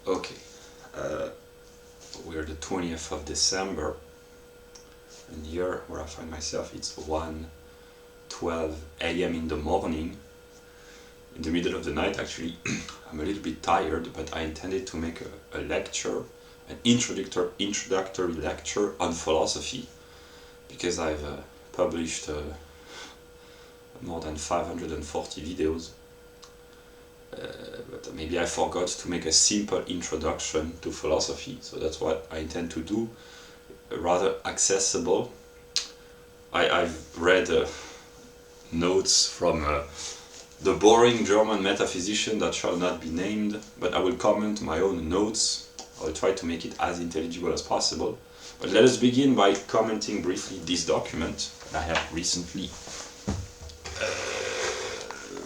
Okay, we're the 20th of December, and here where I find myself, it's 1:12 a.m. in the morning, in the middle of the night actually. I'm a little bit tired, but I intended to make a lecture, an introductory lecture on philosophy, because I've published more than 540 videos. But maybe I forgot to make a simple introduction to philosophy, so that's what I intend to do, rather accessible. I've read notes from the boring German metaphysician that shall not be named, but I will comment my own notes. I will try to make it as intelligible as possible. But let us begin by commenting briefly this document that I have recently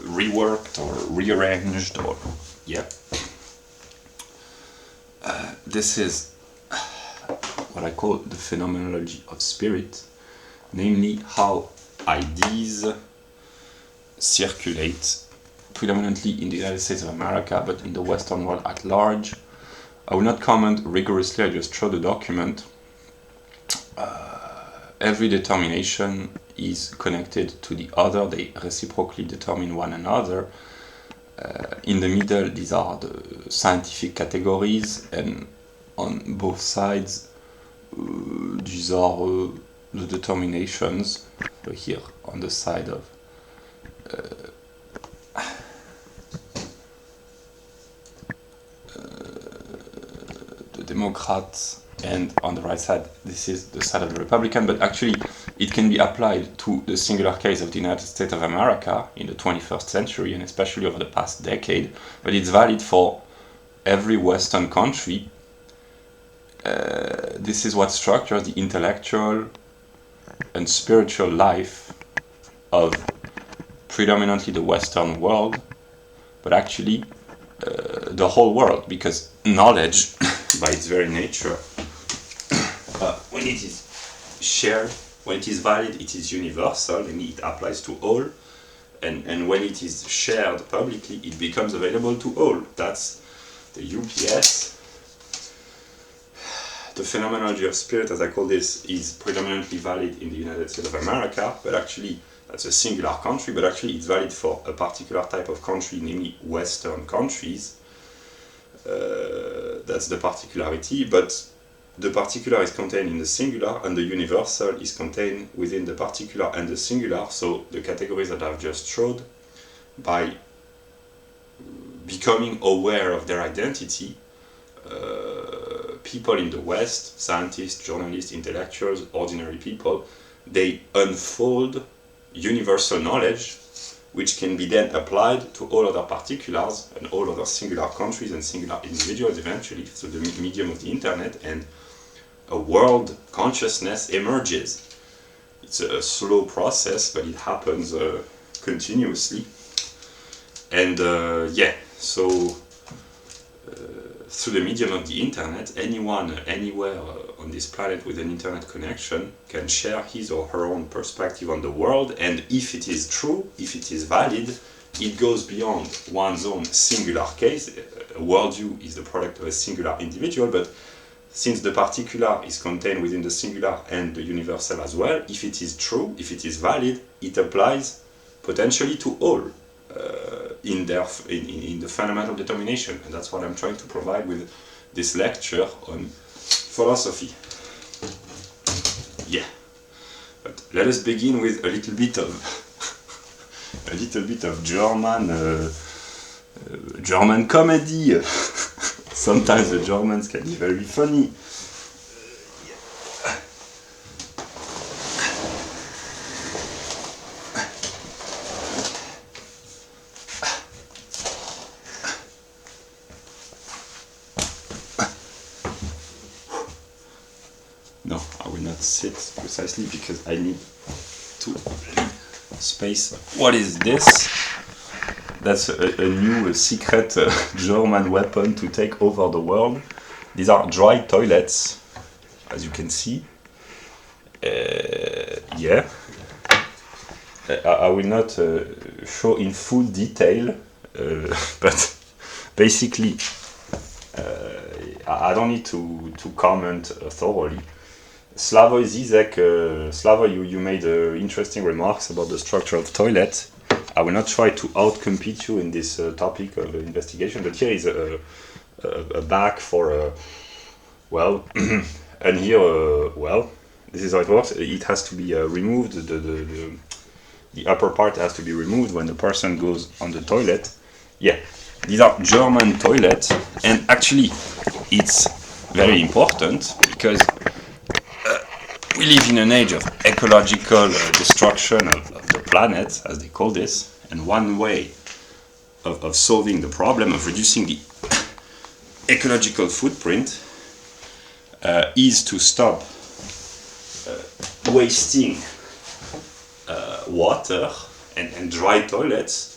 reworked or rearranged, or this is what I call the Phenomenology of Spirit, namely how ideas circulate predominantly in the United States of America, but in the Western world at large. I will not comment rigorously, I just show the document. Every determination is connected to the other, they reciprocally determine one another. In the middle, these are the scientific categories, and on both sides, these are the determinations. So here, on the side of the Democrats, and on the right side, this is the side of the Republican, but actually it can be applied to the singular case of the United States of America in the 21st century, and especially over the past decade, but it's valid for every Western country. This is what structures the intellectual and spiritual life of predominantly the Western world, but actually the whole world, because knowledge, by its very nature, when it is shared, when it is valid, it is universal, and it applies to all, and when it is shared publicly, it becomes available to all. That's the UPS. The Phenomenology of Spirit, as I call this, is predominantly valid in the United States of America, but actually that's a singular country, but actually it's valid for a particular type of country, namely Western countries. That's the particularity, but the particular is contained in the singular, and the universal is contained within the particular and the singular. So the categories that I've just showed, by becoming aware of their identity, people in the West, scientists, journalists, intellectuals, ordinary people, they unfold universal knowledge, which can be then applied to all other particulars and all other singular countries and singular individuals eventually through the medium of the internet, and a world consciousness emerges. It's a slow process, but it happens continuously. And so through the medium of the internet, anyone, anywhere on this planet with an internet connection can share his or her own perspective on the world, and if it is true, if it is valid, it goes beyond one's own singular case. A worldview is the product of a singular individual, but since the particular is contained within the singular and the universal as well, if it is true, if it is valid, it applies potentially to all in the fundamental determination. And that's what I'm trying to provide with this lecture on philosophy. Yeah, but let us begin with a little bit of German comedy. Sometimes the Germans can be very funny. No, I will not sit precisely because I need to space. What is this? That's a new secret German weapon to take over the world. These are dry toilets, as you can see. I will not show in full detail, but basically I don't need to comment thoroughly. Slavoj Zizek, Slavoj, you made interesting remarks about the structure of toilet. I will not try to outcompete you in this topic of investigation, but here is a bag for well, and here well, this is how it works. It has to be removed. The upper part has to be removed when the person goes on the toilet. Yeah, these are German toilets, and actually, it's very important because we live in an age of ecological destruction of the planet, as they call this, and one way of solving the problem, of reducing the ecological footprint, is to stop wasting water and dry toilets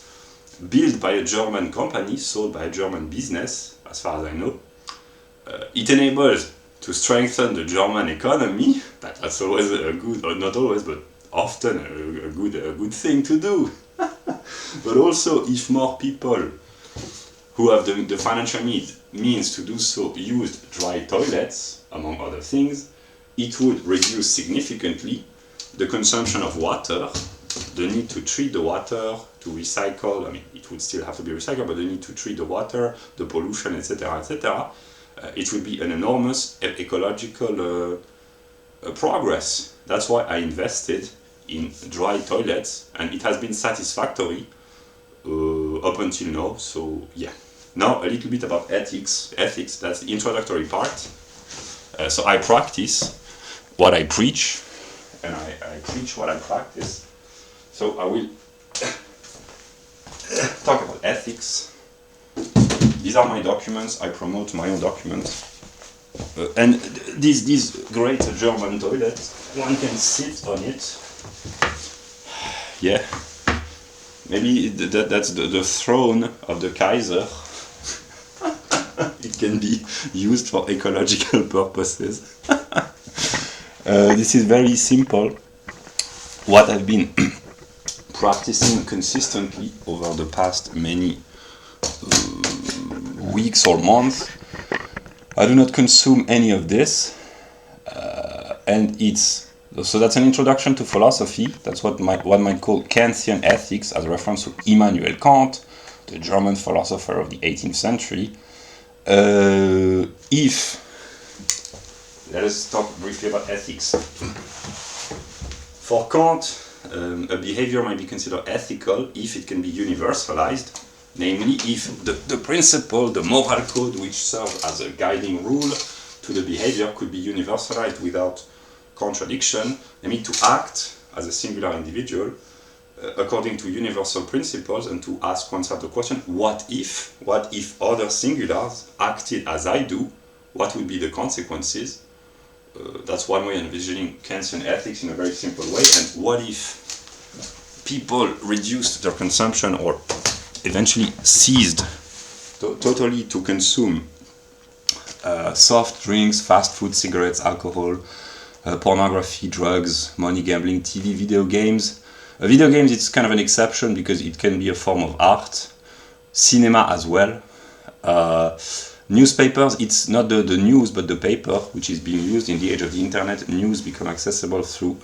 built by a German company, sold by a German business, as far as I know. It enables to strengthen the German economy. That's always a good, or not always, but often a good thing to do. But also, if more people who have the financial means to do so used dry toilets, among other things, it would reduce significantly the consumption of water, the need to treat the water, to recycle. I mean, it would still have to be recycled, but the need to treat the water, the pollution, etc., etc. It would be an enormous ecological progress. That's why I invested in dry toilets, and it has been satisfactory up until now. So yeah. Now a little bit about ethics. Ethics, that's the introductory part. So I practice what I preach, and I preach what I practice. So I will talk about ethics. These are my documents. I promote my own documents. And this great German toilet, one can sit on it. Yeah. Maybe that's the throne of the Kaiser. It can be used for ecological purposes. This is very simple. What I've been practicing consistently over the past many weeks or months. I do not consume any of this, and so that's an introduction to philosophy. That's what one might call Kantian ethics, as a reference to Immanuel Kant, the German philosopher of the 18th century. Let us talk briefly about ethics. For Kant, a behavior might be considered ethical if it can be universalized, namely if the principle, the moral code which serves as a guiding rule to the behavior could be universalized without contradiction, namely to act as a singular individual according to universal principles, and to ask oneself the question, what if other singulars acted as I do, what would be the consequences? That's one way of envisioning Kantian ethics in a very simple way. And what if people reduced their consumption or eventually ceased totally to consume soft drinks, fast food, cigarettes, alcohol, pornography, drugs, money, gambling, TV, video games. Video games, it's kind of an exception because it can be a form of art. Cinema as well. Newspapers, it's not the news but the paper which is being used. In the age of the internet, news become accessible through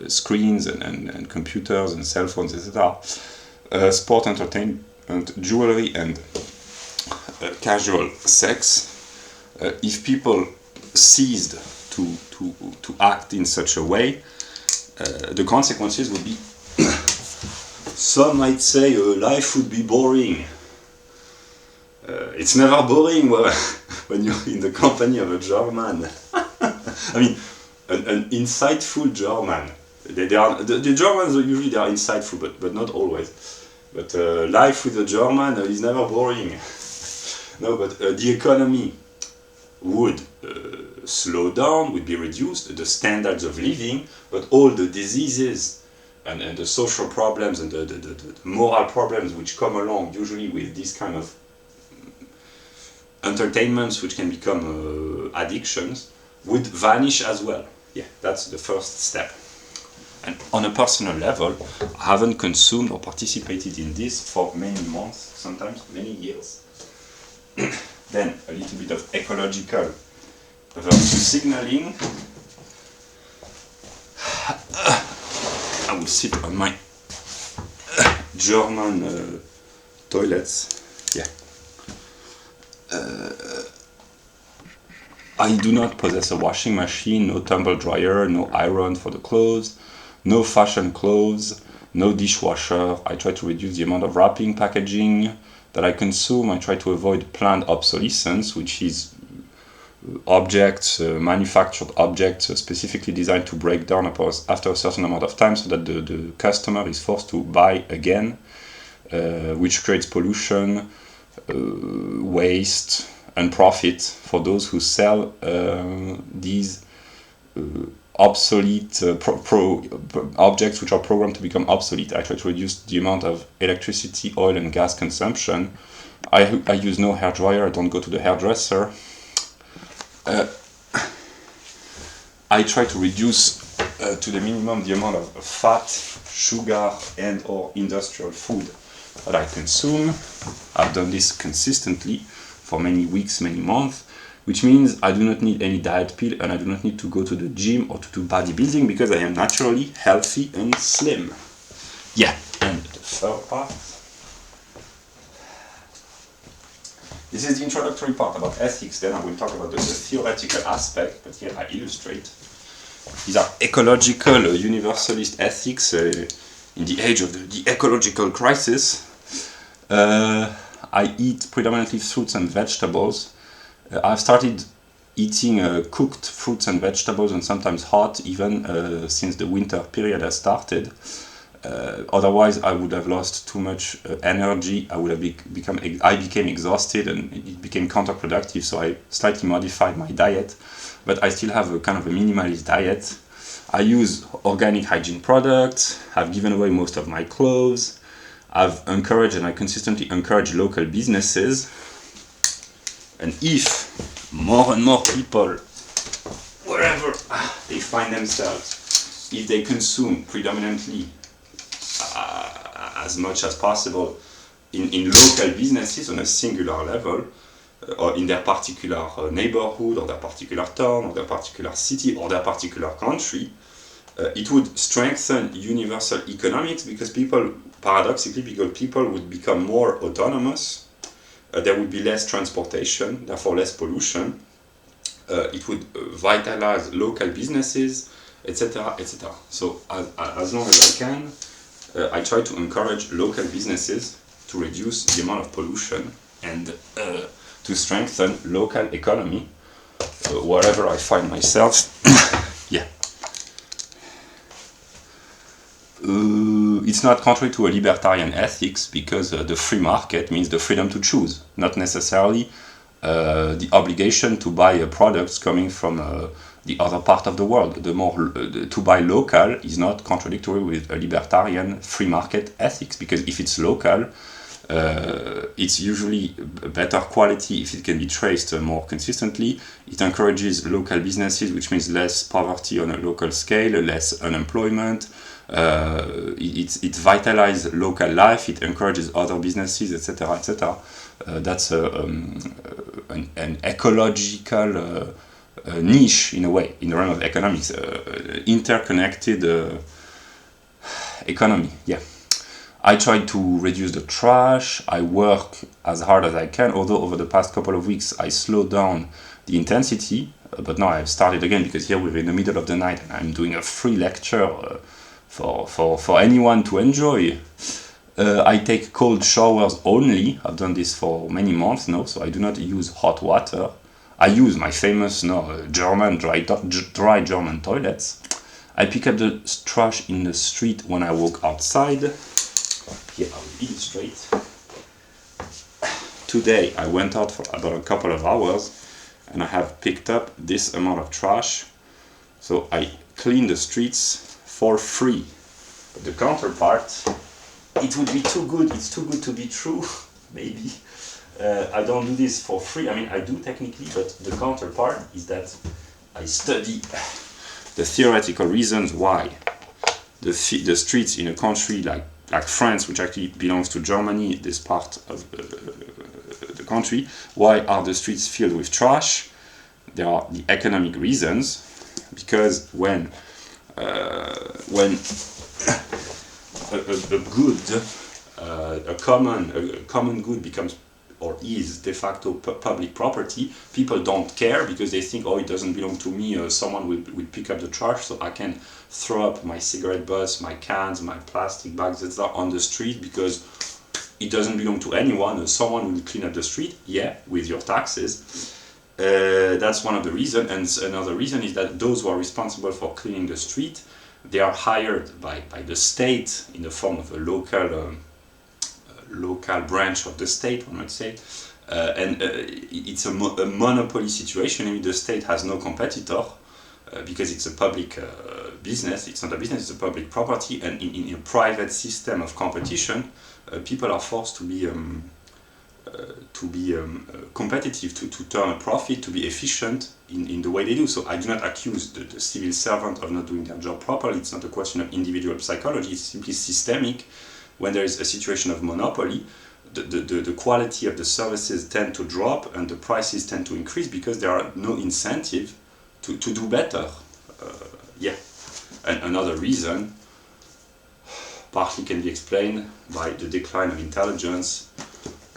screens and computers and cell phones, etc. Sport, entertainment, jewelry, and casual sex. If people ceased to act in such a way, the consequences would be, some might say, life would be boring. It's never boring when you're in the company of a German. I mean, an insightful German. The Germans usually they are insightful, but not always. But life with a German is never boring. No, but the economy would slow down, would be reduced, the standards of living, but all the diseases and the social problems and the moral problems which come along usually with this kind of entertainments which can become addictions would vanish as well. Yeah, that's the first step. And on a personal level, I haven't consumed or participated in this for many months, sometimes many years. Then a little bit of ecological virtue signaling. I will sit on my German toilets. Yeah. I do not possess a washing machine, no tumble dryer, no iron for the clothes, no fashion clothes, no dishwasher. I try to reduce the amount of wrapping, packaging that I consume. I try to avoid planned obsolescence, which is objects, manufactured objects specifically designed to break down after a certain amount of time so that the customer is forced to buy again, which creates pollution, waste, and profit for those who sell these obsolete objects which are programmed to become obsolete. I try to reduce the amount of electricity, oil, and gas consumption. I use no hair dryer. I don't go to the hairdresser. I try to reduce to the minimum the amount of fat, sugar, and or industrial food that I consume. I've done this consistently for many weeks, many months, which means I do not need any diet pill and I do not need to go to the gym or to do bodybuilding because I am naturally healthy and slim. Yeah, and the third part. This is the introductory part about ethics, then I will talk about the theoretical aspect, but here I illustrate. These are ecological, universalist ethics in the age of the ecological crisis. I eat predominantly fruits and vegetables. I've started eating cooked fruits and vegetables and sometimes hot even since the winter period has started. Otherwise I would have lost too much energy. I became exhausted and it became counterproductive, so I slightly modified my diet, but I still have a kind of a minimalist diet. I use organic hygiene products. I've given away most of my clothes. I've encouraged and I consistently encourage local businesses. And if more and more people, wherever they find themselves, if they consume predominantly as much as possible in local businesses on a singular level, or in their particular neighborhood, or their particular town, or their particular city, or their particular country, it would strengthen universal economics because paradoxically, people would become more autonomous. There would be less transportation, therefore less pollution. It would vitalize local businesses, etc., etc. So as long as I can, I try to encourage local businesses to reduce the amount of pollution and to strengthen local economy wherever I find myself. Yeah. It's not contrary to a libertarian ethics because the free market means the freedom to choose, not necessarily the obligation to buy products coming from the other part of the world. To buy local is not contradictory with a libertarian free market ethics, because if it's local, it's usually better quality if it can be traced more consistently. It encourages local businesses, which means less poverty on a local scale, less unemployment. It vitalizes local life, it encourages other businesses, etc., etc. That's an ecological niche, in a way, in the realm of economics, interconnected economy. Yeah. I try to reduce the trash. I work as hard as I can, although over the past couple of weeks I slowed down the intensity, but now I've started again because here we're in the middle of the night and I'm doing a free lecture for anyone to enjoy. I take cold showers only. I've done this for many months now, so I do not use hot water. I use my famous German dry German toilets. I pick up the trash in the street when I walk outside. Here I will illustrate. Today I went out for about a couple of hours and I have picked up this amount of trash. So I clean the streets for free. But the counterpart, it would be too good, it's too good to be true, maybe. I don't do this for free. I mean, I do technically, but the counterpart is that I study the theoretical reasons why the streets in a country like France, which actually belongs to Germany, this part of the country. Why are the streets filled with trash? There are the economic reasons, because when a common good becomes or is de facto public property, people don't care because they think, oh, it doesn't belong to me, or someone will pick up the trash, so I can throw up my cigarette butts, my cans, my plastic bags, etc. on the street because it doesn't belong to anyone, or someone will clean up the street, yeah, with your taxes. That's one of the reasons, and another reason is that those who are responsible for cleaning the street, they are hired by the state in the form of a local branch of the state, one might say, and it's a monopoly situation. I mean, the state has no competitor because it's a public business. It's not a business; it's a public property. And in a private system of competition, people are forced to be competitive, to turn a profit, to be efficient in the way they do. So I do not accuse the civil servant of not doing their job properly. It's not a question of individual psychology. It's simply systemic. When there is a situation of monopoly, the quality of the services tend to drop and the prices tend to increase because there are no incentive to do better. And another reason partly can be explained by the decline of intelligence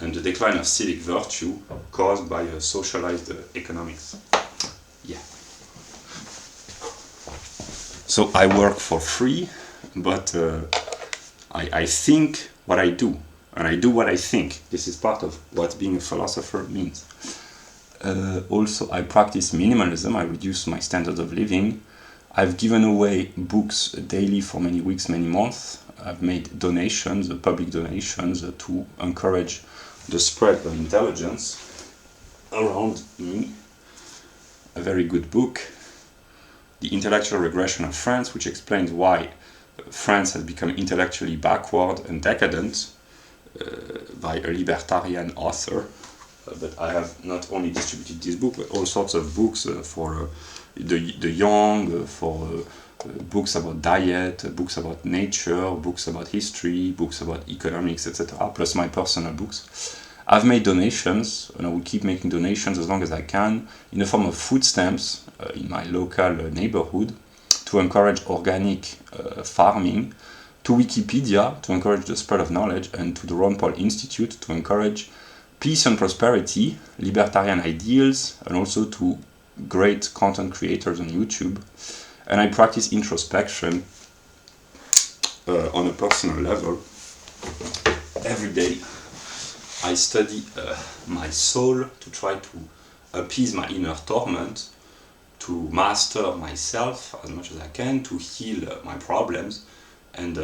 and the decline of civic virtue caused by socialized economics. So I work for free, but I think what I do, and I do what I think. This is part of what being a philosopher means. Also, I practice minimalism. I reduce my standard of living. I've given away books daily for many weeks, many months. I've made donations, public donations, to encourage the spread of intelligence around me. A very good book, The Intellectual Regression of France, which explains why France has become intellectually backward and decadent, by a libertarian author. But I have not only distributed this book, but all sorts of books for the young, for books about diet, books about nature, books about history, books about economics, etc., plus my personal books. I've made donations, and I will keep making donations as long as I can, in the form of food stamps in my local neighborhood, to encourage organic farming, to Wikipedia to encourage the spread of knowledge, and to the Ron Paul Institute to encourage peace and prosperity, libertarian ideals, and also to great content creators on YouTube. And I practice introspection on a personal level. Every day I study my soul to try to appease my inner torment, to master myself as much as I can, to heal my problems. And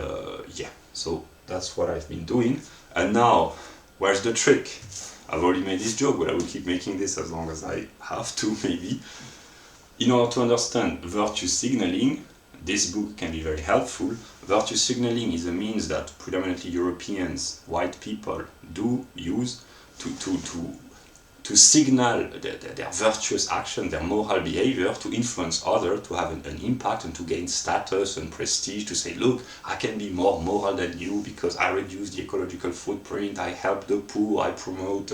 so that's what I've been doing. And now, where's the trick? I've already made this joke, but I will keep making this as long as I have to, maybe. In order to understand virtue signaling, this book can be very helpful. Virtue signaling is a means that predominantly Europeans, white people, do use to signal their virtuous action, their moral behavior, to influence others, to have an impact and to gain status and prestige, to say, look, I can be more moral than you because I reduce the ecological footprint, I help the poor, I promote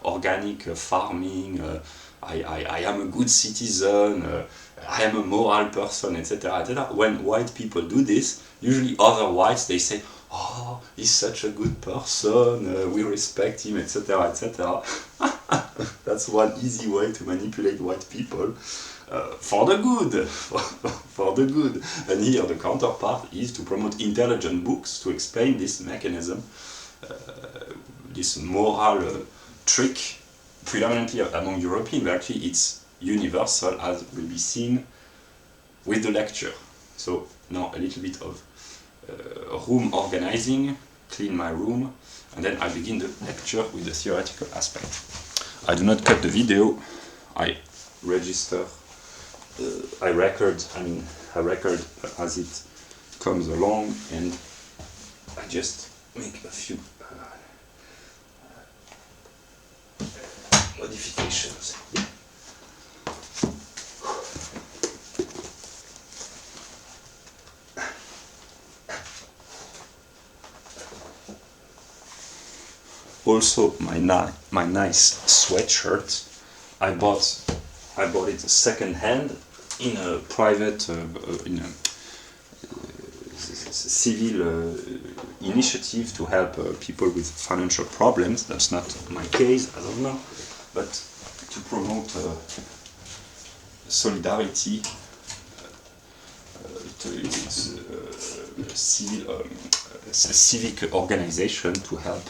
organic farming, I am a good citizen, I am a moral person, etc., etc. When white people do this, usually other whites, they say, oh, he's such a good person, we respect him, etc., etc. That's one easy way to manipulate white people for the good, for the good. And here the counterpart is to promote intelligent books to explain this mechanism, this moral trick, predominantly among Europeans, but actually it's universal, as will be seen with the lecture. So now a little bit of room organizing, clean my room, and then I begin the lecture with the theoretical aspect. I do not cut the video, I register, I record as it comes along, and I just make a few modifications. also my nice sweatshirt. I bought it second hand in a private in a civil initiative to help people with financial problems. That's not my case, I don't know, but to promote solidarity. It's a civic organization to help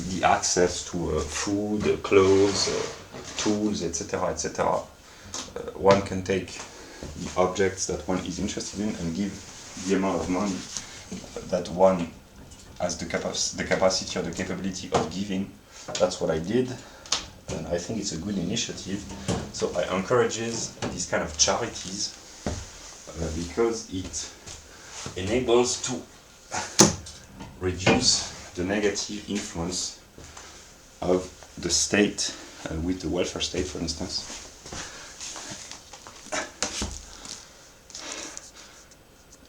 the access to food, clothes, tools, etc., etc. One can take the objects that one is interested in and give the amount of money that one has the capacity or the capability of giving. That's what I did, and I think it's a good initiative. So I encourage these kind of charities because it enables to reduce the negative influence of the state with the welfare state, for instance.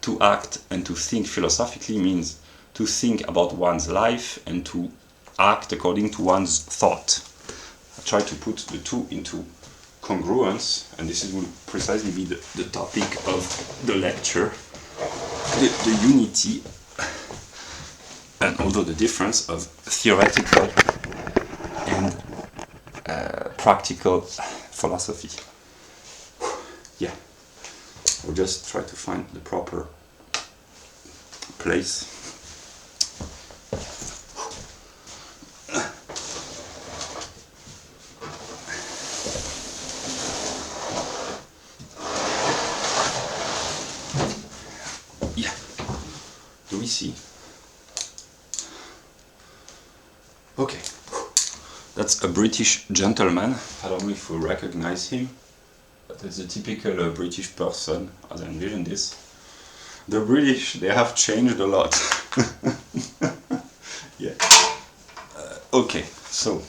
To act and to think philosophically means to think about one's life and to act according to one's thought. I try to put the two into congruence, and this will precisely be the topic of the lecture, the unity and although the difference of theoretical and practical philosophy. Yeah, we'll just try to find the proper place. Yeah, do we see? Okay, that's a British gentleman. I don't know if you recognize him, but it's a typical British person, as I envision this. The British, they have changed a lot. Yeah. Okay, so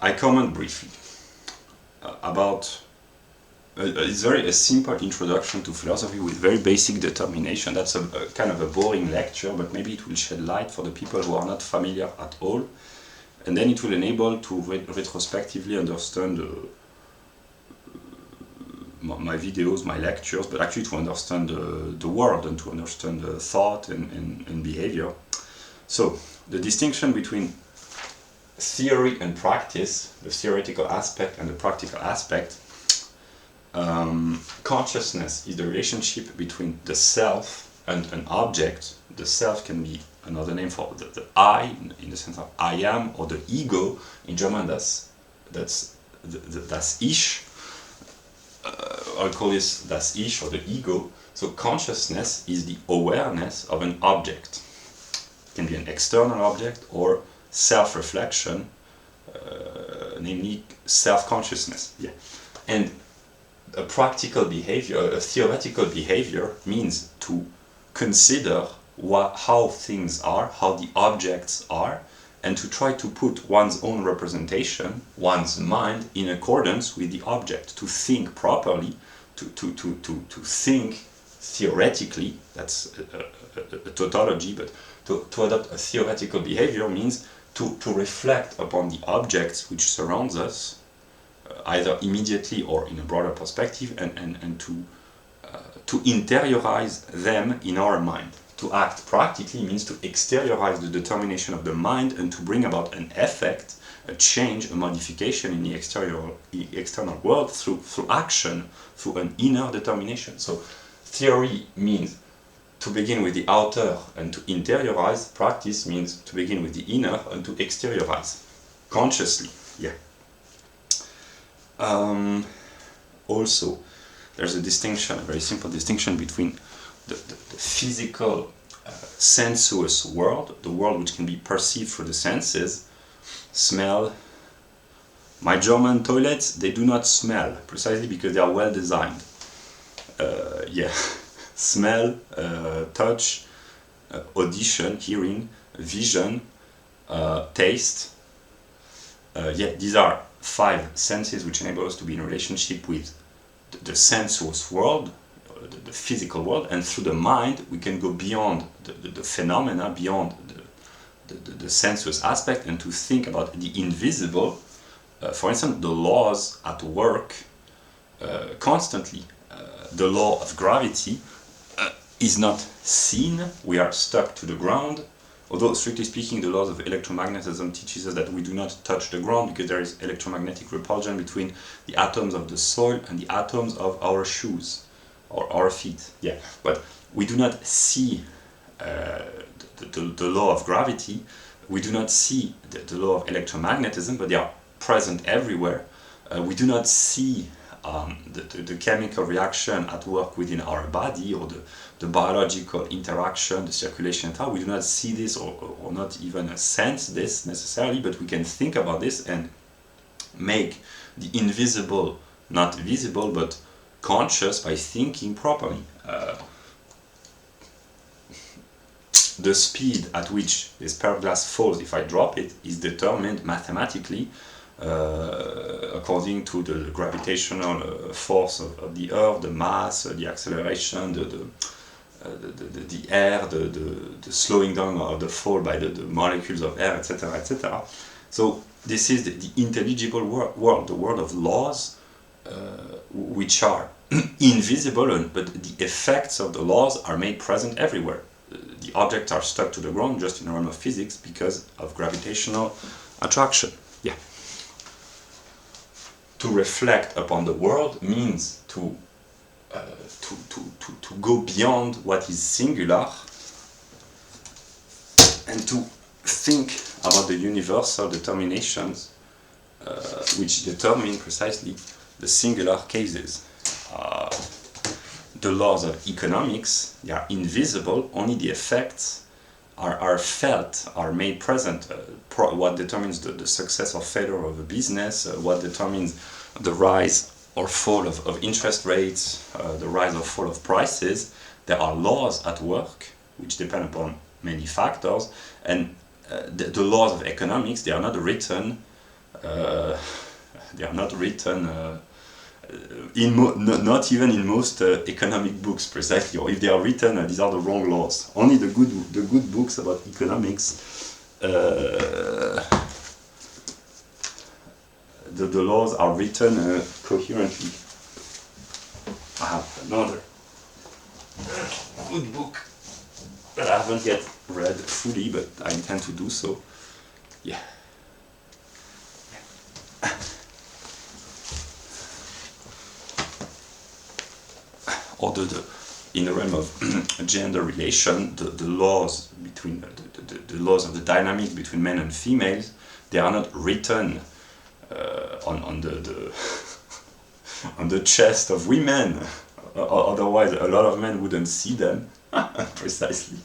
I comment briefly about it's a simple introduction to philosophy with very basic determination. That's a kind of a boring lecture, but maybe it will shed light for the people who are not familiar at all, and then it will enable to retrospectively understand my videos, my lectures, but actually to understand the world and to understand thought and behavior. So the distinction between theory and practice, the theoretical aspect and the practical aspect. Consciousness is the relationship between the self and an object. The self can be another name for the I, in the sense of I am, or the ego. In German, that's das Ich. I'll call this das Ich, or the ego. So consciousness is the awareness of an object. It can be an external object or self-reflection, namely self-consciousness. Yeah, and a practical behavior, a theoretical behavior, means to consider how things are, how the objects are, and to try to put one's own representation, one's mind, in accordance with the object, to think properly, to think theoretically. That's a tautology, but to adopt a theoretical behavior means to reflect upon the objects which surrounds us, either immediately or in a broader perspective, and to interiorize them in our mind. To act practically means to exteriorize the determination of the mind and to bring about an effect, a change, a modification in the external world through action, through an inner determination. So theory means to begin with the outer and to interiorize. Practice means to begin with the inner and to exteriorize consciously. Yeah. Also, there's a distinction, a very simple distinction between the physical, sensuous world, the world which can be perceived through the senses, smell. My German toilets, they do not smell, precisely because they are well designed. Yeah, smell, touch, audition, hearing, vision, taste. Yeah, these are 5 senses which enable us to be in relationship with the sensuous world, the physical world, and through the mind we can go beyond the phenomena, beyond the sensuous aspect, and to think about the invisible. For instance, the laws at work constantly. The law of gravity is not seen, we are stuck to the ground, although strictly speaking the laws of electromagnetism teaches us that we do not touch the ground because there is electromagnetic repulsion between the atoms of the soil and the atoms of our shoes or our feet. Yeah, but we do not see the law of gravity, we do not see the law of electromagnetism, but they are present everywhere. We do not see the chemical reaction at work within our body, or the biological interaction, the circulation, and how we do not see this or not even sense this necessarily, but we can think about this and make the invisible not visible but conscious by thinking properly. The speed at which this pair of glass falls if I drop it is determined mathematically according to the gravitational force of the Earth, the mass, the acceleration, the air, the slowing down of the fall by the molecules of air, etc., etc. So this is the intelligible world, the world of laws, which are invisible, but the effects of the laws are made present everywhere. The objects are stuck to the ground just in the realm of physics because of gravitational attraction. Yeah. To reflect upon the world means to go beyond what is singular and to think about the universal determinations which determine precisely the singular cases. The laws of economics, they are invisible, only the effects are felt, are made present. What determines the success or failure of a business, what determines the rise or fall of interest rates, the rise or fall of prices. There are laws at work which depend upon many factors, and the laws of economics, they are not written not even in most economic books precisely, or if they are written, these are the wrong laws. Only the good books about economics, the laws are written coherently. I have another good book that I haven't yet read fully, but I intend to do so. Yeah. Or in the realm of gender relation, the laws between the laws of the dynamic between men and females, they are not written on the chest of women. Otherwise, a lot of men wouldn't see them precisely.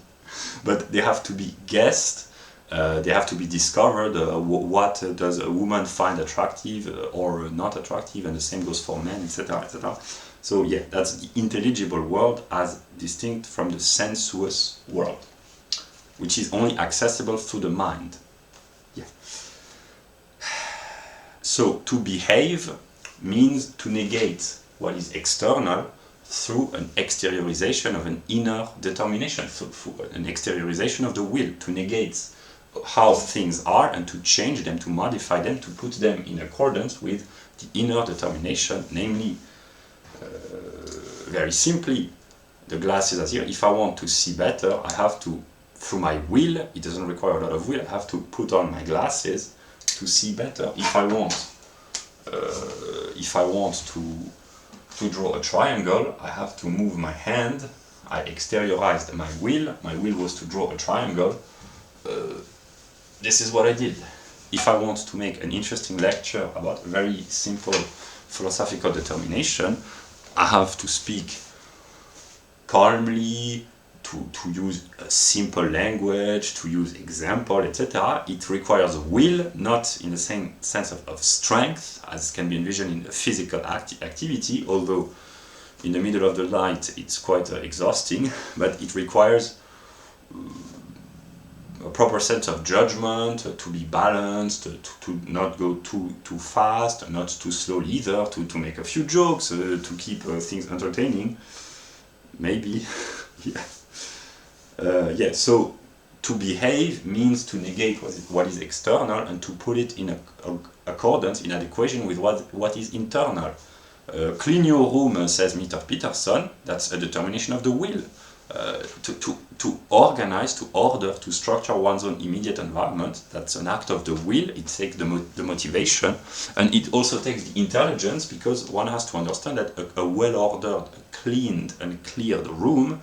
But they have to be guessed. They have to be discovered. What does a woman find attractive or not attractive, and the same goes for men, etc., etc. So yeah, that's the intelligible world as distinct from the sensuous world, which is only accessible through the mind. Yeah. So to behave means to negate what is external through an exteriorization of an inner determination, through an exteriorization of the will, to negate how things are and to change them, to modify them, to put them in accordance with the inner determination, namely, very simply, the glass is as here. If I want to see better, I have to, through my will, it doesn't require a lot of will, I have to put on my glasses to see better. If I want to draw a triangle, I have to move my hand. I exteriorized my will. My will was to draw a triangle. This is what I did. If I want to make an interesting lecture about very simple philosophical determination, I have to speak calmly, to use a simple language, to use example, etc. It requires will, not in the same sense of strength as can be envisioned in a physical activity, although in the middle of the night it's quite exhausting, but it requires a proper sense of judgment, to be balanced, to not go too fast, not too slowly either, to make a few jokes, to keep things entertaining. maybe. Yeah. Yeah, so to behave means to negate what is external and to put it in accordance, in adequation with what is internal. Clean your room, says Mr. Peterson, that's a determination of the will. To organize, to order, to structure one's own immediate environment, that's an act of the will. It takes the motivation, and it also takes the intelligence, because one has to understand that a well-ordered, cleaned and cleared room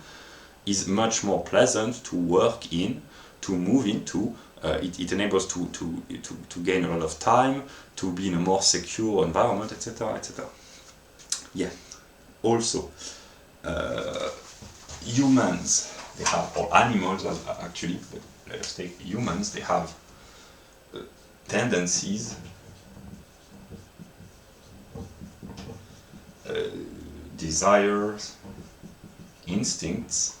is much more pleasant to work in, to move into. It enables to gain a lot of time, to be in a more secure environment, etc., etc. Yeah. Also, humans, they have, or animals actually, but let us take humans, they have tendencies, desires, instincts.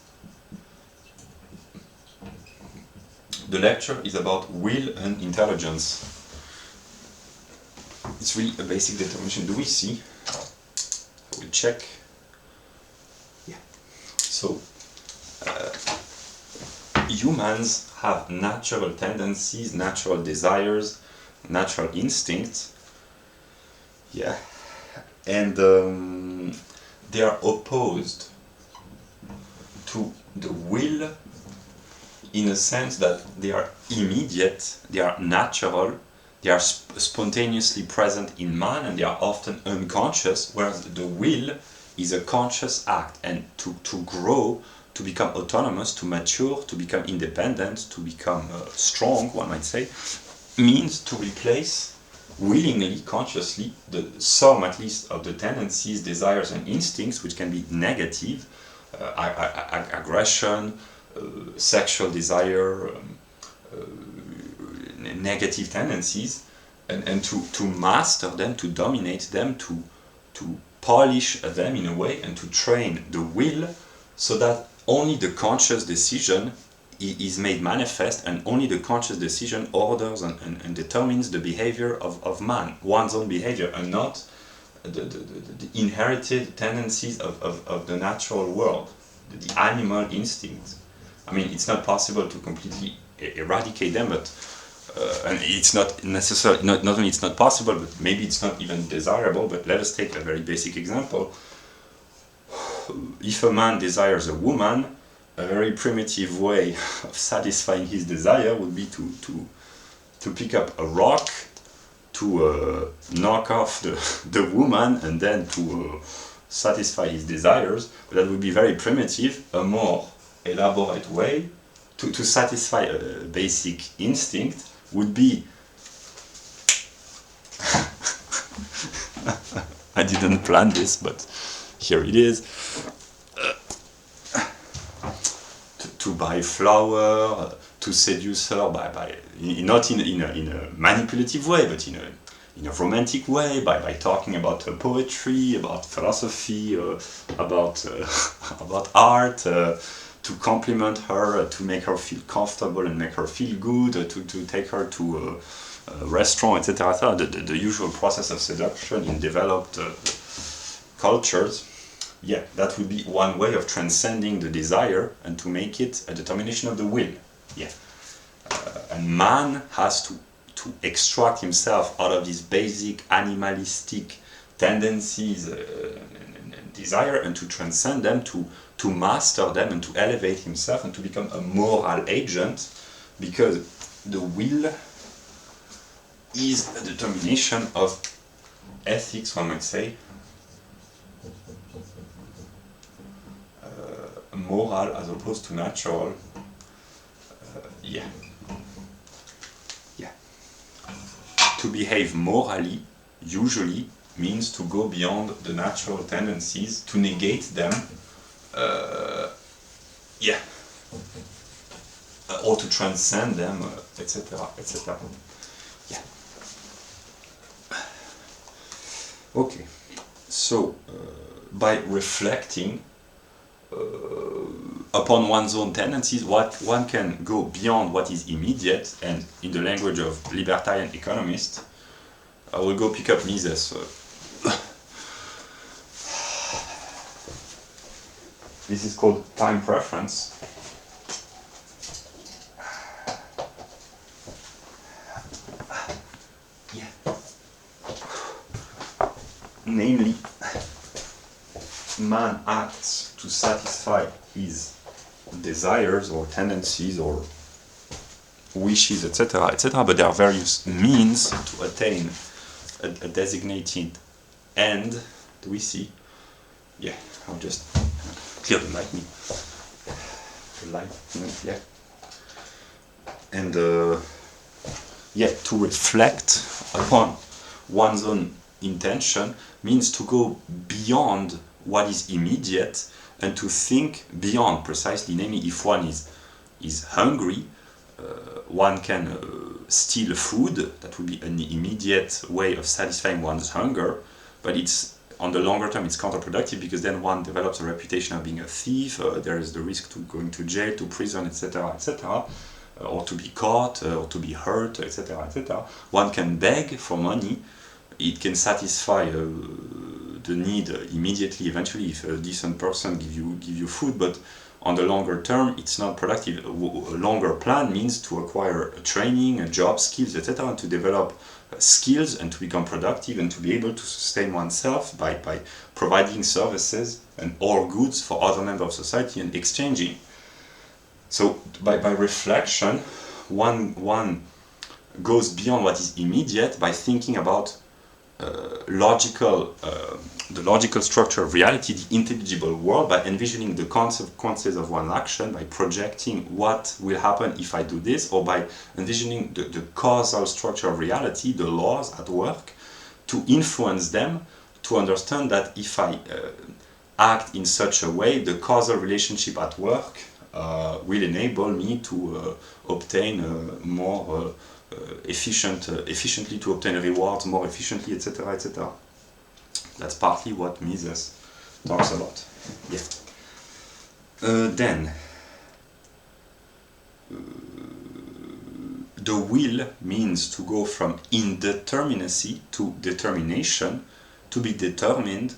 The lecture is about will and intelligence. It's really a basic determination. Do we see? We'll check. Yeah. So, humans have natural tendencies, natural desires, natural instincts. Yeah. And they are opposed to the will, in a sense that they are immediate, they are natural, they are spontaneously present in man, and they are often unconscious, whereas the will is a conscious act. And to grow, to become autonomous, to mature, to become independent, to become strong, one might say, means to replace willingly, consciously, some at least of the tendencies, desires and instincts, which can be negative, aggression, sexual desire, negative tendencies, and to master them, to dominate them, to polish them in a way, and to train the will so that only the conscious decision is made manifest, and only the conscious decision orders and determines the behavior of man, one's own behavior, and not the inherited tendencies of the natural world, the animal instincts. I mean, it's not possible to completely eradicate them, but and it's not necessarily, not only it's not possible, but maybe it's not even desirable. But let us take a very basic example. If a man desires a woman, a very primitive way of satisfying his desire would be to pick up a rock, to knock off the woman, and then to satisfy his desires. But that would be very primitive. A more elaborate way to satisfy a basic instinct would be I didn't plan this, but here it is. To buy flower, to seduce her by not in a manipulative way, but in a romantic way, by talking about poetry, about philosophy, about art, to compliment her, to make her feel comfortable and make her feel good, to take her to a restaurant, etc. The usual process of seduction in developed cultures. Yeah, that would be one way of transcending the desire and to make it a determination of the will. Yeah, and man has to extract himself out of these basic animalistic tendencies and desire, and to transcend them, to master them, and to elevate himself, and to become a moral agent, because the will is a determination of ethics, one might say. Moral as opposed to natural. Yeah. To behave morally usually means to go beyond the natural tendencies, to negate them, or to transcend them, etc., etc. Yeah. Okay. So, by reflecting upon one's own tendencies, one can go beyond what is immediate, and in the language of libertarian economists, I will go pick up Mises. This is called time preference. Yeah. Namely, man acts to satisfy his desires or tendencies or wishes, etc., etc., but there are various means to attain a designated end. Do we see? Yeah, I'll just clear the light. The light, yeah. And yeah, to reflect upon one's own intention means to go beyond what is immediate and to think beyond precisely. Namely, if one is hungry, one can steal food. That would be an immediate way of satisfying one's hunger, but it's on the longer term it's counterproductive, because then one develops a reputation of being a thief. There is the risk to going to jail, to prison, etc., etc., or to be caught, or to be hurt, etc., etc. One can beg for money. It can satisfy the need immediately, eventually, if a decent person give you food, but on the longer term, it's not productive. A longer plan means to acquire training, job skills, etc., and to develop skills and to become productive and to be able to sustain oneself by providing services and or goods for other members of society and exchanging. So by reflection, one goes beyond what is immediate by thinking about the logical structure of reality, the intelligible world, by envisioning the consequences of one action, by projecting what will happen if I do this, or by envisioning the causal structure of reality, the laws at work, to influence them, to understand that if I act in such a way, the causal relationship at work will enable me to obtain more efficiently, to obtain rewards more efficiently, etc., etc. That's partly what Mises talks about. Yeah. Then the will means to go from indeterminacy to determination. To be determined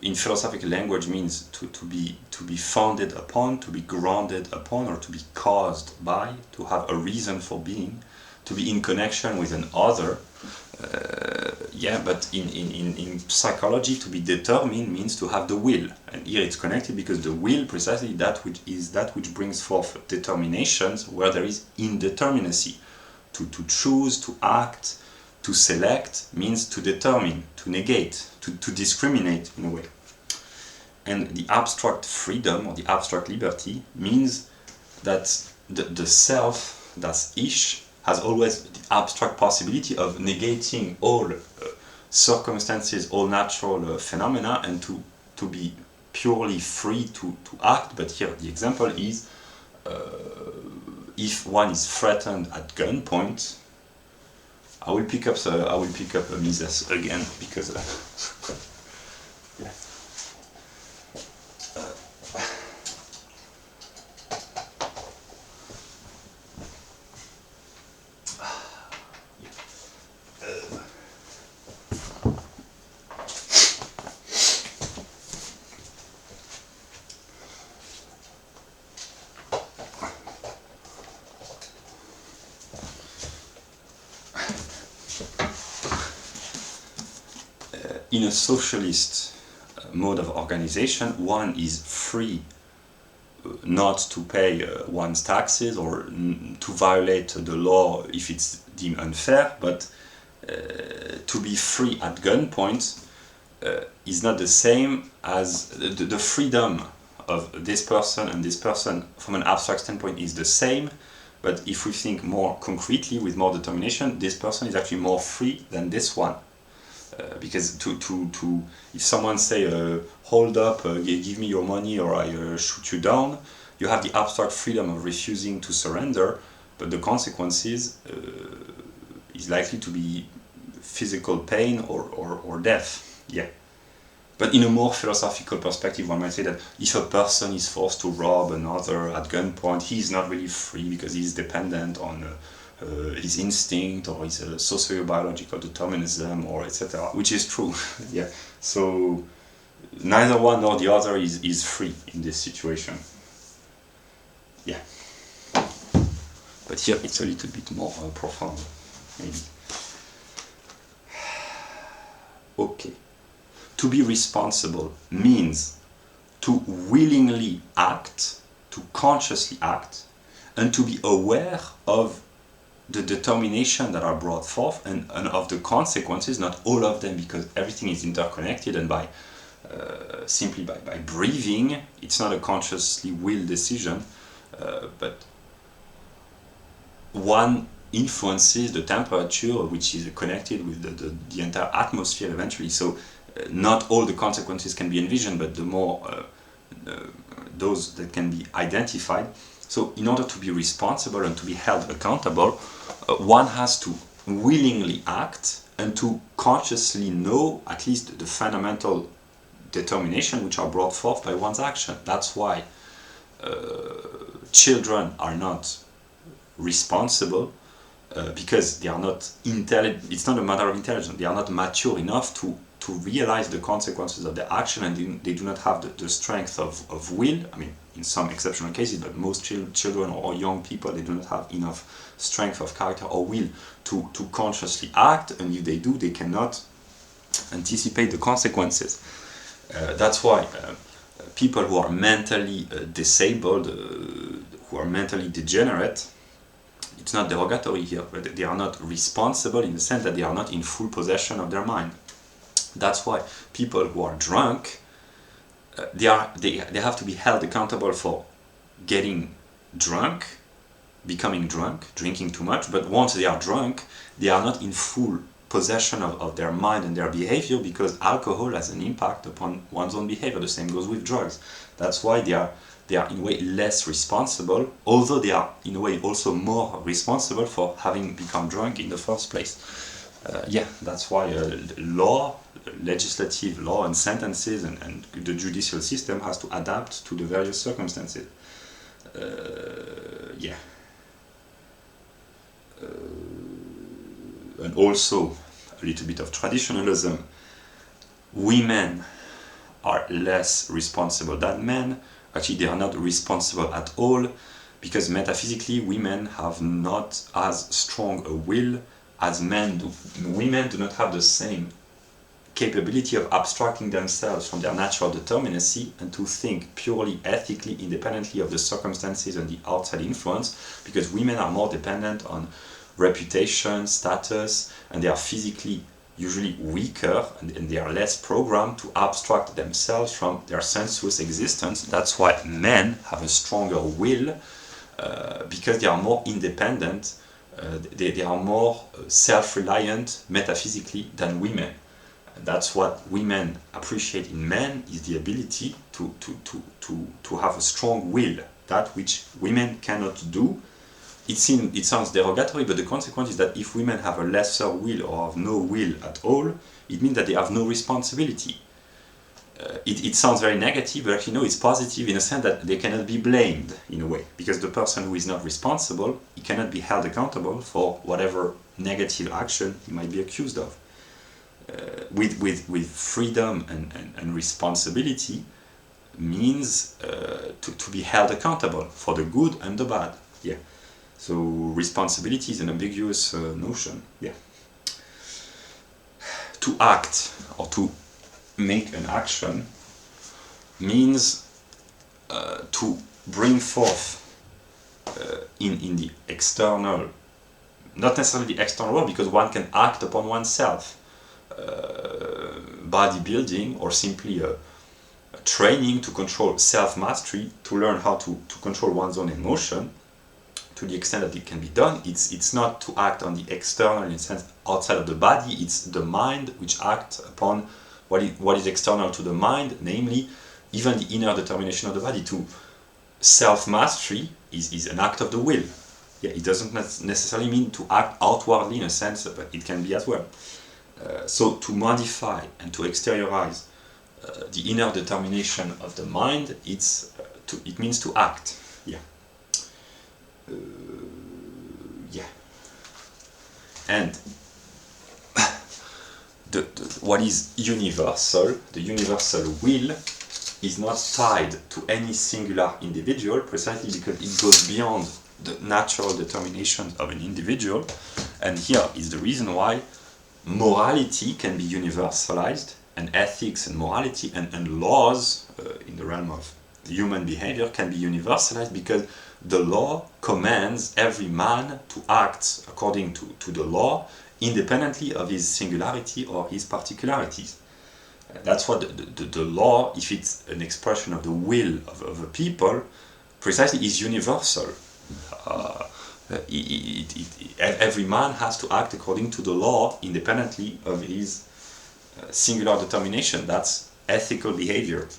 in philosophical language means to be founded upon, to be grounded upon, or to be caused by, to have a reason for being, to be in connection with an other. Yeah, but in psychology, to be determined means to have the will, and here it's connected because the will, precisely that which brings forth determinations where there is indeterminacy. To choose, to act, to select means to determine, to negate, to discriminate in a way. And the abstract freedom or the abstract liberty means that the self, das Ich, has always the abstract possibility of negating all circumstances, all natural phenomena, and to be purely free to act. But here the example is if one is threatened at gunpoint. I will pick up Mises again because yeah. In a socialist mode of organization, one is free not to pay one's taxes or to violate the law if it's deemed unfair, but to be free at gunpoint is not the same as the freedom of this person and this person from an abstract standpoint is the same, but if we think more concretely with more determination, this person is actually more free than this one. Because if someone say hold up, give me your money or I shoot you down, you have the abstract freedom of refusing to surrender, but the consequences is likely to be physical pain or death. Yeah. But in a more philosophical perspective, one might say that if a person is forced to rob another at gunpoint, he is not really free because he is dependent on his instinct or his sociobiological determinism or etc., which is true. Yeah. So neither one nor the other is free in this situation. Yeah. But here it's a little bit more profound, maybe. Okay. To be responsible means to willingly act, to consciously act, and to be aware of the determination that are brought forth and of the consequences, not all of them, because everything is interconnected, and by simply by breathing, it's not a consciously willed decision, but one influences the temperature, which is connected with the entire atmosphere eventually. So not all the consequences can be envisioned, but the more those that can be identified. So in order to be responsible and to be held accountable, one has to willingly act and to consciously know at least the fundamental determination which are brought forth by one's action. That's why children are not responsible, because they are not intelligent. It's not a matter of intelligence. They are not mature enough to realize the consequences of their action, and they do not have the strength of will. I mean, in some exceptional cases, but most children or young people, they do not have enough strength of character or will to consciously act, and if they do, they cannot anticipate the consequences. That's why people who are mentally disabled, who are mentally degenerate, it's not derogatory here, but they are not responsible in the sense that they are not in full possession of their mind. That's why people who are drunk, they have to be held accountable for getting drunk, becoming drunk, drinking too much, but once they are drunk, they are not in full possession of their mind and their behavior, because alcohol has an impact upon one's own behavior. The same goes with drugs. That's why they are in a way less responsible, although they are in a way also more responsible for having become drunk in the first place. That's why legislative law and sentences and the judicial system has to adapt to the various circumstances. And also a little bit of traditionalism. Women are less responsible than men. Actually, they are not responsible at all, because metaphysically women have not as strong a will as men do. Women do not have the same capability of abstracting themselves from their natural determinacy and to think purely ethically independently of the circumstances and the outside influence, because women are more dependent on reputation, status, and they are physically usually weaker, and they are less programmed to abstract themselves from their sensuous existence. That's why men have a stronger will, because they are more independent, they are more self-reliant metaphysically than women. That's what women appreciate in men, is the ability to have a strong will, that which women cannot do. It sounds derogatory, but the consequence is that if women have a lesser will or have no will at all, it means that they have no responsibility. It sounds very negative, but actually no, it's positive in a sense that they cannot be blamed in a way, because the person who is not responsible, he cannot be held accountable for whatever negative action he might be accused of. With freedom and responsibility means to be held accountable for the good and the bad. Yeah. So responsibility is an ambiguous notion. Yeah. To act or to make an action means to bring forth in the external, not necessarily the external world, because one can act upon oneself. Bodybuilding or simply a training to control self-mastery, to learn how to control one's own emotion, to the extent that it can be done, it's not to act on the external in a sense outside of the body, it's the mind which acts upon what is external to the mind, namely even the inner determination of the body. To self-mastery is an act of the will. Yeah, it doesn't necessarily mean to act outwardly in a sense, but it can be as well. So to modify and to exteriorize the inner determination of the mind, it means to act. Yeah. And what is universal, the universal will, is not tied to any singular individual, precisely because it goes beyond the natural determination of an individual. And here is the reason why morality can be universalized, and ethics and morality and laws in the realm of human behavior can be universalized, because the law commands every man to act according to the law, independently of his singularity or his particularities. That's what the law, if it's an expression of the will of a people, precisely is universal. Every man has to act according to the law, independently of his singular determination. That's ethical behavior.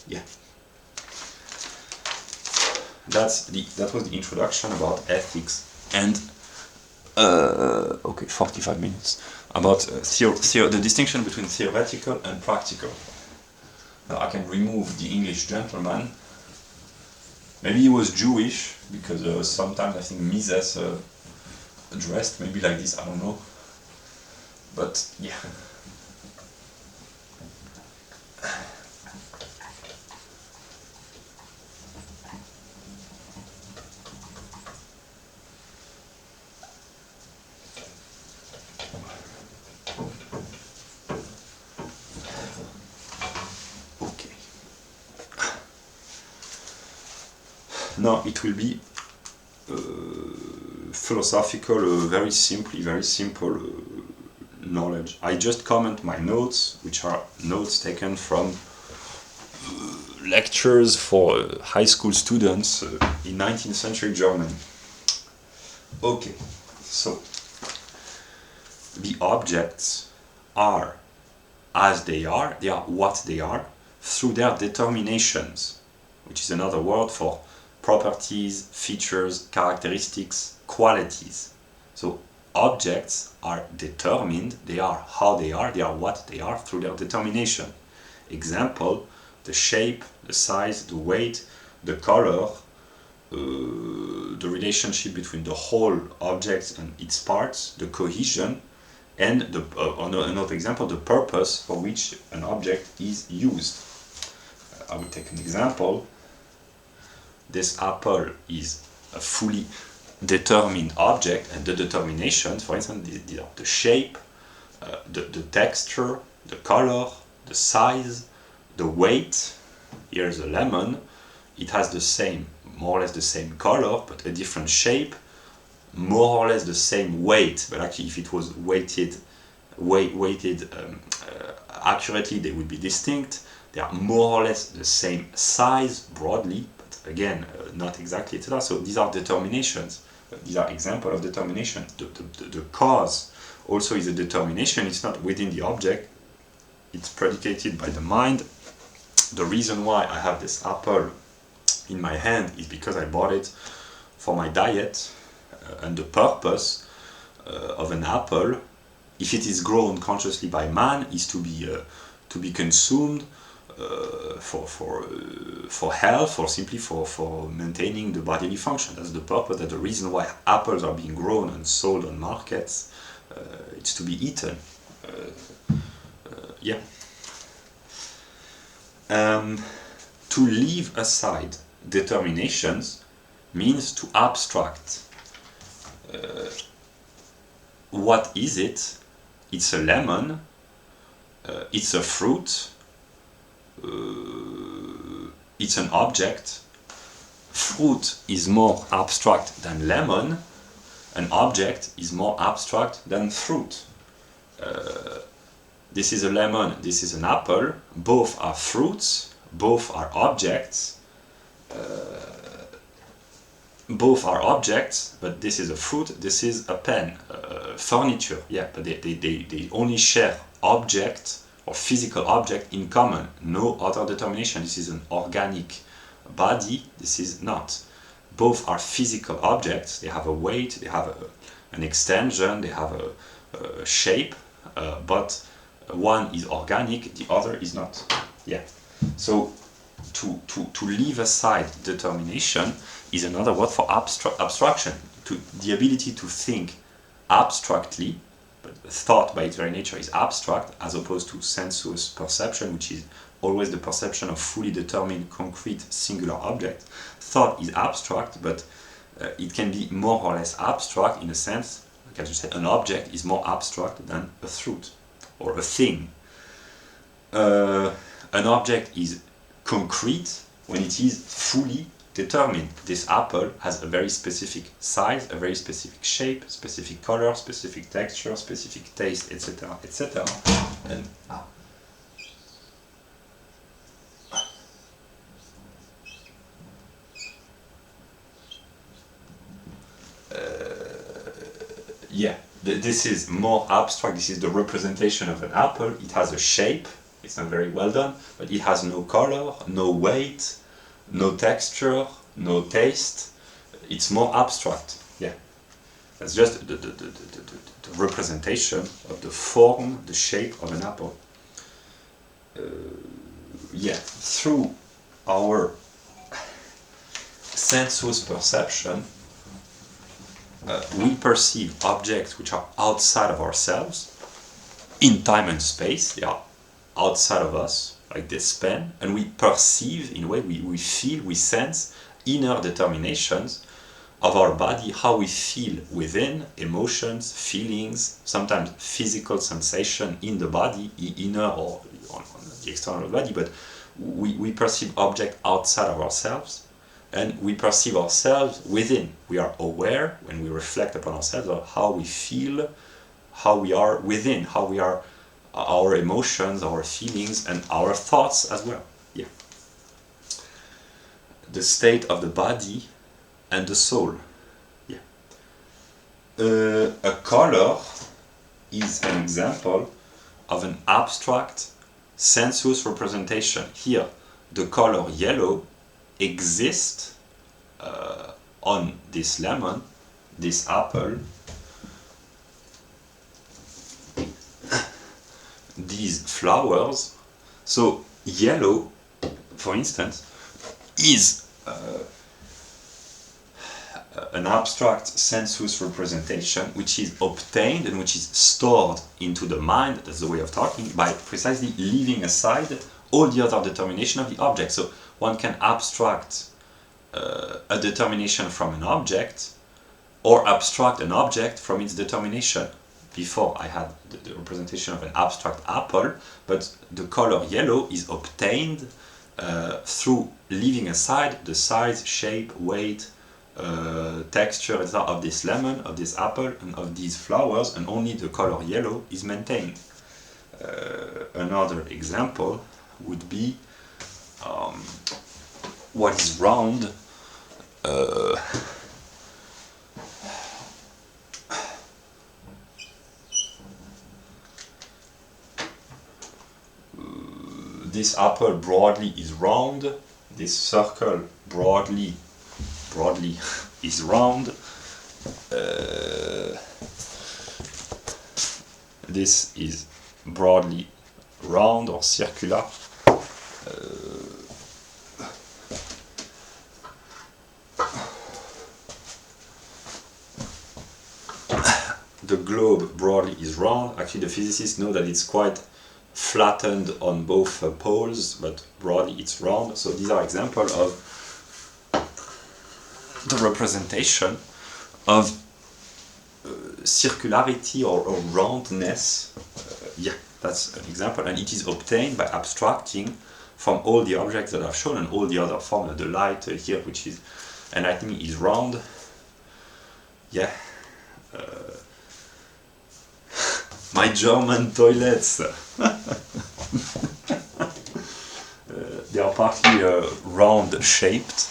Yeah. That was the introduction about ethics. And okay, 45 minutes. About the distinction between theoretical and practical. Now I can remove the English gentleman. Maybe he was Jewish, because sometimes I think Mises dressed maybe like this, I don't know. But yeah. Now it will be philosophical, very simple knowledge. I just comment my notes, which are notes taken from lectures for high school students in 19th century Germany. Okay, so the objects are as they are what they are, through their determinations, which is another word for properties, features, characteristics, qualities. So objects are determined, they are how they are what they are through their determination. Example, the shape, the size, the weight, the color, the relationship between the whole object and its parts, the cohesion, and another example, the purpose for which an object is used. I will take an example. This apple is a fully determined object, and the determinations, for instance, the shape, the texture, the color, the size, the weight. Here's a lemon. It has the same, more or less the same color, but a different shape, more or less the same weight, but actually if it was weighted accurately, they would be distinct. They are more or less the same size broadly, again, not exactly, etc. So these are determinations. These are examples of determination. The cause also is a determination. It's not within the object. It's predicated by the mind. The reason why I have this apple in my hand is because I bought it for my diet, and the purpose of an apple, if it is grown consciously by man, is to be consumed for health, or simply for maintaining the bodily function. That's the purpose. That's the reason why apples are being grown and sold on markets. It's to be eaten. Yeah. To leave aside determinations means to abstract. What is it? It's a lemon. It's a fruit. It's an object. Fruit is more abstract than lemon. An object is more abstract than fruit. This is a lemon, this is an apple. Both are fruits, both are objects. Both are objects, but this is a fruit, this is a pen, furniture. Yeah, but they only share object or physical object in common, no other determination. This is an organic body, this is not. Both are physical objects, they have a weight, they have an extension, they have a shape, but one is organic, the other is not. Yeah. So to leave aside determination is another word for abstraction. The ability to think abstractly, but thought by its very nature is abstract, as opposed to sensuous perception, which is always the perception of fully determined, concrete, singular object. Thought is abstract, but it can be more or less abstract in a sense. Like I just said, an object is more abstract than a truth or a thing. An object is concrete when it is fully determined. This apple has a very specific size, a very specific shape, specific color, specific texture, specific taste, etc., etc. And yeah, this is more abstract. This is the representation of an apple. It has a shape. It's not very well done, but it has no color, no weight, no texture, no taste. It's more abstract. Yeah, that's just the representation of the form, the shape of an apple. Yeah, through our sensuous perception, we perceive objects which are outside of ourselves, in time and space. They are outside of us, like this pen, and we perceive, in a way, we feel, we sense inner determinations of our body, how we feel within, emotions, feelings, sometimes physical sensation in the body, inner or on the external body, but we perceive objects outside of ourselves, and we perceive ourselves within. We are aware, when we reflect upon ourselves, of how we feel, how we are within, how we are, our emotions, our feelings, and our thoughts as well. Yeah. The state of the body and the soul. Yeah. A color is an example of an abstract sensuous representation. Here, the color yellow exists on this lemon, this apple, these flowers. So yellow, for instance, is an abstract sensuous representation which is obtained and which is stored into the mind, that's the way of talking, by precisely leaving aside all the other determination of the object. So one can abstract a determination from an object, or abstract an object from its determination. Before I had the representation of an abstract apple, but the color yellow is obtained through leaving aside the size, shape, weight, texture, etc. of this lemon, of this apple, and of these flowers, and only the color yellow is maintained. Another example would be what is round. This apple broadly is round, this circle broadly is round, this is broadly round or circular. The globe broadly is round. Actually, the physicists know that it's quite flattened on both poles, but broadly it's round. So these are examples of the representation of circularity or roundness. Yeah, that's an example, and it is obtained by abstracting from all the objects that are shown and all the other forms. The light here, which is enlightening, is round. Yeah. My German toilets. They are partly round shaped.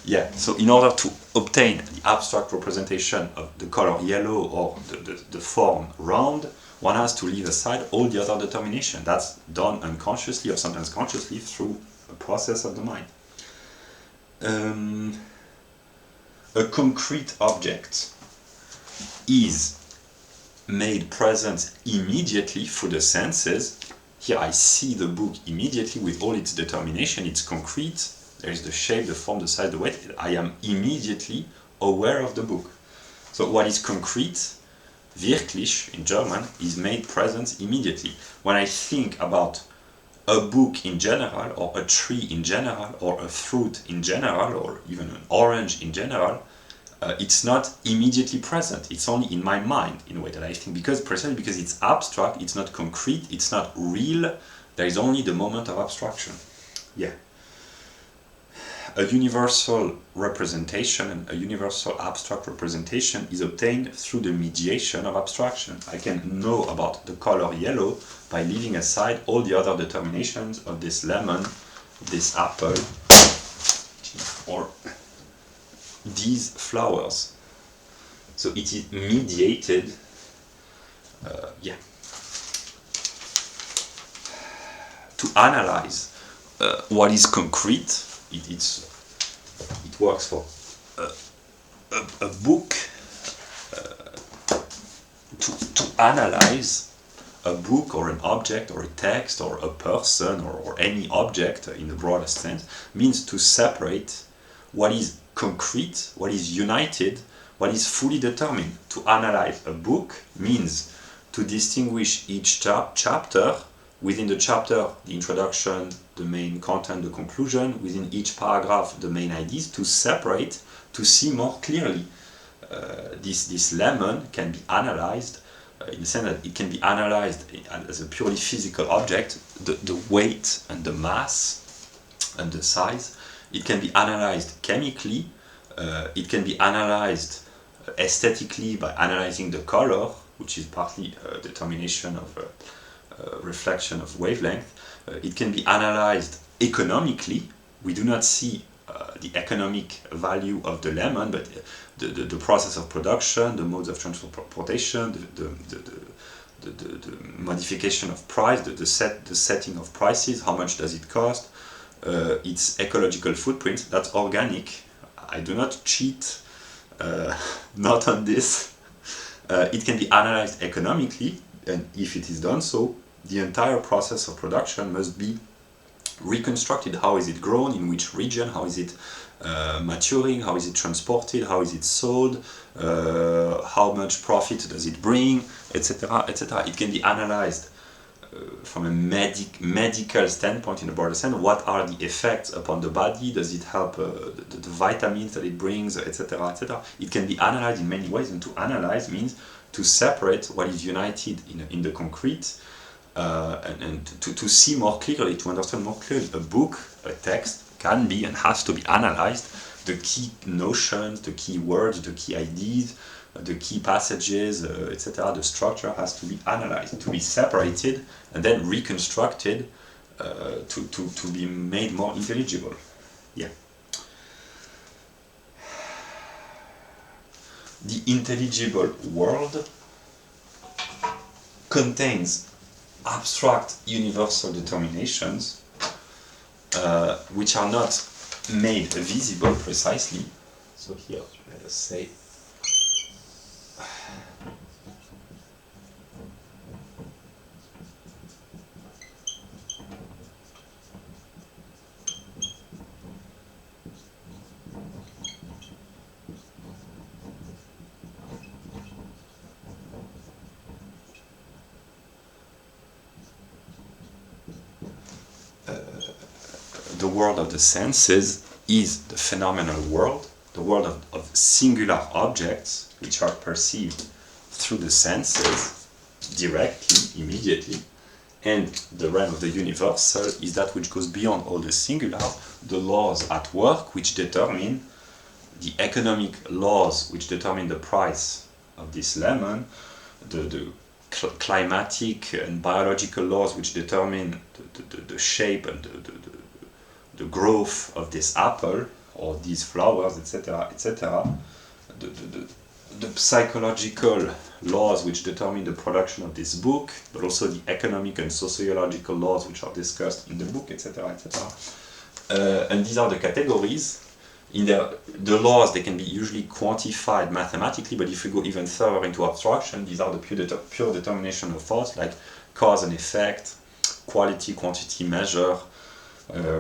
Yeah, so in order to obtain the abstract representation of the color yellow or the form round, one has to leave aside all the other determination. That's done unconsciously or sometimes consciously through a process of the mind. A concrete object is made present immediately through the senses. Here I see the book immediately with all its determination. It's concrete. There is the shape, the form, the size, the weight. I am immediately aware of the book. So what is concrete wirklich in German, is made present immediately. When I think about a book in general, or a tree in general, or a fruit in general, or even an orange in general, it's not immediately present. It's only in my mind in a way that I think, precisely because it's abstract, it's not concrete, it's not real. There is only the moment of abstraction. Yeah. A universal representation and a universal abstract representation is obtained through the mediation of abstraction. I can know about the color yellow by leaving aside all the other determinations of this lemon, this apple, or these flowers. So it is mediated, to analyze what is concrete. It works for a book. To analyze a book or an object or a text or a person or any object in the broadest sense means to separate what is concrete, what is united, what is fully determined. To analyze a book means to distinguish each chapter. Within the chapter, the introduction, the main content, the conclusion. Within each paragraph, the main ideas. To separate, to see more clearly. This lemon can be analyzed in the sense that it can be analyzed as a purely physical object, the weight and the mass and the size. It can be analyzed chemically. It can be analyzed aesthetically by analyzing the color, which is partly a determination of reflection of wavelength. It can be analyzed economically. We do not see the economic value of the lemon, but the process of production, the modes of transportation, the modification of price, the setting of prices, how much does it cost, its ecological footprint. That's organic. I do not cheat, not on this. It can be analyzed economically, and if it is done so, the entire process of production must be reconstructed. How is it grown, in which region, how is it maturing, how is it transported, how is it sold, how much profit does it bring, etc., etc. It can be analyzed from a medical standpoint in a broader sense. What are the effects upon the body? Does it help the vitamins that it brings, etc., etc. It can be analyzed in many ways, and to analyze means to separate what is united in the concrete, and to see more clearly, to understand more clearly. A book, a text, can be and has to be analyzed. The key notions, the key words, the key ideas, the key passages, etc., the structure has to be analyzed, to be separated, and then reconstructed to be made more intelligible. Yeah. The intelligible world contains abstract universal determinations which are not made visible precisely. So here, let us say the world of the senses is the phenomenal world, the world of singular objects which are perceived through the senses directly, immediately, and the realm of the universal is that which goes beyond all the singular, the laws at work which determine the economic laws which determine the price of this lemon, the climatic and biological laws which determine the shape and the growth of this apple or these flowers, etc., etc. The psychological laws which determine the production of this book, but also the economic and sociological laws which are discussed in the book, etc., etc. And these are the categories. In the laws, they can be usually quantified mathematically, but if we go even further into abstraction, these are the pure determination of force, like cause and effect, quality, quantity, measure,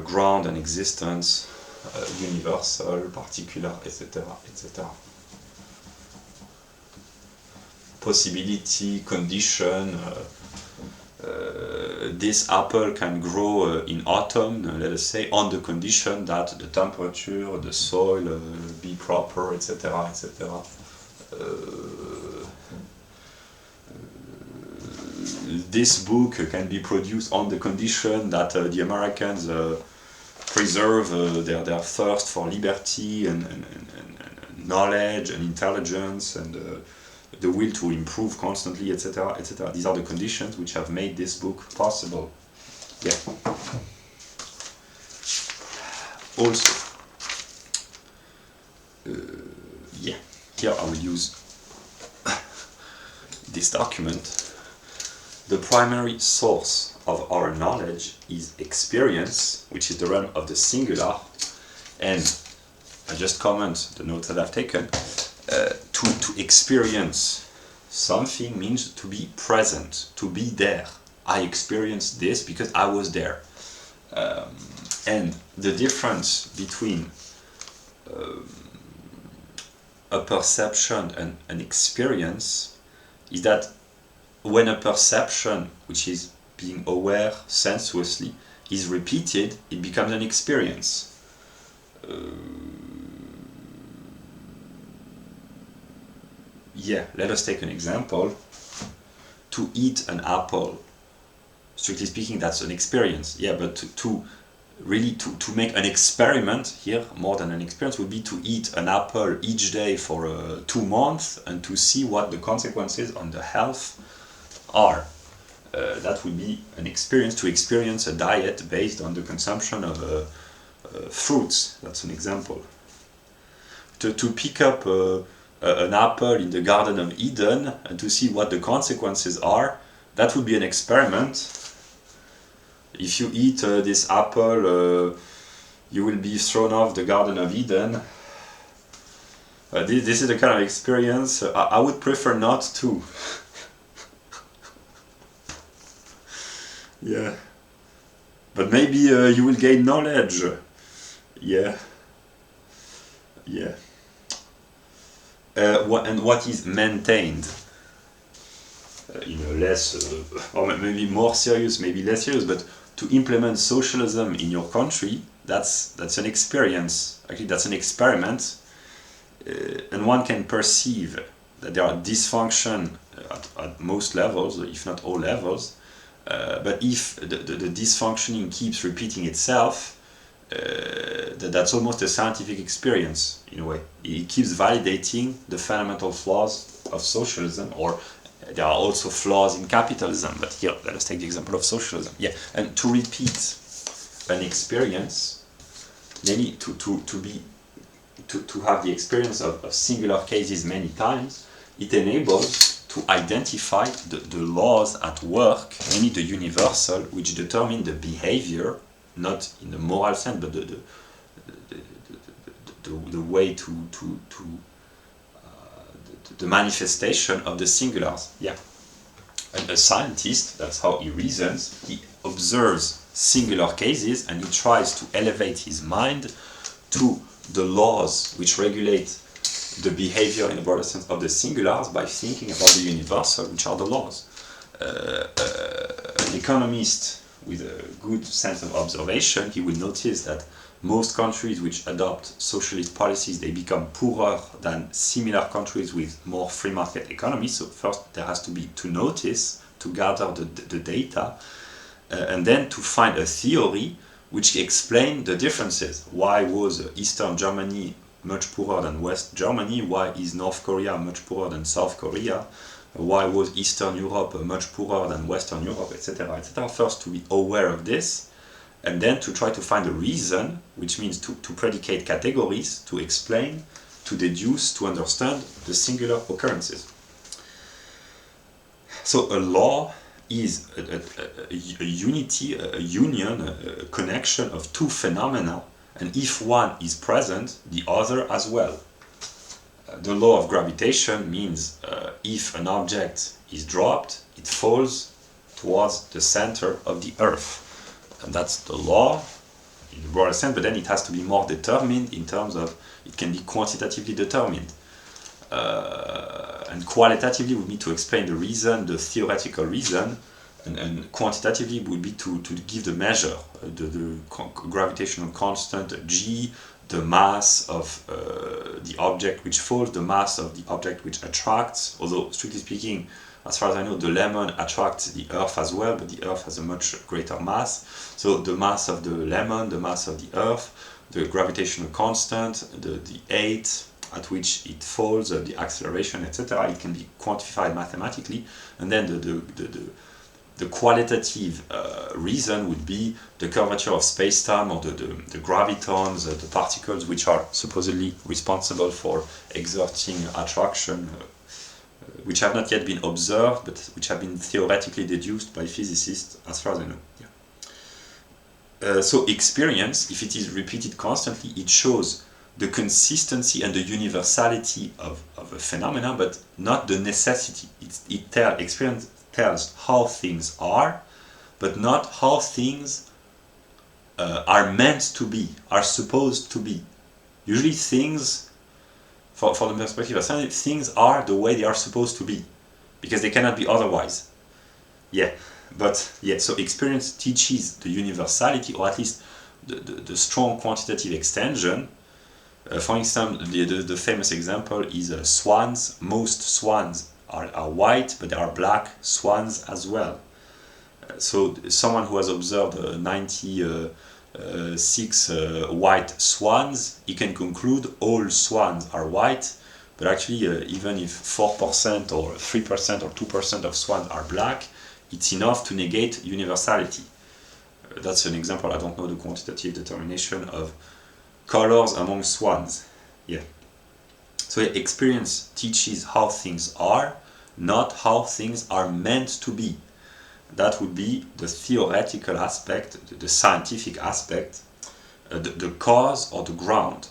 ground and existence, universal, particular, etc., etc. possibility condition. This apple can grow in autumn, let us say, on the condition that the temperature, the soil be proper, etc., etc. This book can be produced on the condition that the Americans preserve their thirst for liberty and knowledge and intelligence and the will to improve constantly, etc., etc. These are the conditions which have made this book possible. Yeah. Also, yeah, here I will use this document. The primary source of our knowledge is experience, which is the realm of the singular, and I just comment the notes that I've taken. To experience something means to be present, to be there. I experienced this because I was there. And the difference between a perception and an experience is that when a perception, which is being aware sensuously, is repeated, it becomes an experience. Yeah, let us take an example. To eat an apple, strictly speaking, that's an experience. Yeah, but to make an experiment here, more than an experience, would be to eat an apple each day for 2 months and to see what the consequences on the health are. That would be an experience, to experience a diet based on the consumption of fruits. That's an example. To pick up an apple in the Garden of Eden and to see what the consequences are, that would be an experiment. If you eat this apple, you will be thrown off the Garden of Eden. This is the kind of experience I would prefer not to. Yeah. But maybe you will gain knowledge. Yeah. Yeah. What is maintained in a less, or maybe more serious, maybe less serious, but to implement socialism in your country, that's an experience. Actually, that's an experiment, and one can perceive that there are dysfunction at most levels, if not all levels. But if the dysfunctioning keeps repeating itself, that's almost a scientific experience in a way. It keeps validating the fundamental flaws of socialism, or there are also flaws in capitalism, but here let us take the example of socialism. Yeah, and to repeat an experience, namely to have the experience of singular cases many times, it enables to identify the laws at work, namely the universal, which determine the behavior, not in the moral sense, but the way the manifestation of the singulars. Yeah. And a scientist, that's how he reasons, he observes singular cases and he tries to elevate his mind to the laws which regulate the behavior in the broader sense of the singulars by thinking about the universal, which are the laws. An economist with a good sense of observation, he will notice that most countries which adopt socialist policies, they become poorer than similar countries with more free market economies. So first there has to be to notice, to gather the data, and then to find a theory which explains the differences. Why was Eastern Germany much poorer than West Germany? Why is North Korea much poorer than South Korea? Why was Eastern Europe much poorer than Western Europe, etc., etc. First to be aware of this, and then to try to find a reason, which means to predicate categories, to explain, to deduce, to understand the singular occurrences. So a law is a unity, a union, a connection of two phenomena, and if one is present, the other as well. The law of gravitation means if an object is dropped, it falls towards the center of the earth. And that's the law in the broader sense, but then it has to be more determined in terms of, it can be quantitatively determined. and qualitatively would be to explain the reason, the theoretical reason, and quantitatively would be to give the measure, the gravitational constant g, the mass of the object which falls, the mass of the object which attracts, although strictly speaking, as far as I know, the lemon attracts the Earth as well, but the Earth has a much greater mass. So the mass of the lemon, the mass of the Earth, the gravitational constant, the height at which it falls, the acceleration, etc. It can be quantified mathematically, and then the qualitative reason would be the curvature of space-time, or the gravitons, the particles which are supposedly responsible for exerting attraction, which have not yet been observed, but which have been theoretically deduced by physicists, as far as I know. Yeah. So experience, if it is repeated constantly, it shows the consistency and the universality of a phenomena, but not the necessity. Experience tells how things are, but not how things are meant to be, are supposed to be. Usually things, for the perspective of science, things are the way they are supposed to be, because they cannot be otherwise. Yeah, but yeah, so experience teaches the universality, or at least the strong quantitative extension. For instance, the famous example is swans. Most swans are white, but there are black swans as well. So someone who has observed 96 white swans, he can conclude all swans are white, but actually even if 4% or 3% or 2% of swans are black, it's enough to negate universality. That's an example. I don't know the quantitative determination of colors among swans. Yeah. So experience teaches how things are, not how things are meant to be. That would be the theoretical aspect, the scientific aspect, the cause or the ground.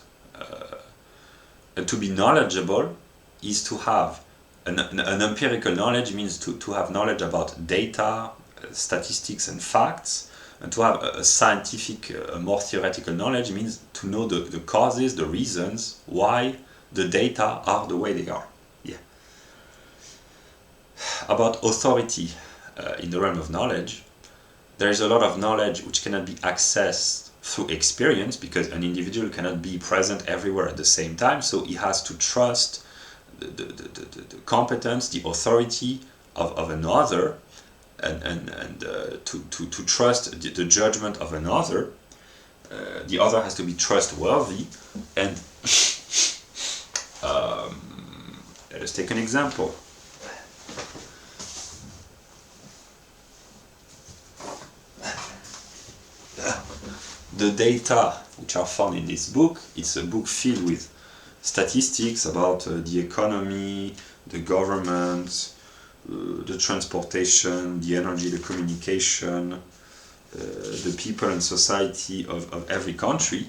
And to be knowledgeable is to have an empirical knowledge, means to have knowledge about data, statistics and facts. And to have a scientific, more theoretical knowledge means to know the causes, the reasons why the data are the way they are. Yeah. About authority in the realm of knowledge, there is a lot of knowledge which cannot be accessed through experience, because an individual cannot be present everywhere at the same time, so he has to trust the competence, the authority of another, and to trust the judgment of another. The other has to be trustworthy, and let us take an example. The data which are found in this book, it's a book filled with statistics about the economy, the government, the transportation, the energy, the communication, the people and society of every country.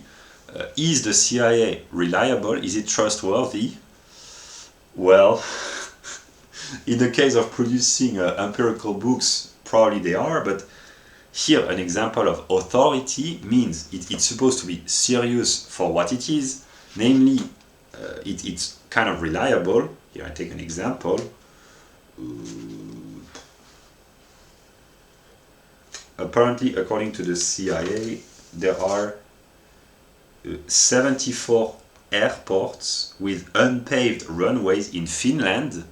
Is the CIA reliable? Is it trustworthy? Well, in the case of producing empirical books, probably they are, but here an example of authority means it's supposed to be serious for what it is, namely it's kind of reliable. Here I take an example. Apparently, according to the CIA, there are 74 airports with unpaved runways in Finland.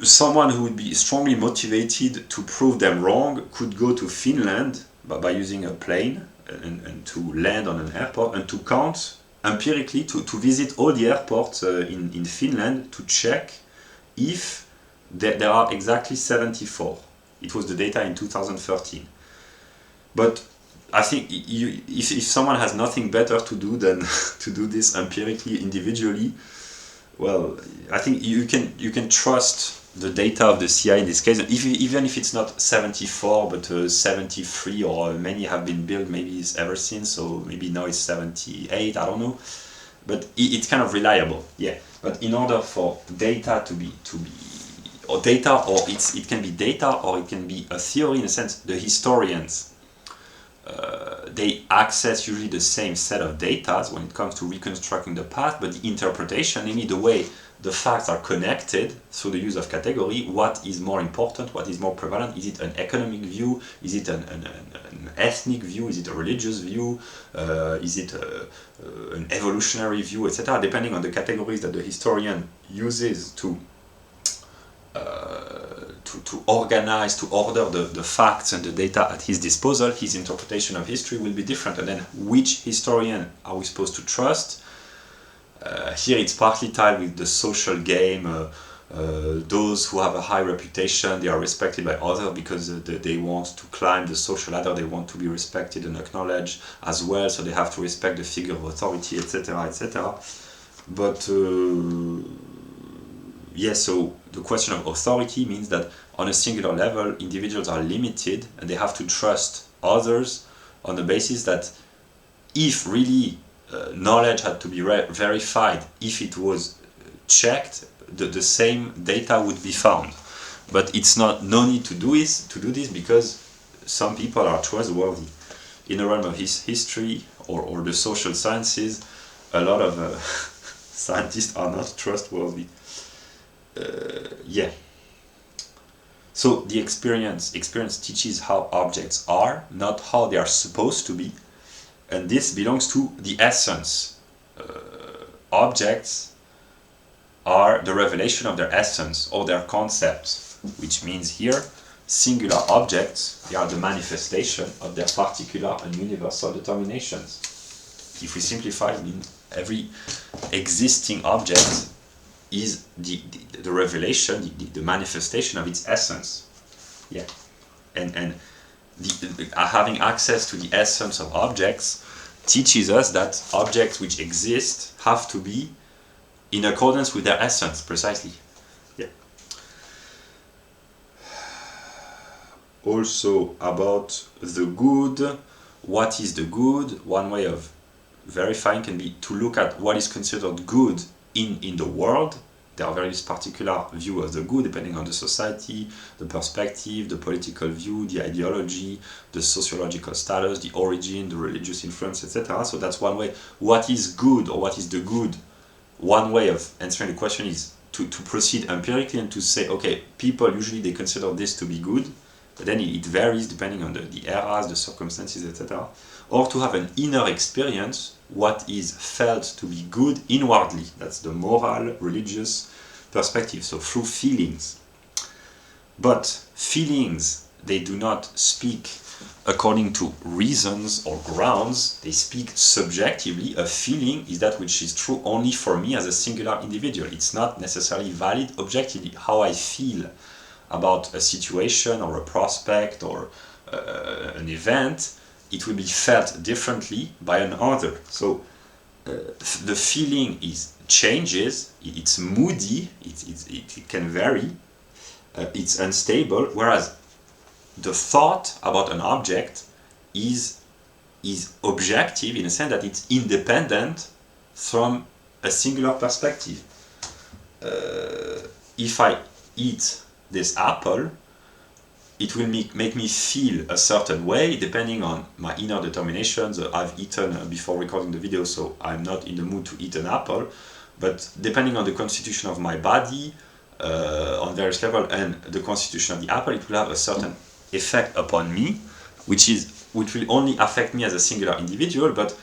Someone who would be strongly motivated to prove them wrong could go to Finland by using a plane and to land on an airport and to count empirically, to visit all the airports in Finland to check if there are exactly 74. It was the data in 2013. But I think if someone has nothing better to do than to do this empirically, individually, well, I think you can trust the data of the CIA in this case, even if it's not 74 but 73, or many have been built maybe ever since, so maybe now it's 78, I don't know, but it's kind of reliable. Yeah, but in order for data to be or data, or it can be data or it can be a theory, in a sense, the historians they access usually the same set of data when it comes to reconstructing the past, but the interpretation, namely the way the facts are connected through the use of category. What is more important? What is more prevalent? Is it an economic view? Is it an ethnic view? Is it a religious view? Is it an evolutionary view, etc.? Depending on the categories that the historian uses to organize, to order the facts and the data at his disposal, his interpretation of history will be different. And then which historian are we supposed to trust? Here it's partly tied with the social game. Those who have a high reputation, they are respected by others because they want to climb the social ladder, they want to be respected and acknowledged as well, so they have to respect the figure of authority, etc., etc. But yes, so the question of authority means that on a singular level, individuals are limited and they have to trust others on the basis that if really knowledge had to be verified, if it was checked, the same data would be found. But it's no need to do this because some people are trustworthy. In the realm of history or the social sciences, a lot of scientists are not trustworthy. Yeah. So the experience teaches how objects are, not how they are supposed to be, and this belongs to the essence. Objects are the revelation of their essence or their concepts, which means here singular objects, they are the manifestation of their particular and universal determinations. If we simplify, I mean every existing object is the revelation, the manifestation of its essence. Yeah, and having access to the essence of objects teaches us that objects which exist have to be in accordance with their essence, precisely. Yeah. Also about the good, what is the good? One way of verifying can be to look at what is considered good in the world. There are various particular views of the good depending on the society, the perspective, the political view, the ideology, the sociological status, the origin, the religious influence, etc. So that's one way. What is good or what is the good? One way of answering the question is to proceed empirically and to say, okay, people usually they consider this to be good, but then it varies depending on the eras, the circumstances, etc. Or to have an inner experience, what is felt to be good inwardly. That's the moral, religious perspective, so through feelings. But feelings, they do not speak according to reasons or grounds, they speak subjectively. A feeling is that which is true only for me as a singular individual. It's not necessarily valid objectively. How I feel about a situation or a prospect or an event, it will be felt differently by another. So the feeling changes, it's moody, it can vary, it's unstable, whereas the thought about an object is objective in a sense that it's independent from a singular perspective. If I eat this apple, it will make me feel a certain way depending on my inner determinations. I've eaten before recording the video, so I'm not in the mood to eat an apple, but depending on the constitution of my body on various levels and the constitution of the apple, it will have a certain effect upon me, which will only affect me as a singular individual. But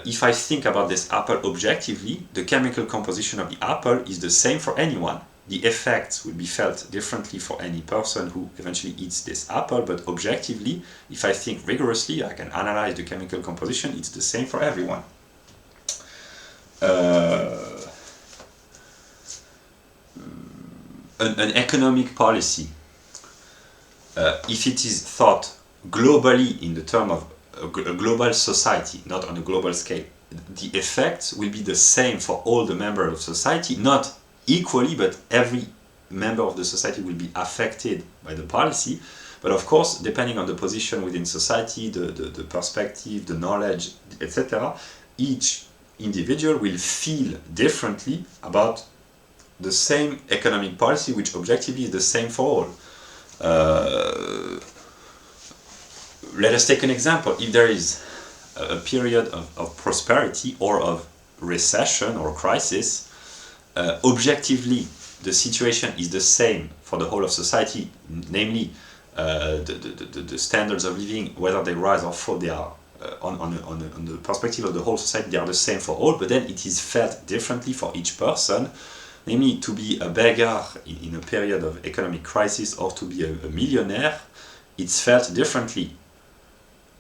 if I think about this apple objectively, the chemical composition of the apple is the same for anyone. The effects will be felt differently for any person who eventually eats this apple, but objectively, if I think rigorously, I can analyze the chemical composition, it's the same for everyone. An economic policy, if it is thought globally in the term of a global society, not on a global scale, the effects will be the same for all the members of society, not equally, but every member of the society will be affected by the policy. But of course, depending on the position within society, the perspective, the knowledge, etc., each individual will feel differently about the same economic policy, which objectively is the same for all. Let us take an example. If there is a period of prosperity or of recession or crisis, objectively the situation is the same for the whole of society, namely the standards of living, whether they rise or fall, they are on the perspective of the whole society, they are the same for all, but then it is felt differently for each person. Namely, to be a beggar in a period of economic crisis or to be a millionaire, it's felt differently.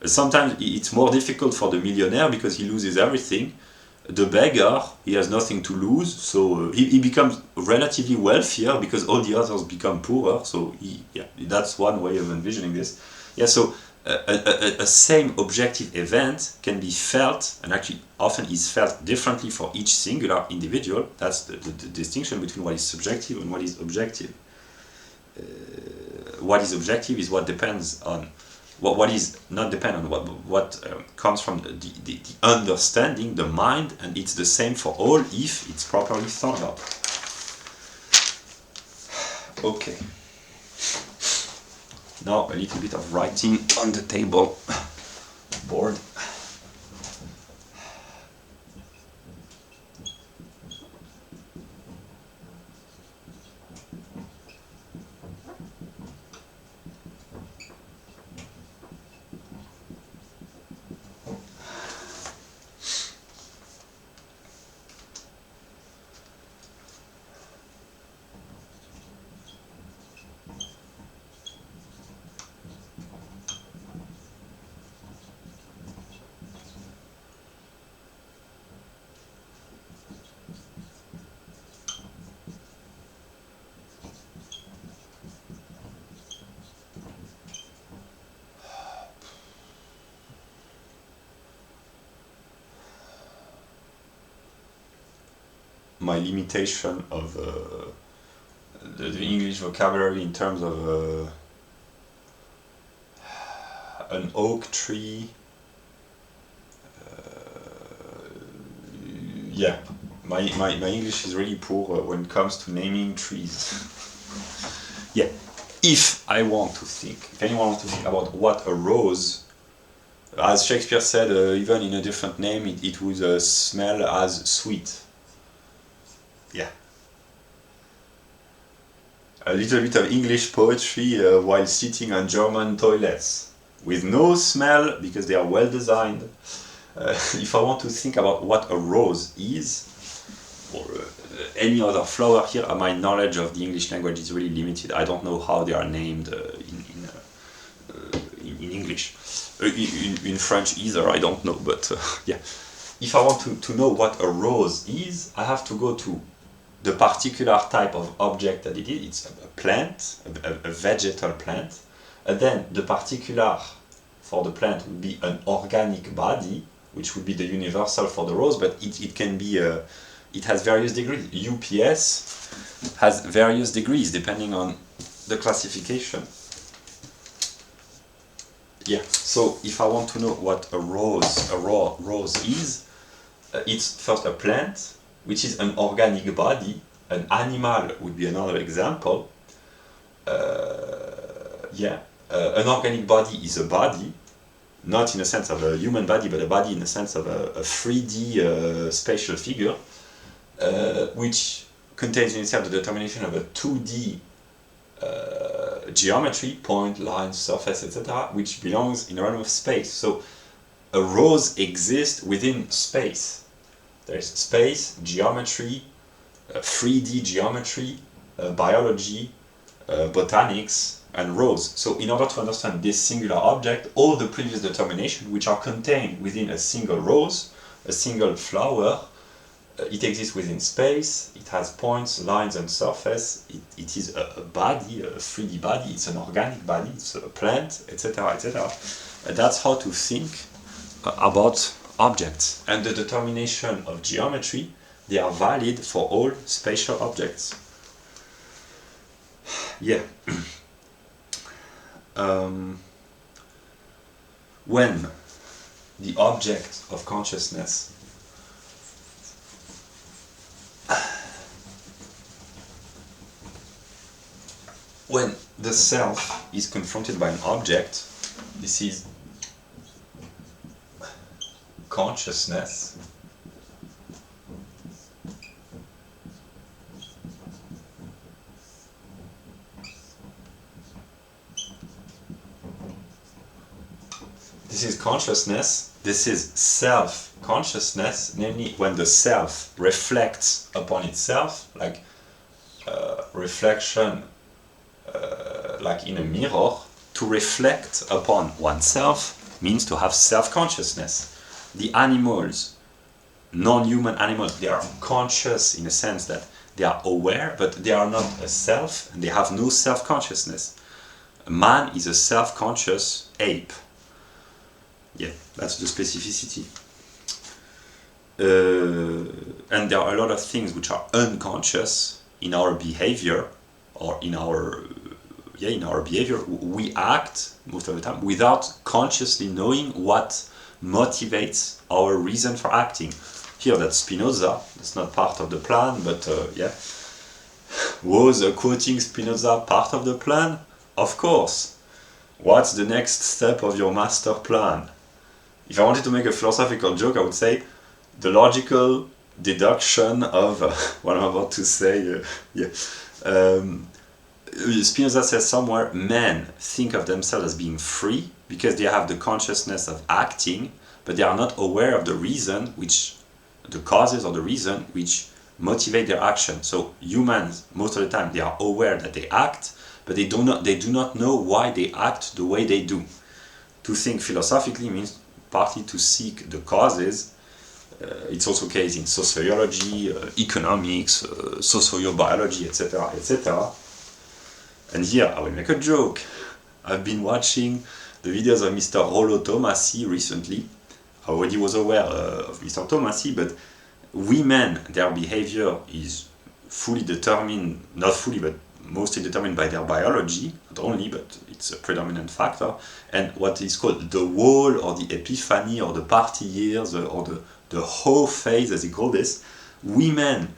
Sometimes it's more difficult for the millionaire because he loses everything. The beggar, he has nothing to lose, so he becomes relatively wealthier because all the others become poorer. So that's one way of envisioning this. Yeah, so a same objective event can be felt, and actually often is felt differently for each singular individual. That's the distinction between what is subjective and what is objective. What is objective is what depends on what is not dependent on what comes from the understanding, the mind, and it's the same for all if it's properly thought about. Okay. Now a little bit of writing on the table board. My limitation of the English vocabulary in terms of an oak tree. Yeah, my English is really poor when it comes to naming trees. Yeah, if anyone wants to think about what a rose, as Shakespeare said, even in a different name, it would smell as sweet. Yeah. A little bit of English poetry while sitting on German toilets, with no smell because they are well designed. If I want to think about what a rose is, or any other flower here, my knowledge of the English language is really limited. I don't know how they are named in English. In French either, I don't know, but yeah. If I want to know what a rose is, I have to go to the particular type of object that it is. It's a plant, a vegetal plant. And then the particular for the plant would be an organic body, which would be the universal for the rose, but it can be, it has various degrees. UPS has various degrees depending on the classification. Yeah, so if I want to know what a raw rose is, it's first a plant, which is an organic body. An animal would be another example. An organic body is a body, not in the sense of a human body, but a body in the sense of a 3D spatial figure, which contains in itself the determination of a 2D geometry, point, line, surface, etc., which belongs in the realm of space. So a rose exists within space. There's space, geometry, 3D geometry, biology, botanics, and rose. So in order to understand this singular object, all the previous determinations which are contained within a single rose, a single flower, it exists within space, it has points, lines, and surface, it is a body, a 3D body, it's an organic body, it's a plant, etc., etc. That's how to think about objects. And the determination of geometry, they are valid for all spatial objects. Yeah. When the object of consciousness when the self is confronted by an object, this is consciousness. this is consciousness, this is self-consciousness, namely when the self reflects upon itself, like reflection, like in a mirror. To reflect upon oneself means to have self-consciousness. The animals, non-human animals, they are conscious in a sense that they are aware, but they are not a self, and they have no self-consciousness. Man is a self-conscious ape. Yeah, that's the specificity. And there are a lot of things which are unconscious in our behavior, or in our behavior. We act most of the time without consciously knowing what motivates our reason for acting. Here, that's Spinoza. That's not part of the plan, but was quoting Spinoza part of the plan? Of course. What's the next step of your master plan? If I wanted to make a philosophical joke, I would say the logical deduction of what I'm about to say. Spinoza says somewhere, men think of themselves as being free because they have the consciousness of acting, but they are not aware of the reason the causes or the reason which motivate their action. So humans, most of the time, they are aware that they act, but they do not know why they act the way they do. To think philosophically means partly to seek the causes. It's also the case in sociology, economics, sociobiology, etc., etc. And here I will make a joke. I've been watching the videos of Mr. Rollo Tomassi recently. I already was aware of Mr. Tomassi, but women, their behavior is fully determined, not fully, but mostly determined by their biology, not only, but it's a predominant factor. And what is called the wall, or the epiphany, or the party years, or the whole phase, as they call this, women,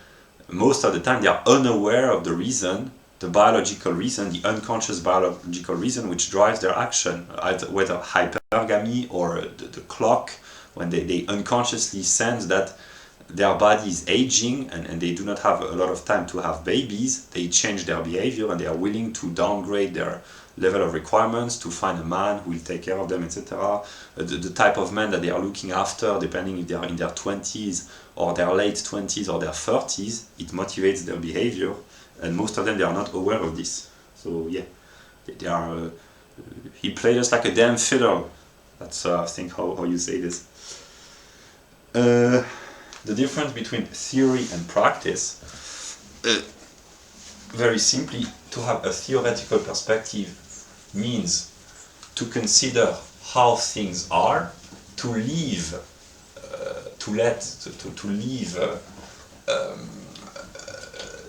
most of the time, they are unaware of the reason, the biological reason, the unconscious biological reason which drives their action, whether hypergamy or the clock, when they unconsciously sense that their body is aging and they do not have a lot of time to have babies, they change their behavior and they are willing to downgrade their level of requirements to find a man who will take care of them, etc. The type of man that they are looking after, depending if they are in their 20s or their late 20s or their 30s, it motivates their behavior, and most of them, they are not aware of this. So yeah, they are. He played us like a damn fiddle. That's I think how you say this. The difference between theory and practice, very simply, to have a theoretical perspective means to consider how things are, to leave,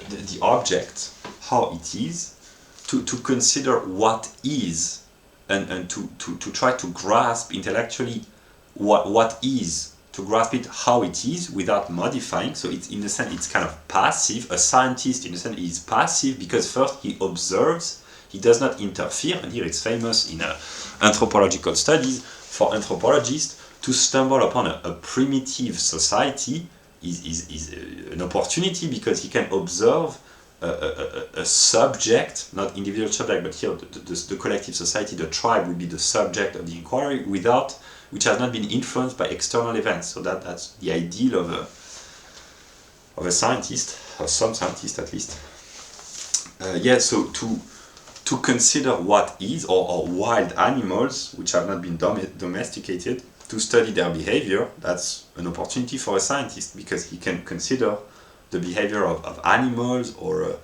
the object how it is, to consider what is, and to try to grasp intellectually what is, to grasp it how it is without modifying. So it's, in a sense, it's kind of passive. A scientist, in a sense, is passive because first he observes, he does not interfere, and here it's famous in anthropological studies for anthropologists to stumble upon a primitive society is an opportunity, because he can observe a subject, not individual subject, but here the collective society, the tribe would be the subject of the inquiry, which has not been influenced by external events. So that's the ideal of a scientist, or some scientist at least. So to consider what is, or wild animals which have not been domesticated, to study their behavior, that's an opportunity for a scientist, because he can consider the behavior of animals, or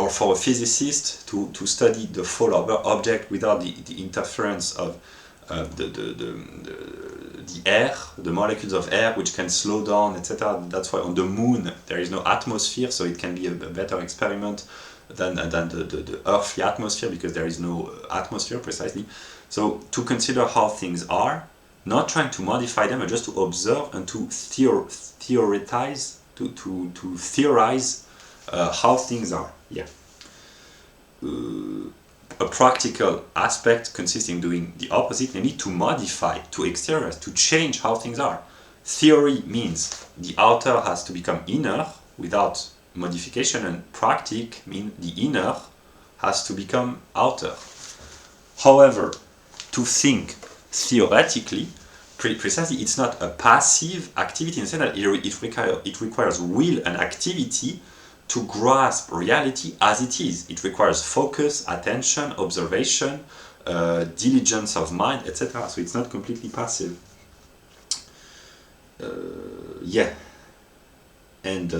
for a physicist to study the fall of an object without the interference of the air, the molecules of air, which can slow down, etc. That's why on the moon there is no atmosphere, so it can be a better experiment than the earthly atmosphere, because there is no atmosphere precisely. So to consider how things are, not trying to modify them, but just to observe and to theorize, to theorize how things are. Yeah. A practical aspect consists in doing the opposite, namely to modify, to exteriorize, to change how things are. Theory means the outer has to become inner without modification, and practic means the inner has to become outer. However, to think theoretically, precisely, it's not a passive activity in the sense that it requires will and activity to grasp reality as it is. It requires focus, attention, observation, diligence of mind, etc. So it's not completely passive. And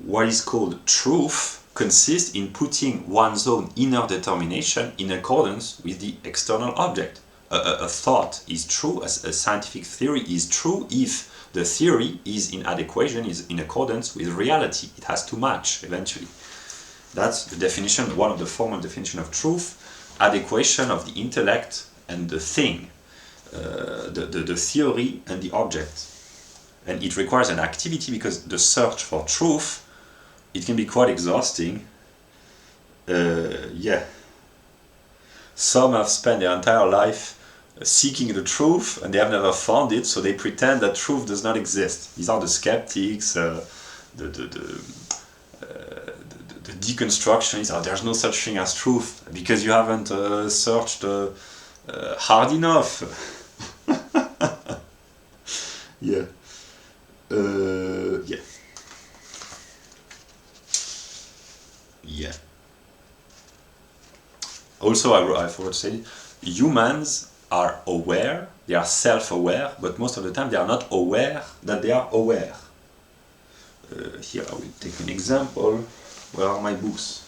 what is called truth consists in putting one's own inner determination in accordance with the external object. A thought is true, a scientific theory is true if the theory is in adequation, is in accordance with reality. It has to match eventually. That's the definition, one of the formal definition of truth, adequation of the intellect and the thing, the theory and the object. And it requires an activity because the search for truth, it can be quite exhausting. Some have spent their entire life seeking the truth and they have never found it, so they pretend that truth does not exist. These are the skeptics, the deconstructionists. There's no such thing as truth because you haven't searched hard enough. Also, I forgot to say, humans are aware, they are self-aware, but most of the time they are not aware that they are aware. Here I will take an example. Where are my books?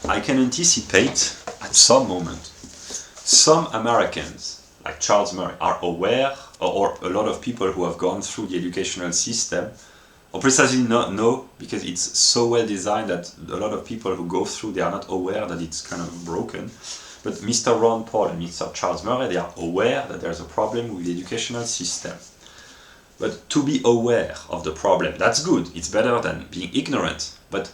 I can anticipate at some moment some Americans, like Charles Murray, are aware, or a lot of people who have gone through the educational system, or precisely not know, because it's so well designed that a lot of people who go through, they are not aware that it's kind of broken. But Mr. Ron Paul and Mr. Charles Murray, they are aware that there's a problem with the educational system. But to be aware of the problem, that's good, it's better than being ignorant. But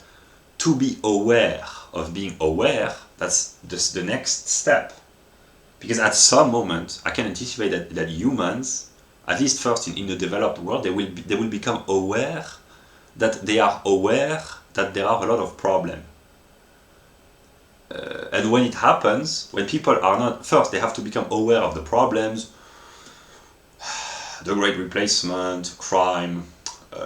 to be aware of being aware, that's just the next step. Because at some moment, I can anticipate that humans, at least first in the developed world, they will become aware that they are aware that there are a lot of problems. And when it happens, when people are not, first they have to become aware of the problems, the great replacement, crime,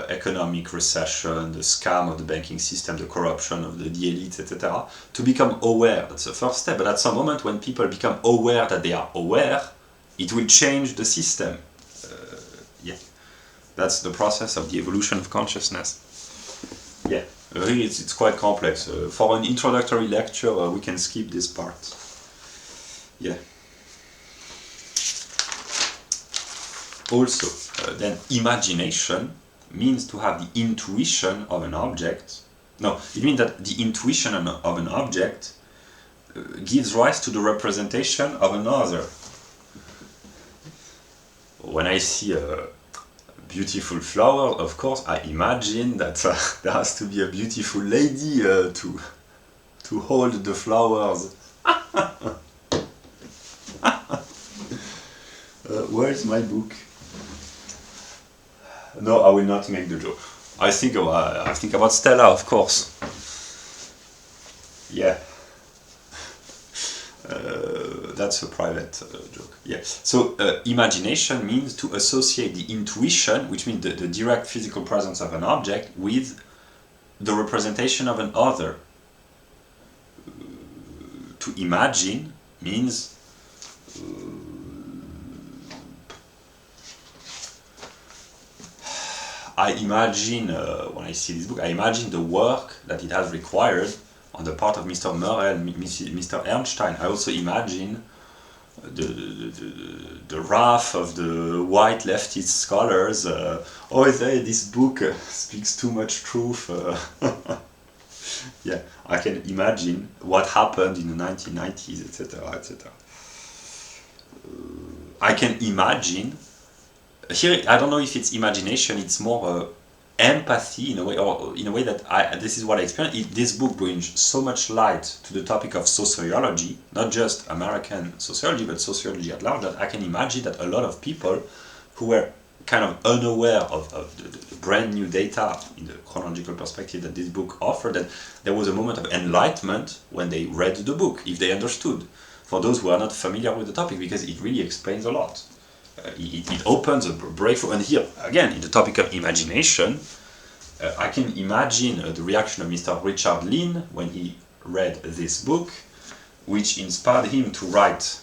economic recession, the scam of the banking system, the corruption of the elites, etc. To become aware, that's the first step. But at some moment when people become aware that they are aware, it will change the system. That's the process of the evolution of consciousness. Really, it's quite complex. For an introductory lecture, we can skip this part. Also, then imagination means to have the intuition of an object. No, it means that the intuition of an object gives rise to the representation of another. When I see a beautiful flower, of course, I imagine that there has to be a beautiful lady to hold the flowers. Where is my book? No, I will not make the joke. I think about Stella, of course. That's a private joke. So imagination means to associate the intuition, which means the direct physical presence of an object, with the representation of an other. To imagine means I imagine, when I see this book, I imagine the work that it has required on the part of Mr. Murray and Mr. Ernstein. I also imagine the wrath of the white leftist scholars. This book speaks too much truth. I can imagine what happened in the 1990s, etc., etc. I can imagine. Here, I don't know if it's imagination, it's more empathy in a way, or in a way that this is what I experienced. This book brings so much light to the topic of sociology, not just American sociology, but sociology at large, that I can imagine that a lot of people who were kind of unaware of the brand new data in the chronological perspective that this book offered, that there was a moment of enlightenment when they read the book, if they understood. For those who are not familiar with the topic, because it really explains a lot. It opens a breakthrough. And here, again, in the topic of imagination, I can imagine the reaction of Mr. Richard Lynn when he read this book, which inspired him to write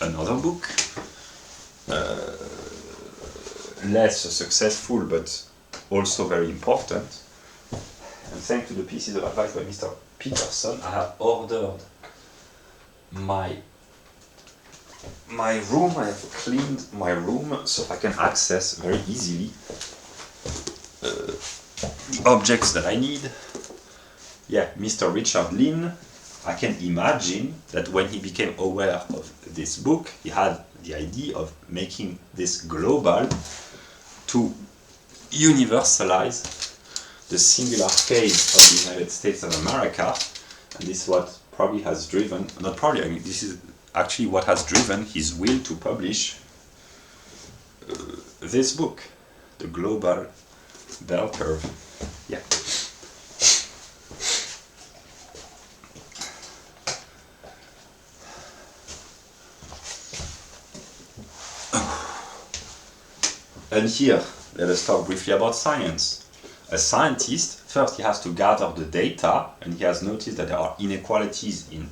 another book, less successful but also very important. And thanks to the pieces of advice by Mr. Peterson, I have ordered my room. I have cleaned my room so I can access very easily the objects that I need. Yeah, Mr. Richard Lynn, I can imagine that when he became aware of this book, he had the idea of making this global to universalize the singular case of the United States of America. And this is what probably has driven, not probably, I mean, this is actually what has driven his will to publish this book, The Global Bell Curve. Yeah. And here, let us talk briefly about science. A scientist, first he has to gather the data, and he has noticed that there are inequalities in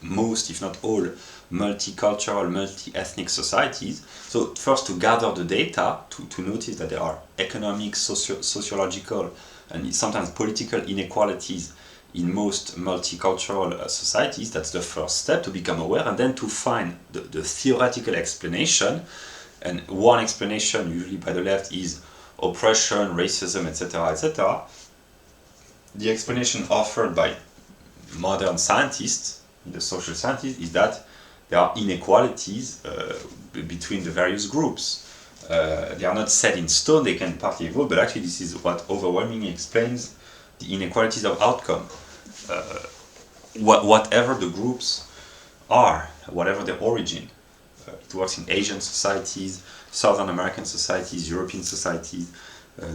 most, if not all, multicultural, multi-ethnic societies. So first to gather the data, to notice that there are economic, sociological, and sometimes political inequalities in most multicultural societies. That's the first step, to become aware, and then to find the theoretical explanation. And one explanation, usually by the left, is oppression, racism, etc., etc. The explanation offered by modern scientists, the social scientists, is that there are inequalities between the various groups. They are not set in stone, they can partly evolve, but actually this is what overwhelmingly explains the inequalities of outcome. Whatever the groups are, whatever their origin, it works in Asian societies, Southern American societies, European societies,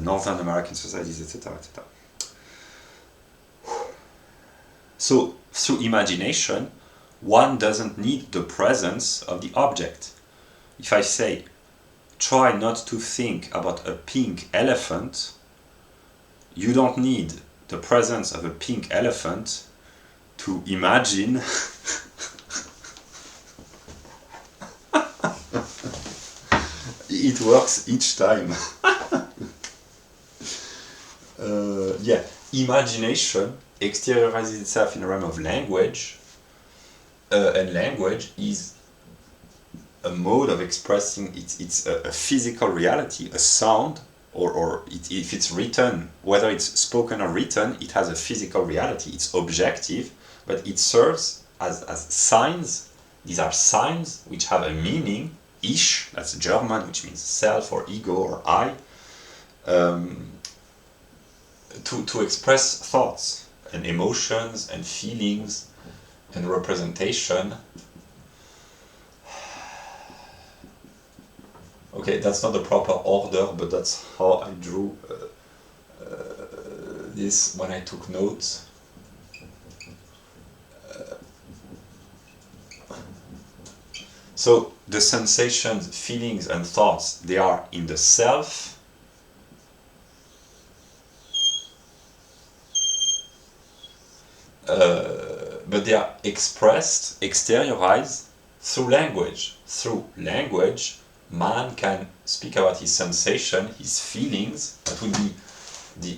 Northern American societies, etc., etc. So, through imagination, one doesn't need the presence of the object. If I say, try not to think about a pink elephant, you don't need the presence of a pink elephant to imagine it works each time. Yeah, imagination exteriorizes itself in the realm of language, and language is a mode of expressing it's a physical reality, a sound, or if it's written, whether it's spoken or written, it has a physical reality, it's objective, but it serves as signs. These are signs which have a meaning. Ich, that's German, which means self or ego or I, to express thoughts and emotions and feelings and representation. Okay, that's not the proper order, but that's how I drew this when I took notes. So the sensations, feelings and thoughts, they are in the self, but they are expressed, exteriorized through language. Through language, man can speak about his sensation, his feelings. That would be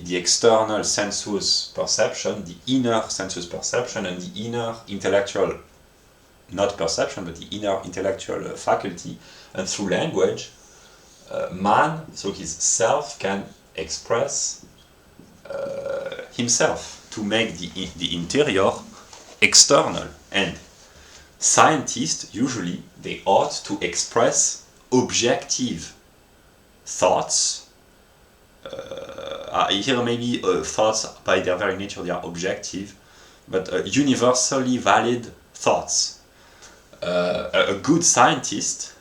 the external sensuous perception, the inner sensuous perception, and the inner intellectual, not perception, but the inner intellectual faculty. And through language, man, through his self, can express himself, to make the interior external. And scientists, usually, they ought to express objective thoughts. Here maybe thoughts by their very nature, they are objective, but universally valid thoughts. A good scientist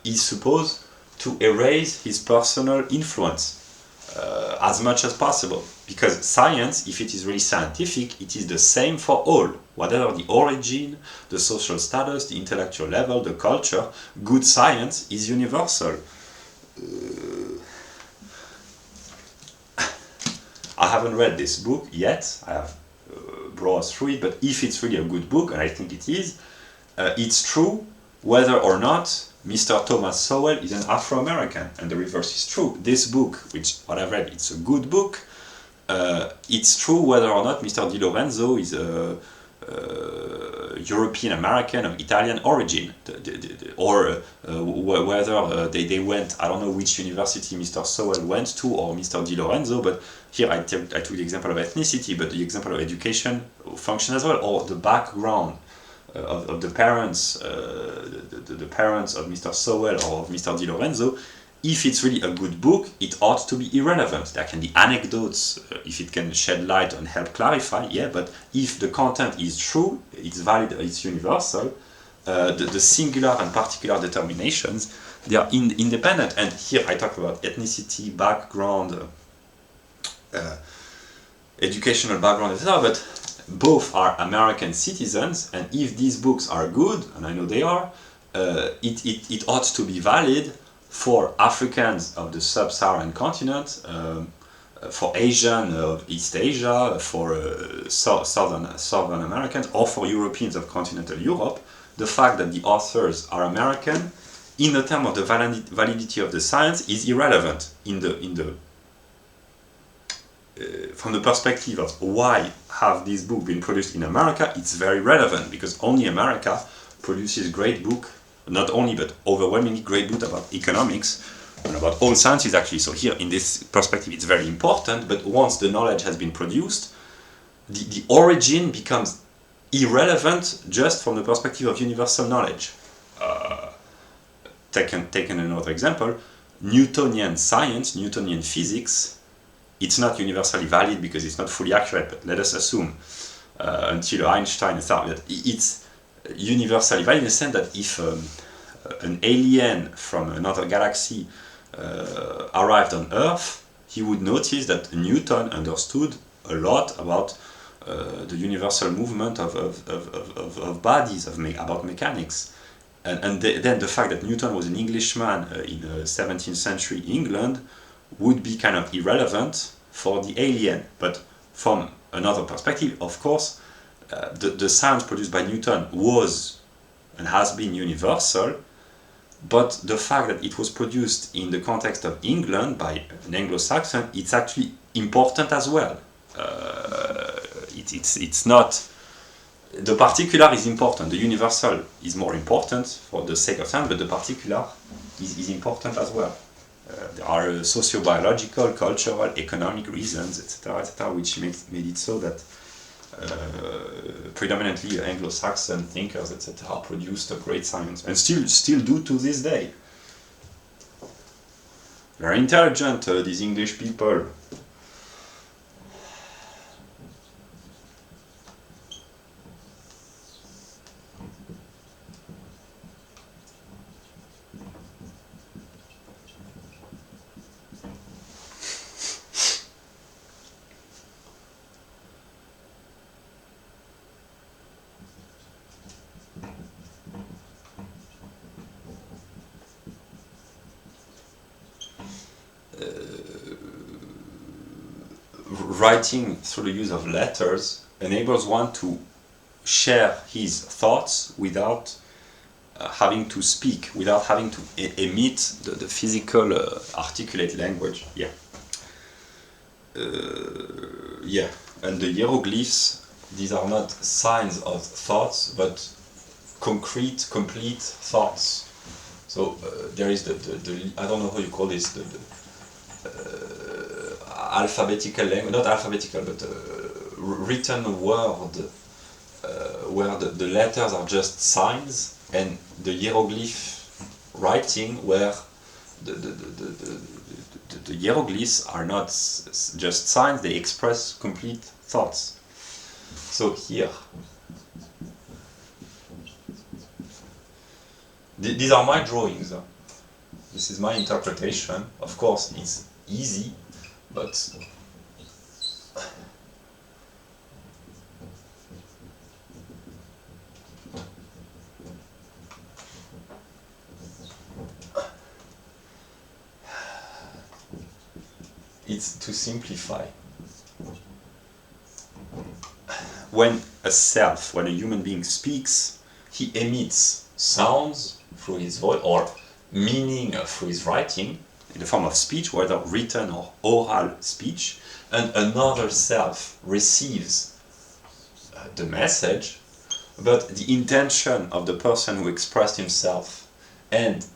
is supposed to erase his personal influence as much as possible. Because science, if it is really scientific, it is the same for all. Whatever the origin, the social status, the intellectual level, the culture, good science is universal. I haven't read this book yet. I have browsed through it, but if it's really a good book, and I think it is, it's true whether or not Mr. Thomas Sowell is an Afro-American, and the reverse is true. This book, which what I've read, it's a good book. It's true whether or not Mr. Di Lorenzo is a European American of Italian origin, or whether they went, I don't know which university Mr. Sowell went to, or Mr. Di Lorenzo, but here I took the example of ethnicity, but the example of education functions as well, or the background of the parents, the parents of Mr. Sowell or of Mr. Di Lorenzo. If it's really a good book, it ought to be irrelevant. There can be anecdotes, if it can shed light and help clarify, yeah, but if the content is true, it's valid, it's universal, the singular and particular determinations, they are independent. And here I talk about ethnicity, background, educational background, etc., but both are American citizens, and if these books are good, and I know they are, it ought to be valid for Africans of the sub-Saharan continent, for Asian of East Asia, for Southern Americans, or for Europeans of continental Europe. The fact that the authors are American, in the term of the validity of the science, is irrelevant from the perspective of why have this book been produced in America. It's very relevant because only America produces great book, not only but overwhelmingly great book about economics and about all sciences actually. So here in this perspective it's very important, but once the knowledge has been produced, the origin becomes irrelevant just from the perspective of universal knowledge. Taken another example, Newtonian science, Newtonian physics, it's not universally valid because it's not fully accurate, but let us assume until Einstein thought that it's universally valid in the sense that if an alien from another galaxy arrived on Earth, he would notice that Newton understood a lot about the universal movement of bodies, about mechanics. And then the fact that Newton was an Englishman in 17th century England would be kind of irrelevant for the alien. But from another perspective, of course, the science produced by Newton was and has been universal, but the fact that it was produced in the context of England by an Anglo-Saxon, it's actually important as well. It's not... The particular is important, the universal is more important for the sake of science, but the particular is important as well. There are sociobiological, cultural, economic reasons, etc., which made it so that predominantly Anglo-Saxon thinkers, etc., produced a great science, and still do to this day. Very intelligent, these English people. Writing through the use of letters enables one to share his thoughts without having to speak, without having to emit the physical articulate language. Yeah. And the hieroglyphs, these are not signs of thoughts, but concrete, complete thoughts. So there is the I don't know how you call this, alphabetical language, not alphabetical, but written word, where the letters are just signs, and the hieroglyph writing where the hieroglyphs are not just signs, they express complete thoughts. So here, these are my drawings. This is my interpretation. Of course, it's easy, but it's to simplify. When a self, when a human being speaks, he emits sounds through his voice or meaning through his writing in the form of speech, whether written or oral speech, and another self receives the message, but the intention of the person who expressed himself and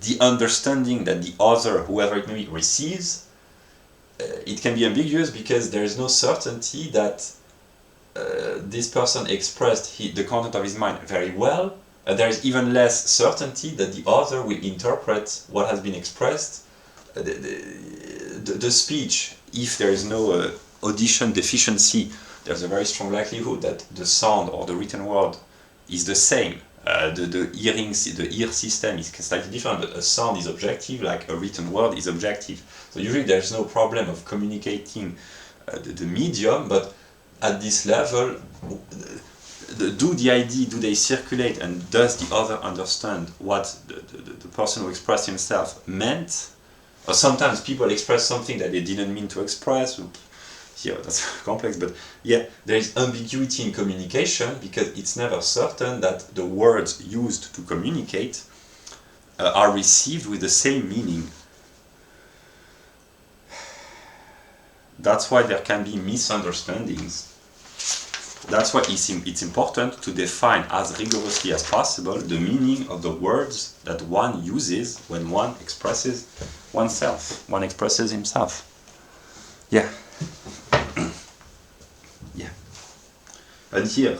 the understanding that the other, whoever it may be, receives, it can be ambiguous because there is no certainty that this person expressed the content of his mind very well. There is even less certainty that the other will interpret what has been expressed. The speech, if there is no audition deficiency, there's a very strong likelihood that the sound or the written word is the same. The ear system is slightly different, but a sound is objective, like a written word is objective. So usually there's no problem of communicating the medium, but at this level, do they circulate, and does the other understand what the person who expressed himself meant? Or sometimes people express something that they didn't mean to express. Here, that's complex, but yeah, there is ambiguity in communication because it's never certain that the words used to communicate are received with the same meaning. That's why there can be misunderstandings. That's why it's important to define as rigorously as possible the meaning of the words that one uses when one expresses oneself, one expresses himself. Yeah. Yeah. And here,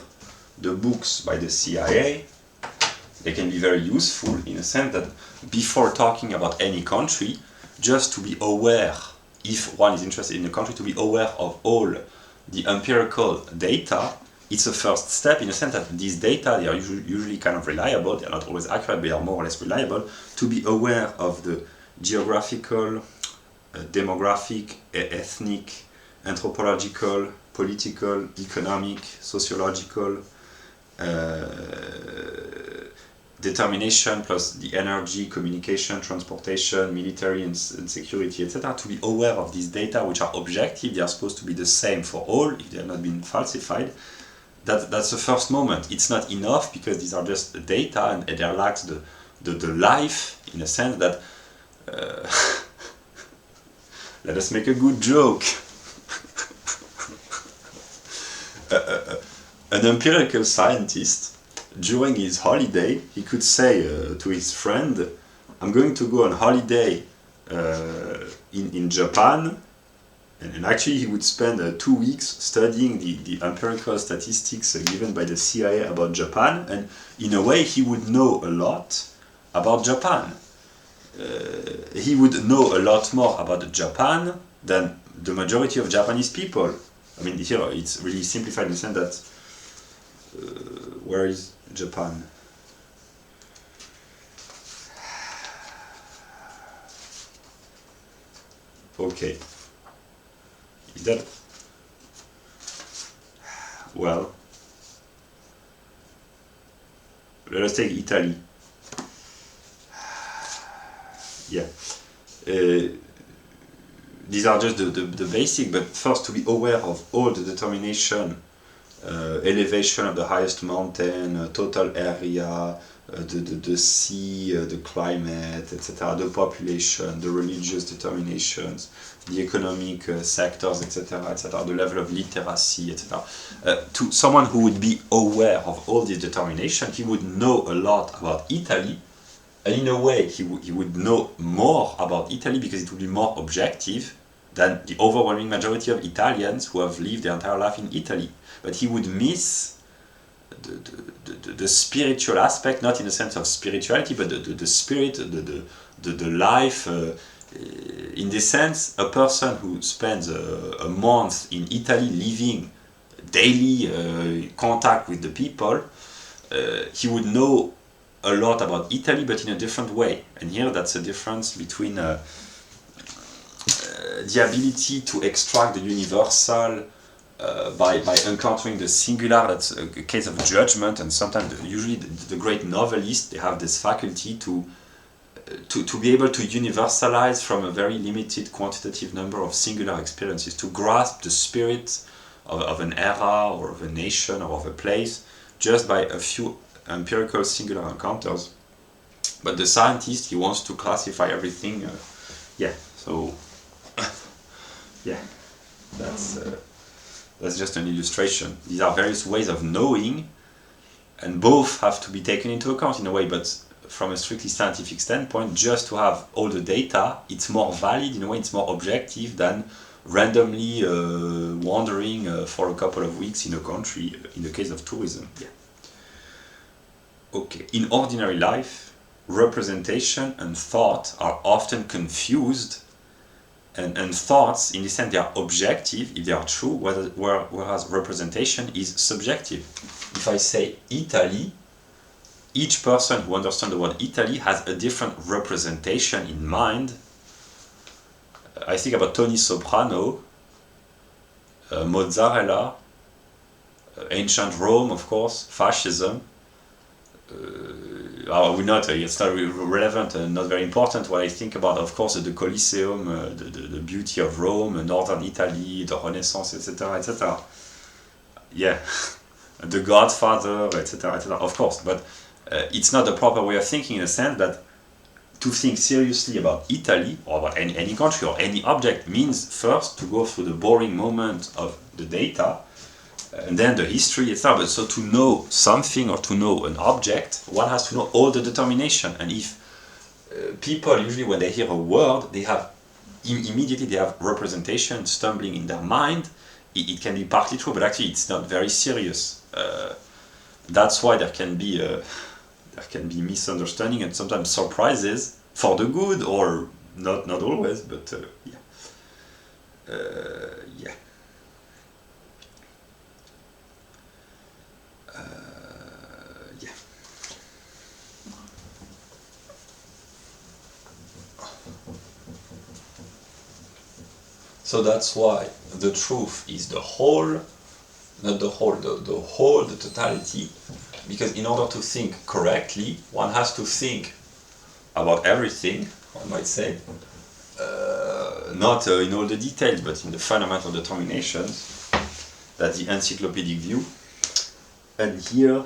the books by the CIA, they can be very useful in a sense that before talking about any country, just to be aware, if one is interested in a country, to be aware of all the empirical data, it's a first step in a sense that these data, they are usually kind of reliable, they are not always accurate, but they are more or less reliable, to be aware of the geographical, demographic, ethnic, anthropological, political, economic, sociological, determination plus the energy, communication, transportation, military and security, etc. To be aware of these data which are objective, they are supposed to be the same for all if they have not been falsified. That's the first moment. It's not enough because these are just data and there lacks the life in a sense that let us make a good joke. An empirical scientist, during his holiday, he could say to his friend, I'm going to go on holiday in Japan, and actually he would spend 2 weeks studying the empirical statistics given by the CIA about Japan, and in a way he would know a lot about Japan. He would know a lot more about Japan than the majority of Japanese people. I mean, here it's really simplified in the sense that where is Japan? Okay. Is that... Well... Let us take Italy. Yeah. These are just the basic, but first to be aware of all the determination, elevation of the highest mountain, total area, the sea, the climate, etc., the population, the religious determinations, the economic sectors, etc., etc., the level of literacy, etc. To someone who would be aware of all these determination, he would know a lot about Italy, and in a way he would know more about Italy because it would be more objective than the overwhelming majority of Italians who have lived their entire life in Italy. But he would miss the spiritual aspect, not in the sense of spirituality, but the spirit, the life. In this sense, a person who spends a month in Italy living daily contact with the people, he would know a lot about Italy, but in a different way. And here that's a difference between the ability to extract the universal by encountering the singular. That's a case of judgment, and sometimes, usually the great novelists, they have this faculty to be able to universalize from a very limited quantitative number of singular experiences, to grasp the spirit of an era or of a nation or of a place just by a few empirical singular encounters. But the scientist, he wants to classify everything. So yeah, that's just an illustration. These are various ways of knowing, and both have to be taken into account in a way, but from a strictly scientific standpoint, just to have all the data, it's more valid in a way, it's more objective than randomly wandering for a couple of weeks in a country, in the case of tourism. Yeah. Okay. In ordinary life, representation and thought are often confused, and thoughts, in the sense, they are objective if they are true, whereas representation is subjective. If I say Italy, each person who understands the word Italy has a different representation in mind. I think about Tony Soprano, mozzarella, ancient Rome, of course, fascism. It's not relevant and not very important. What I think about, of course, the Colosseum, the beauty of Rome, northern Italy, the Renaissance, etc., etc. Yeah, the Godfather, etc., etc. Of course, but it's not the proper way of thinking, in a sense that to think seriously about Italy or about any country or any object means first to go through the boring moment of the data and then the history, etc. But so to know something or to know an object, one has to know all the determination. And if people, usually when they hear a word, they have immediately they have representation stumbling in their mind, it can be partly true, but actually it's not very serious. That's why there can be misunderstanding and sometimes surprises for the good, or not always, but yeah. So that's why the truth is the whole, not the whole, the whole, the totality, because in order to think correctly, one has to think about everything, one might say, not in all the details, but in the fundamental determinations. That's the encyclopedic view. And here,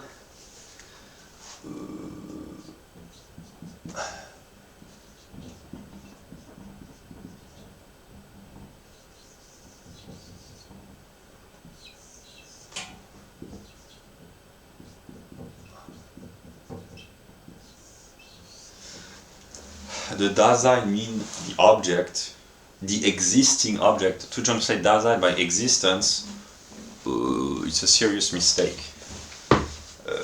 the Dasein means the object, the existing object. To translate Dasein by existence, it's a serious mistake.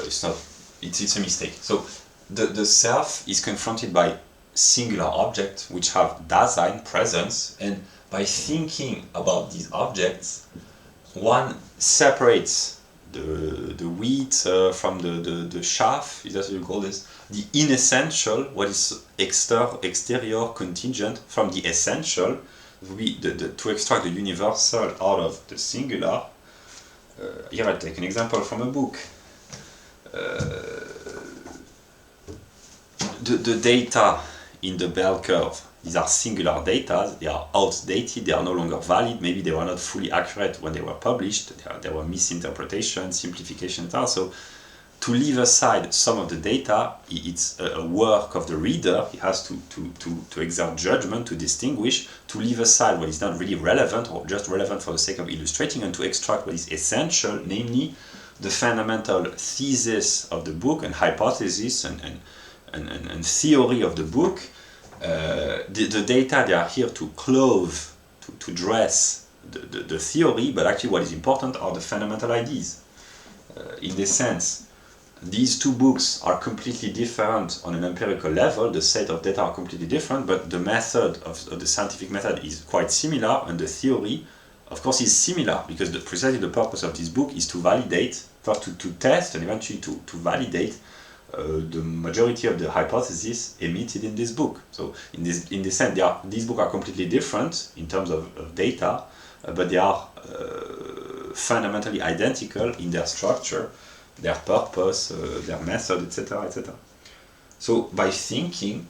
It's a mistake. So the self is confronted by singular objects which have Dasein, presence, and by thinking about these objects, one separates the wheat from the chaff, is that what you call this? The inessential, what is exterior, contingent, from the essential, to extract the universal out of the singular. Here I'll take an example from a book. The data in the bell curve, these are singular data, they are outdated, they are no longer valid, maybe they were not fully accurate when they were published, there were misinterpretations, simplification, etc. So to leave aside some of the data, it's a work of the reader. He has to exert judgment, to distinguish, to leave aside what is not really relevant or just relevant for the sake of illustrating, and to extract what is essential, namely the fundamental thesis of the book and hypothesis and theory of the book. The data, they are here to clothe, to dress the theory, but actually what is important are the fundamental ideas. In this sense, these two books are completely different on an empirical level, the set of data are completely different, but the method of the scientific method is quite similar, and the theory, of course, is similar, because precisely the purpose of this book is to validate, first to test and eventually to validate the majority of the hypotheses emitted in this book. So in this sense, these books are completely different in terms of data, but they are fundamentally identical in their structure, their purpose, their method, etc., etc. So by thinking,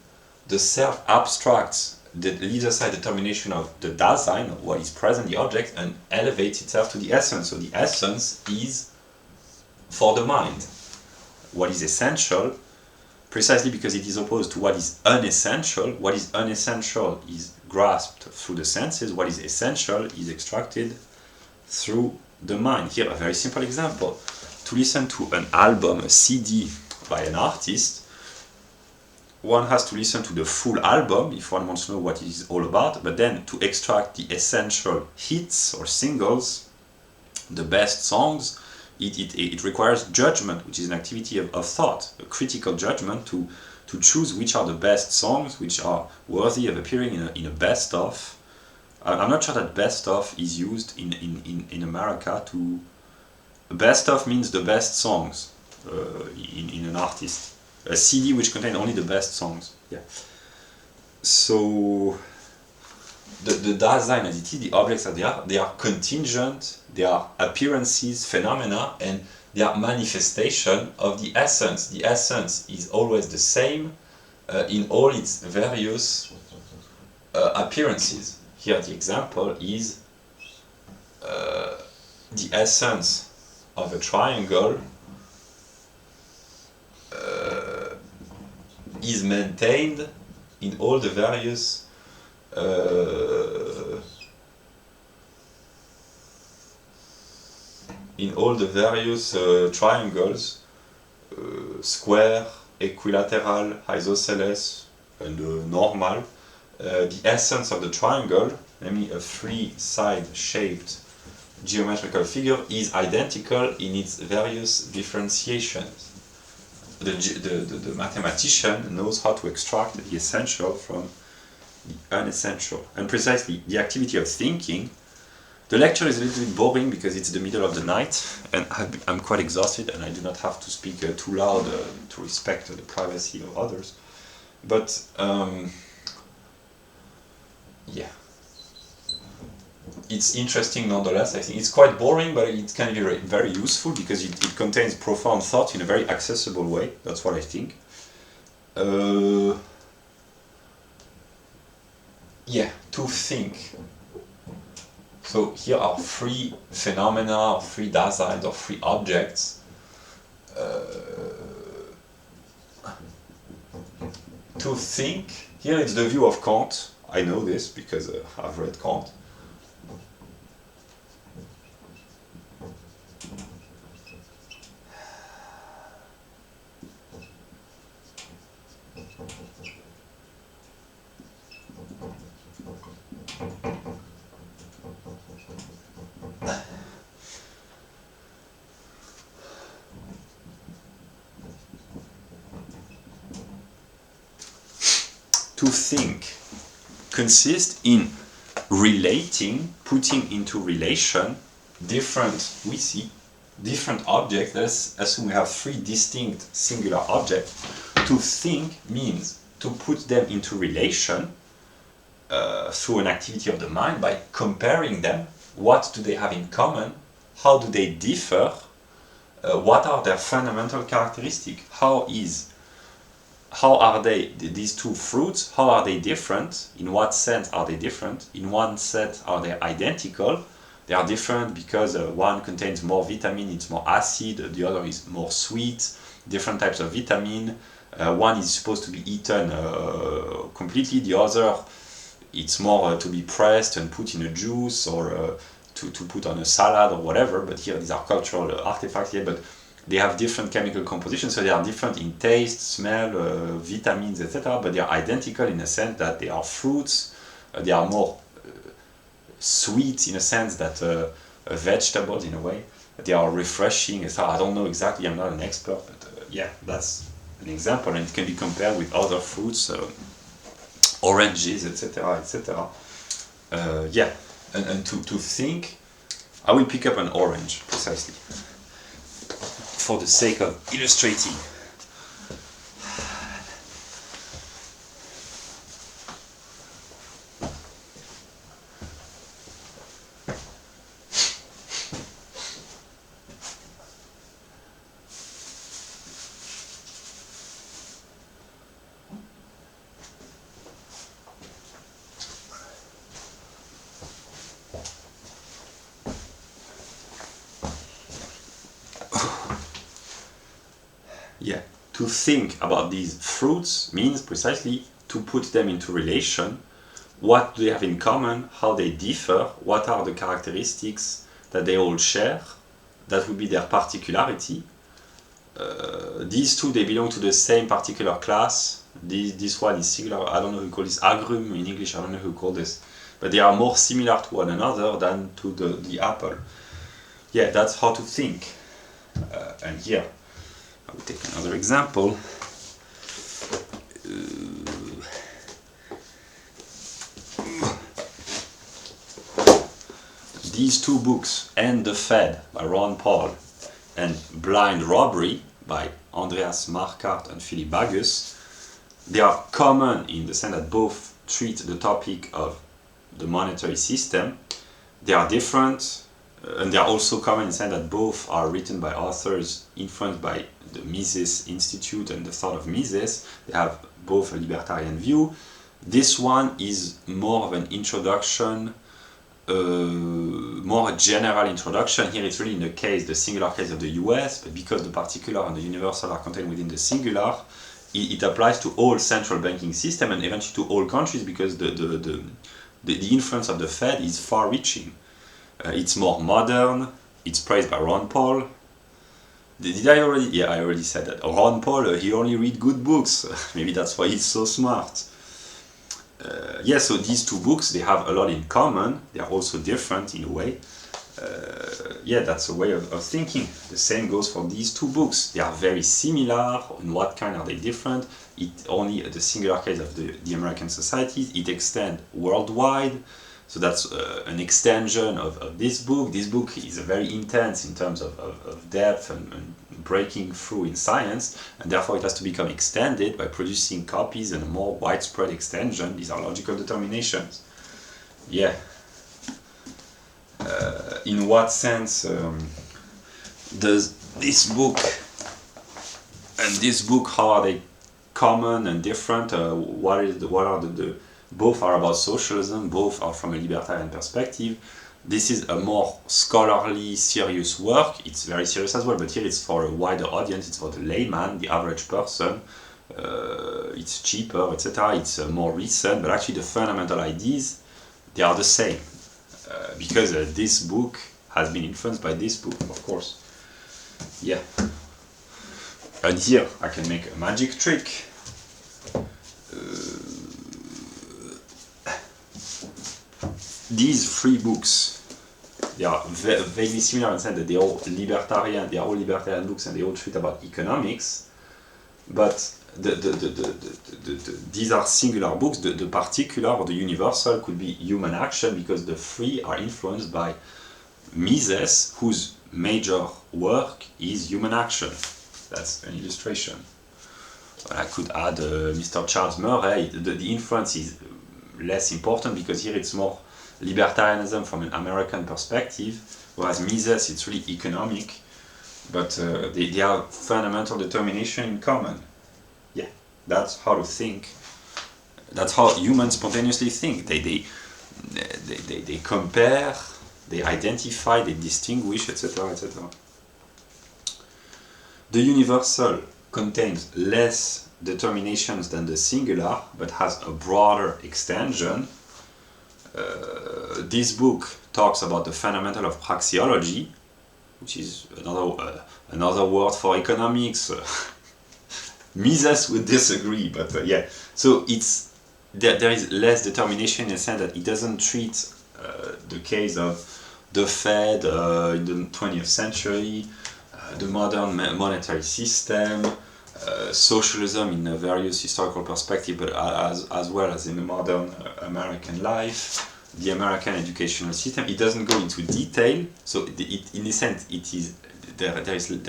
the self abstracts the leader-side determination of the Dasein, of what is present, the object, and elevates itself to the essence. So the essence is, for the mind, what is essential, precisely because it is opposed to what is unessential. What is unessential is grasped through the senses. What is essential is extracted through the mind. Here, a very simple example. To listen to an album, a CD by an artist, one has to listen to the full album if one wants to know what it is all about, but then to extract the essential hits or singles, the best songs, it requires judgment, which is an activity of thought, a critical judgment to choose which are the best songs, which are worthy of appearing in a best of. I'm not sure that best of is used in America. To best of means the best songs in an artist. A CD which contains only the best songs. Yeah. So the Dasein as it is, the objects that they are contingent, they are appearances, phenomena, and they are manifestation of the essence. The essence is always the same in all its various appearances. Here the example is the essence of a triangle is maintained in all the various triangles, square, equilateral, isosceles, and normal. The essence of the triangle, namely a three-side shaped geometrical figure, is identical in its various differentiations. The mathematician knows how to extract the essential from the unessential. And precisely, the activity of thinking. The lecture is a little bit boring because it's the middle of the night and I'm quite exhausted and I do not have to speak too loud to respect the privacy of others. But yeah, it's interesting nonetheless. I think it's quite boring, but it can be very, very useful because it contains profound thought in a very accessible way. That's what I think. Yeah, to think. So here are three phenomena, or three Daseins, or three objects. To think, here it's the view of Kant. I know this because I've read Kant. To think consists in relating, putting into relation different objects. Let's assume we have three distinct singular objects. To think means to put them into relation through an activity of the mind by comparing them. What do they have in common? How do they differ? What are their fundamental characteristics? How are these two fruits, how are they different? In what sense are they different? In one sense are they identical? They are different because one contains more vitamin, it's more acid, the other is more sweet, different types of vitamin. One is supposed to be eaten completely, the other it's more to be pressed and put in a juice or to put on a salad or whatever, but here these are cultural artifacts here, but they have different chemical compositions, so they are different in taste, smell, vitamins, etc. But they are identical in a sense that they are fruits. They are more sweet in a sense that vegetables in a way. They are refreshing, etc. I don't know exactly, I'm not an expert, but yeah, that's an example, and it can be compared with other fruits, oranges, etc., etc. Yeah, and to think, I will pick up an orange precisely, for the sake of illustrating yeah, to think about these fruits means precisely to put them into relation. What do they have in common? How they differ? What are the characteristics that they all share? That would be their particularity. These two, they belong to the same particular class. This one is singular. I don't know who call this agrum in English. I don't know who call this, but they are more similar to one another than to the apple. Yeah, that's how to think. And here, I will take another example. These two books, And the Fed by Ron Paul and Blind Robbery by Andreas Marquardt and Philip Bagus, they are common in the sense that both treat the topic of the monetary system. They are different, and they are also common in the sense that both are written by authors influenced by the Mises Institute and the thought of Mises. They have both a libertarian view. This one is more of an introduction, more a general introduction. Here it's really in the singular case of the US, but because the particular and the universal are contained within the singular, it applies to all central banking system and eventually to all countries, because the influence of the Fed is far-reaching. It's more modern. It's praised by Ron Paul. Did I already? Yeah, I already said that. Ron Paul, he only read good books. Maybe that's why he's so smart. Yeah, so these two books, they have a lot in common. They are also different in a way. Yeah, that's a way of thinking. The same goes for these two books. They are very similar. In what kind are they different? It only the singular case of the American societies. It extends worldwide. So that's an extension of this book. This book is very intense in terms of depth and breaking through in science, and therefore it has to become extended by producing copies and a more widespread extension. These are logical determinations. Yeah. In what sense does this book and this book, how are they common and different? What are the both are about socialism, both are from a libertarian perspective. This is a more scholarly, serious work. It's very serious as well, but here it's for a wider audience. It's for the layman, the average person. It's cheaper, etc. It's more recent, but actually the fundamental ideas, they are the same. Because this book has been influenced by this book, of course. Yeah. And here I can make a magic trick. These three books, they are vaguely similar in the sense that they are all libertarian. They are all libertarian books, and they all treat about economics. But these are singular books. The particular or the universal could be human action, because the three are influenced by Mises, whose major work is human action. That's an illustration. Well, I could add Mr. Charles Murray. The influence is less important, because here it's more libertarianism from an American perspective, whereas Mises, it's really economic, but they have fundamental determination in common. Yeah, that's how to think. That's how humans spontaneously think. They compare, they identify, they distinguish, etc., etc. The universal contains less determinations than the singular, but has a broader extension. This book talks about the fundamental of praxeology, which is another word for economics. Mises would disagree, but yeah. So there is less determination in the sense that it doesn't treat the case of the Fed in the 20th century, the modern monetary system, socialism in a various historical perspective, but as well as in the modern American life, the American educational system. It doesn't go into detail, so in a sense there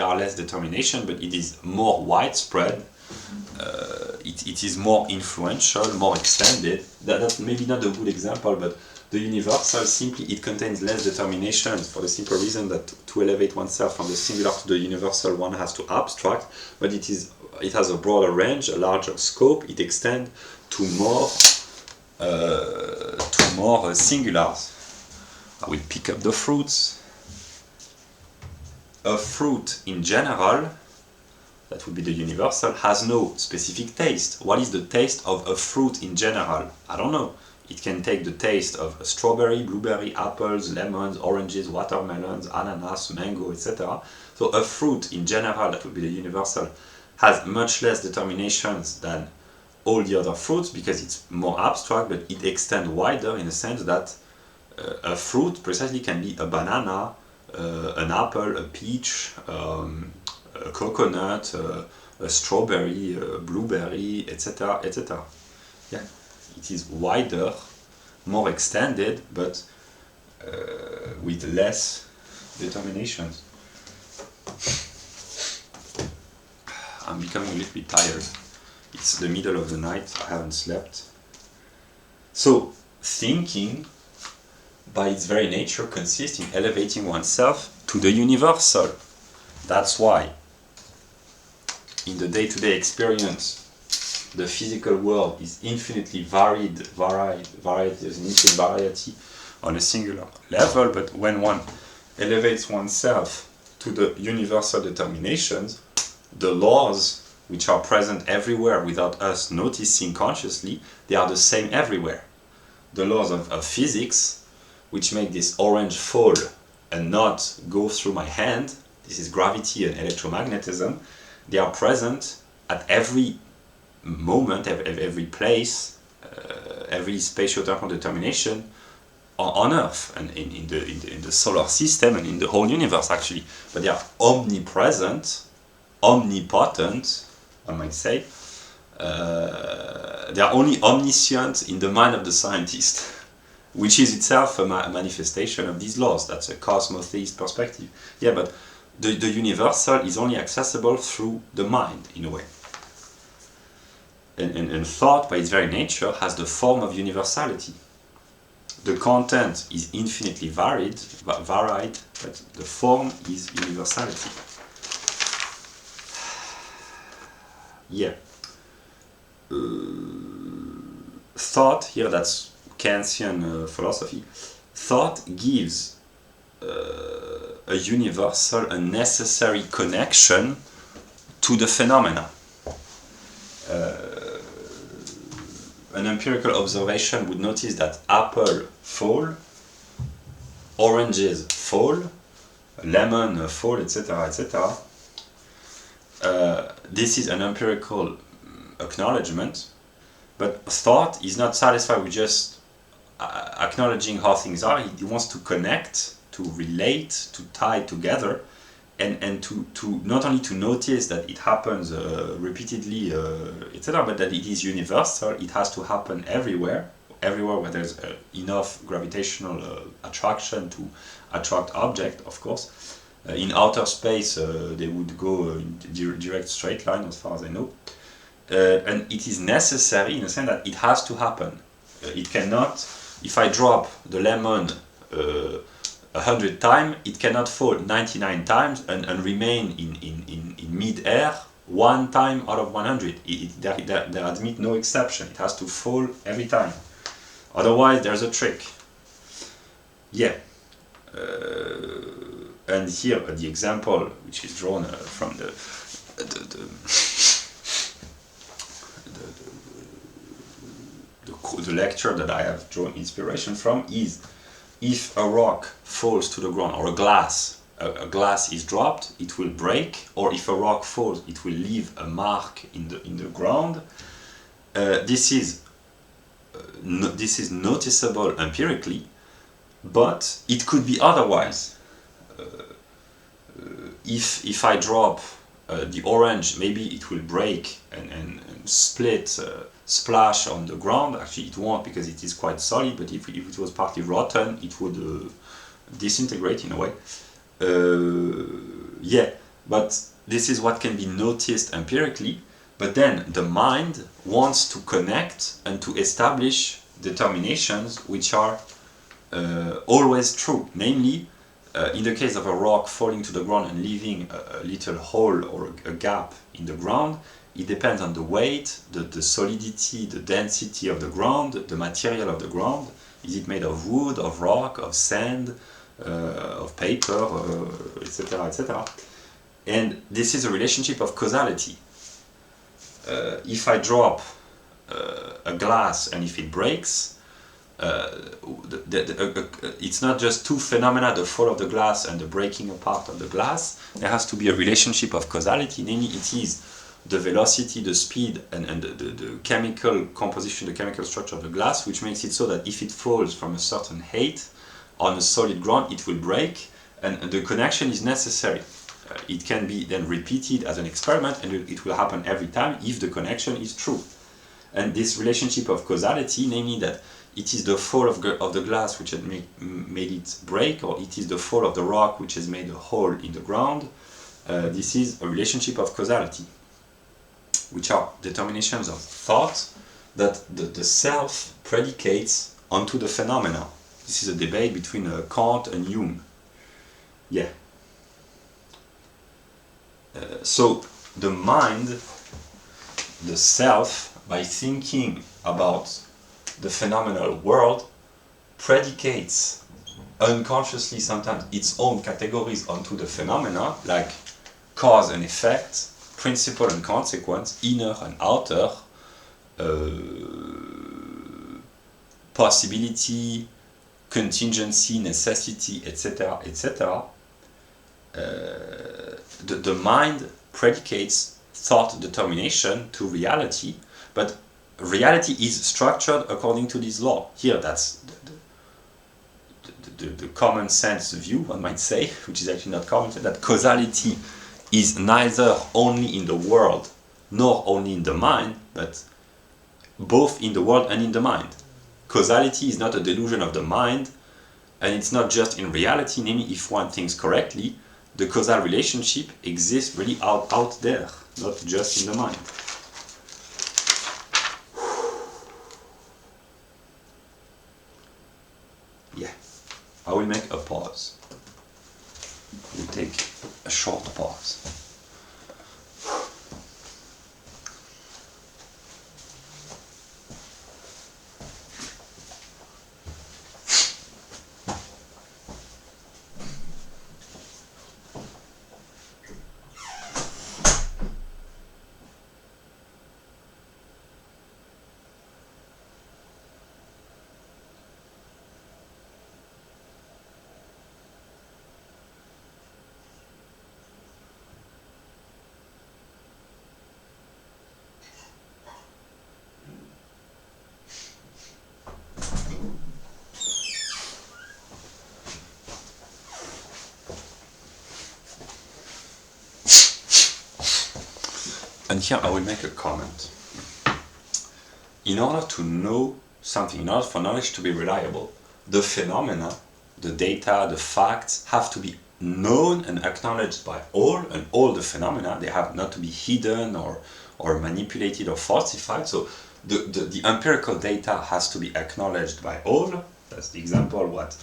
are less determination, but it is more widespread. It is more influential, more extended. That's maybe not a good example, but the universal, simply it contains less determination, for the simple reason that to elevate oneself from the singular to the universal, one has to abstract, but it has a broader range, a larger scope. It extends to more singulars. I will pick up the fruits. A fruit in general that would be the universal, has no specific taste. What is the taste of a fruit in general? I don't know. It can take the taste of a strawberry, blueberry, apples, lemons, oranges, watermelons, ananas, mango, etc. So a fruit in general, that would be the universal, has much less determinations than all the other fruits because it's more abstract, but it extends wider in the sense that a fruit precisely can be a banana, an apple, a peach, a coconut, a strawberry, a blueberry, etc., etc. Yeah, it is wider, more extended, but with less determinations. I'm becoming a little bit tired. It's the middle of the night, I haven't slept. So, thinking, by its very nature, consists in elevating oneself to the universal. That's why, in the day-to-day experience, the physical world is infinitely varied, there's an infinite variety on a singular level, but when one elevates oneself to the universal determinations, the laws which are present everywhere without us noticing consciously, they are the same everywhere. The laws of physics, which make this orange fall and not go through my hand, this is gravity and electromagnetism, they are present at every moment, every place, every spatio-temporal determination on Earth and in the solar system and in the whole universe actually. But they are omnipresent, omnipotent, I might say. They are only omniscient in the mind of the scientist, which is itself a manifestation of these laws. That's a cosmotheist perspective. Yeah, but the universal is only accessible through the mind, in a way. And thought, by its very nature, has the form of universality. The content is infinitely varied, but the form is universality. Yeah. Thought, here that's Kantian philosophy, thought gives a universal, a necessary connection to the phenomena. An empirical observation would notice that apple fall, oranges fall, lemon fall, etc., etc. This is an empirical acknowledgement, but thought is not satisfied with just acknowledging how things are. He wants to connect, to relate, to tie together, and to not only to notice that it happens repeatedly, etc., but that it is universal. It has to happen everywhere where there's enough gravitational attraction to attract object, of course. In outer space, they would go in direct straight line, as far as I know. And it is necessary in the sense that it has to happen. It cannot, if I drop the lemon 100 times, it cannot fall 99 times and remain in mid-air 1 time out of 100. There admit no exception. It has to fall every time. Otherwise, there's a trick. Yeah. And here the example which is drawn from the lecture that I have drawn inspiration from is, if a rock falls to the ground, or a glass is dropped, it will break, or if a rock falls, it will leave a mark in the ground. This is noticeable empirically, but it could be otherwise. If I drop the orange, maybe it will break and split, splash on the ground. Actually, it won't, because it is quite solid, but if it was partly rotten, it would disintegrate in a way. Yeah, but this is what can be noticed empirically, but then the mind wants to connect and to establish determinations which are always true. Namely, in the case of a rock falling to the ground and leaving a little hole or a gap in the ground, it depends on the weight, the solidity, the density of the ground, the material of the ground. Is it made of wood, of rock, of sand, of paper, etc., etc. And this is a relationship of causality. If I drop a glass and if it breaks, it's not just two phenomena, the fall of the glass and the breaking apart of the glass. There has to be a relationship of causality, namely it is the velocity, the speed, and the chemical composition, the chemical structure of the glass, which makes it so that if it falls from a certain height on a solid ground, it will break, and the connection is necessary. It can be then repeated as an experiment, and it will happen every time if the connection is true. And this relationship of causality, namely that it is the fall of the glass which has made it break, or it is the fall of the rock which has made a hole in the ground, this is a relationship of causality, which are determinations of thought that the self predicates onto the phenomena. This is a debate between Kant and Jung. Yeah. So the mind, the self, by thinking about the phenomenal world, predicates unconsciously sometimes its own categories onto the phenomena, like cause and effect, principle and consequence, inner and outer, possibility, contingency, necessity, etc., etc. The mind predicates thought determination to reality, but reality is structured according to this law. Here, that's the common sense view, one might say, which is actually not common sense, that causality is neither only in the world nor only in the mind, but both in the world and in the mind. Causality is not a delusion of the mind, and it's not just in reality, namely if one thinks correctly, the causal relationship exists really out there, not just in the mind. Yeah, I will make a pause. We'll take a short pause. And here I will make a comment. In order to know something, in order for knowledge to be reliable, the phenomena, the data, the facts have to be known and acknowledged by all, and all the phenomena, they have not to be hidden or manipulated or falsified. So the empirical data has to be acknowledged by all. That's the example what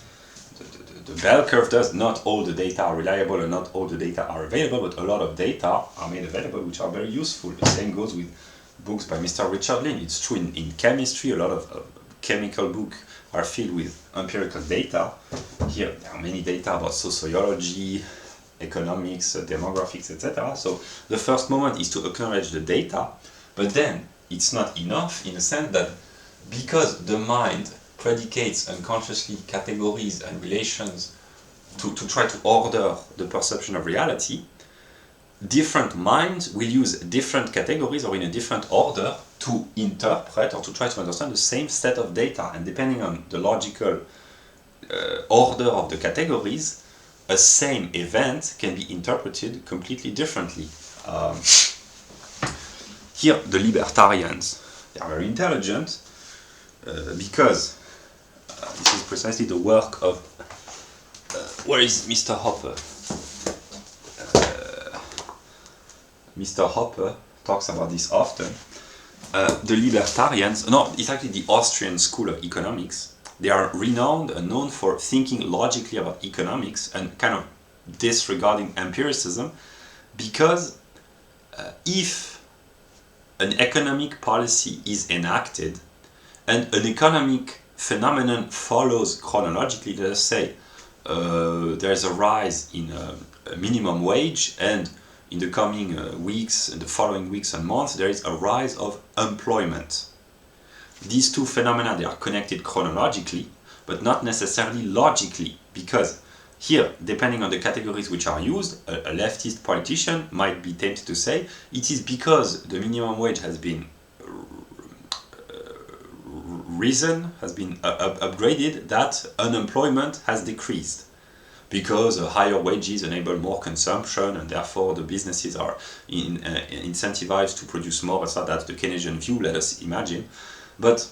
the bell curve does. Not all the data are reliable and not all the data are available, but a lot of data are made available which are very useful. The same goes with books by Mr. Richard Lynn. It's true in chemistry, a lot of chemical books are filled with empirical data. Here there are many data about sociology, economics, demographics, etc. So the first moment is to acknowledge the data, but then it's not enough in a sense that because the mind predicates unconsciously categories and relations to try to order the perception of reality, different minds will use different categories or in a different order to interpret or to try to understand the same set of data. And depending on the logical order of the categories, a same event can be interpreted completely differently. Here, the libertarians, they are very intelligent because this is precisely the work of where is Mr. Hopper? Mr. Hopper talks about this often. The libertarians, no, it's actually the Austrian school of economics. They are renowned and known for thinking logically about economics and kind of disregarding empiricism, because if an economic policy is enacted and an economic phenomenon follows chronologically, let us say there's a rise in a minimum wage and in the coming weeks, in the following weeks and months, there is a rise of employment. These two phenomena, they are connected chronologically, but not necessarily logically, because here, depending on the categories which are used, a leftist politician might be tempted to say it is because the minimum wage has been risen, has been upgraded, that unemployment has decreased. Because higher wages enable more consumption and therefore the businesses are incentivized to produce more, etc. That's the Keynesian view, let us imagine. But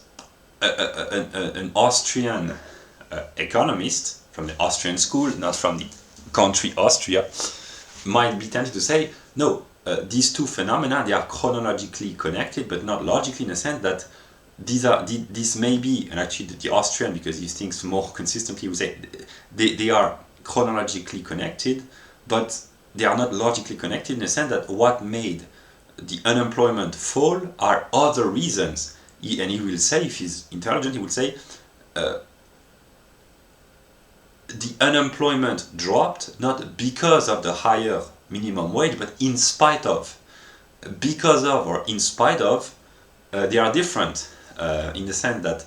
an Austrian economist from the Austrian school, not from the country Austria, might be tempted to say, no, these two phenomena, they are chronologically connected, but not logically, in a sense that this may be, and actually the Austrian, because he thinks more consistently, would say they are chronologically connected, but they are not logically connected, in the sense that what made the unemployment fall are other reasons. And he will say, if he's intelligent, he will say the unemployment dropped not because of the higher minimum wage, but in spite of. Because of or in spite of, they are different in the sense that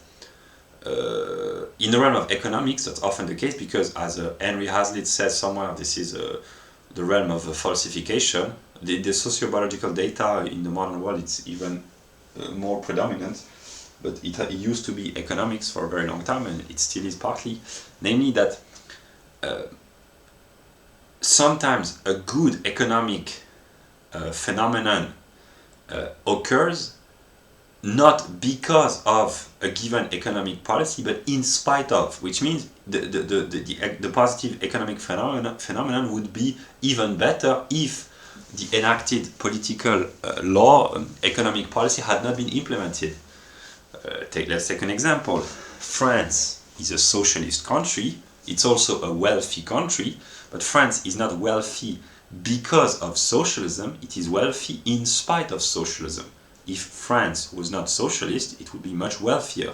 in the realm of economics, that's often the case, because as Henry Hazlitt says somewhere, this is the realm of falsification. The sociobiological data in the modern world, it's even more predominant, but it used to be economics for a very long time, and it still is partly, namely that sometimes a good economic phenomenon occurs not because of a given economic policy, but in spite of, which means the positive economic phenomenon would be even better if the enacted political law, economic policy had not been implemented. Let's take an example. France is a socialist country. It's also a wealthy country, but France is not wealthy because of socialism. It is wealthy in spite of socialism. If France was not socialist, it would be much wealthier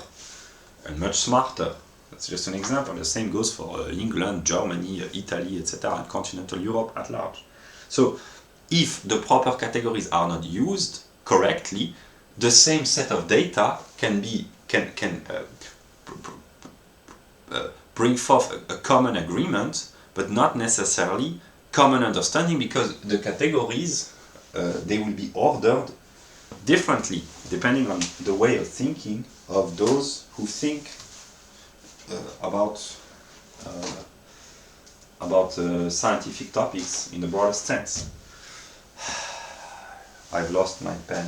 and much smarter. That's just an example. The same goes for England, Germany, Italy, etc., and continental Europe at large. So, if the proper categories are not used correctly, the same set of data can bring forth a common agreement, but not necessarily common understanding, because the categories they will be ordered differently depending on the way of thinking of those who think about scientific topics in the broadest sense. I've lost my pen.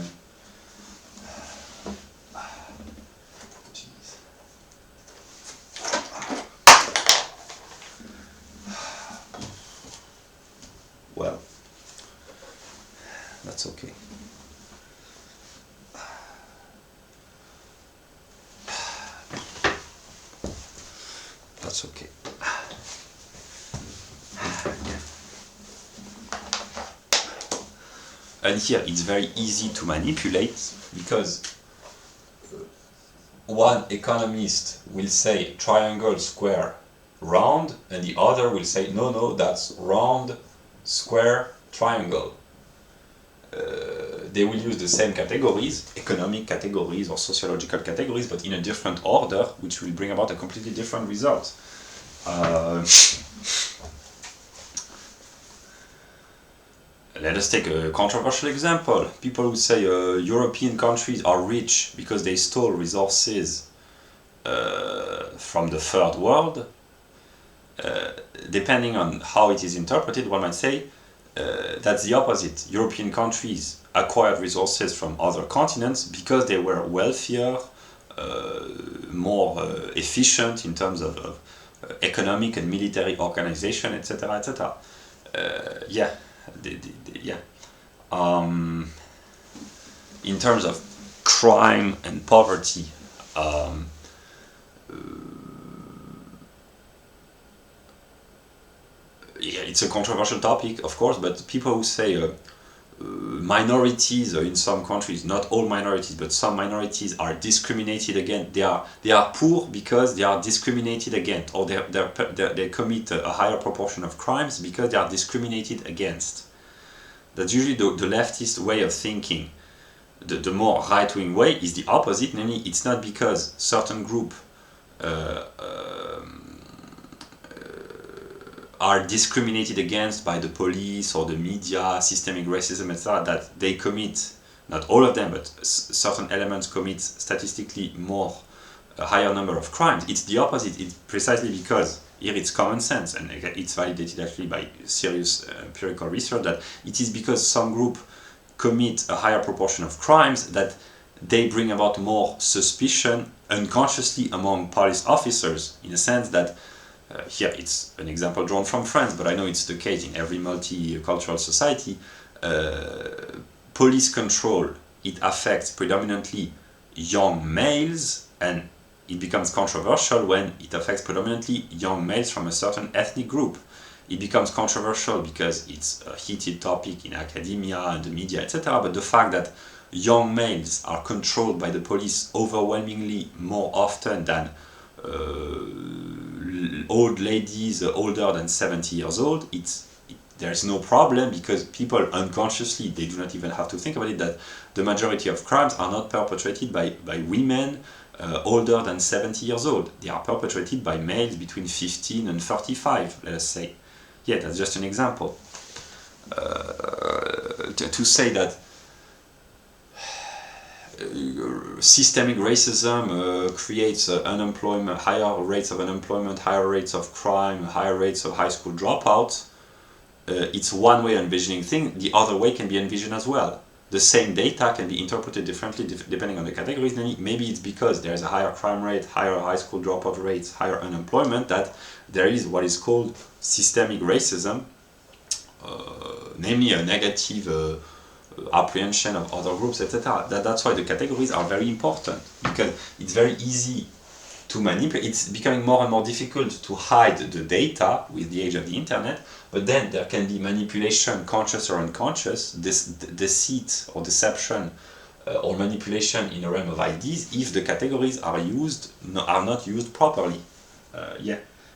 Jeez. Well, that's okay. That's okay. And here it's very easy to manipulate, because one economist will say triangle, square, round, and the other will say no, that's round, square, triangle. They will use the same categories, economic categories or sociological categories, but in a different order, which will bring about a completely different result. Let us take a controversial example. People who say European countries are rich because they stole resources from the third world. Depending on how it is interpreted, one might say that's the opposite. European countries acquired resources from other continents because they were wealthier, more efficient in terms of economic and military organization, etc., etc. In terms of crime and poverty, it's a controversial topic, of course, but people who say minorities in some countries, not all minorities, but some minorities are discriminated against. They are poor because they are discriminated against, or they commit a higher proportion of crimes because they are discriminated against. That's usually the leftist way of thinking. The more right-wing way is the opposite, namely it's not because certain group are discriminated against by the police or the media, systemic racism, etc., that they commit, not all of them, but certain elements commit statistically more, a higher number of crimes. It's the opposite. It's precisely because here it's common sense, and it's validated actually by serious empirical research, that it is because some group commit a higher proportion of crimes that they bring about more suspicion unconsciously among police officers, in a sense that here it's an example drawn from France, but I know it's the case in every multicultural society. Police control, it affects predominantly young males, and it becomes controversial when it affects predominantly young males from a certain ethnic group. It becomes controversial because it's a heated topic in academia and the media, etc. But the fact that young males are controlled by the police overwhelmingly more often than old ladies older than 70 years old, there's no problem, because people unconsciously, they do not even have to think about it, that the majority of crimes are not perpetrated by women older than 70 years old. They are perpetrated by males between 15 and 35, let us say. Yeah, that's just an example. To say that systemic racism creates unemployment, higher rates of unemployment, higher rates of crime, higher rates of high school dropouts, it's one way of envisioning things. The other way can be envisioned as well. The same data can be interpreted differently depending on the categories. Maybe it's because there's a higher crime rate, higher high school dropout rates, higher unemployment, that there is what is called systemic racism, namely a negative apprehension of other groups, etc. That's why the categories are very important, because it's very easy to manipulate. It's becoming more and more difficult to hide the data with the age of the internet, but then there can be manipulation, conscious or unconscious, deceit or deception or manipulation in the realm of ideas if the categories are not used properly.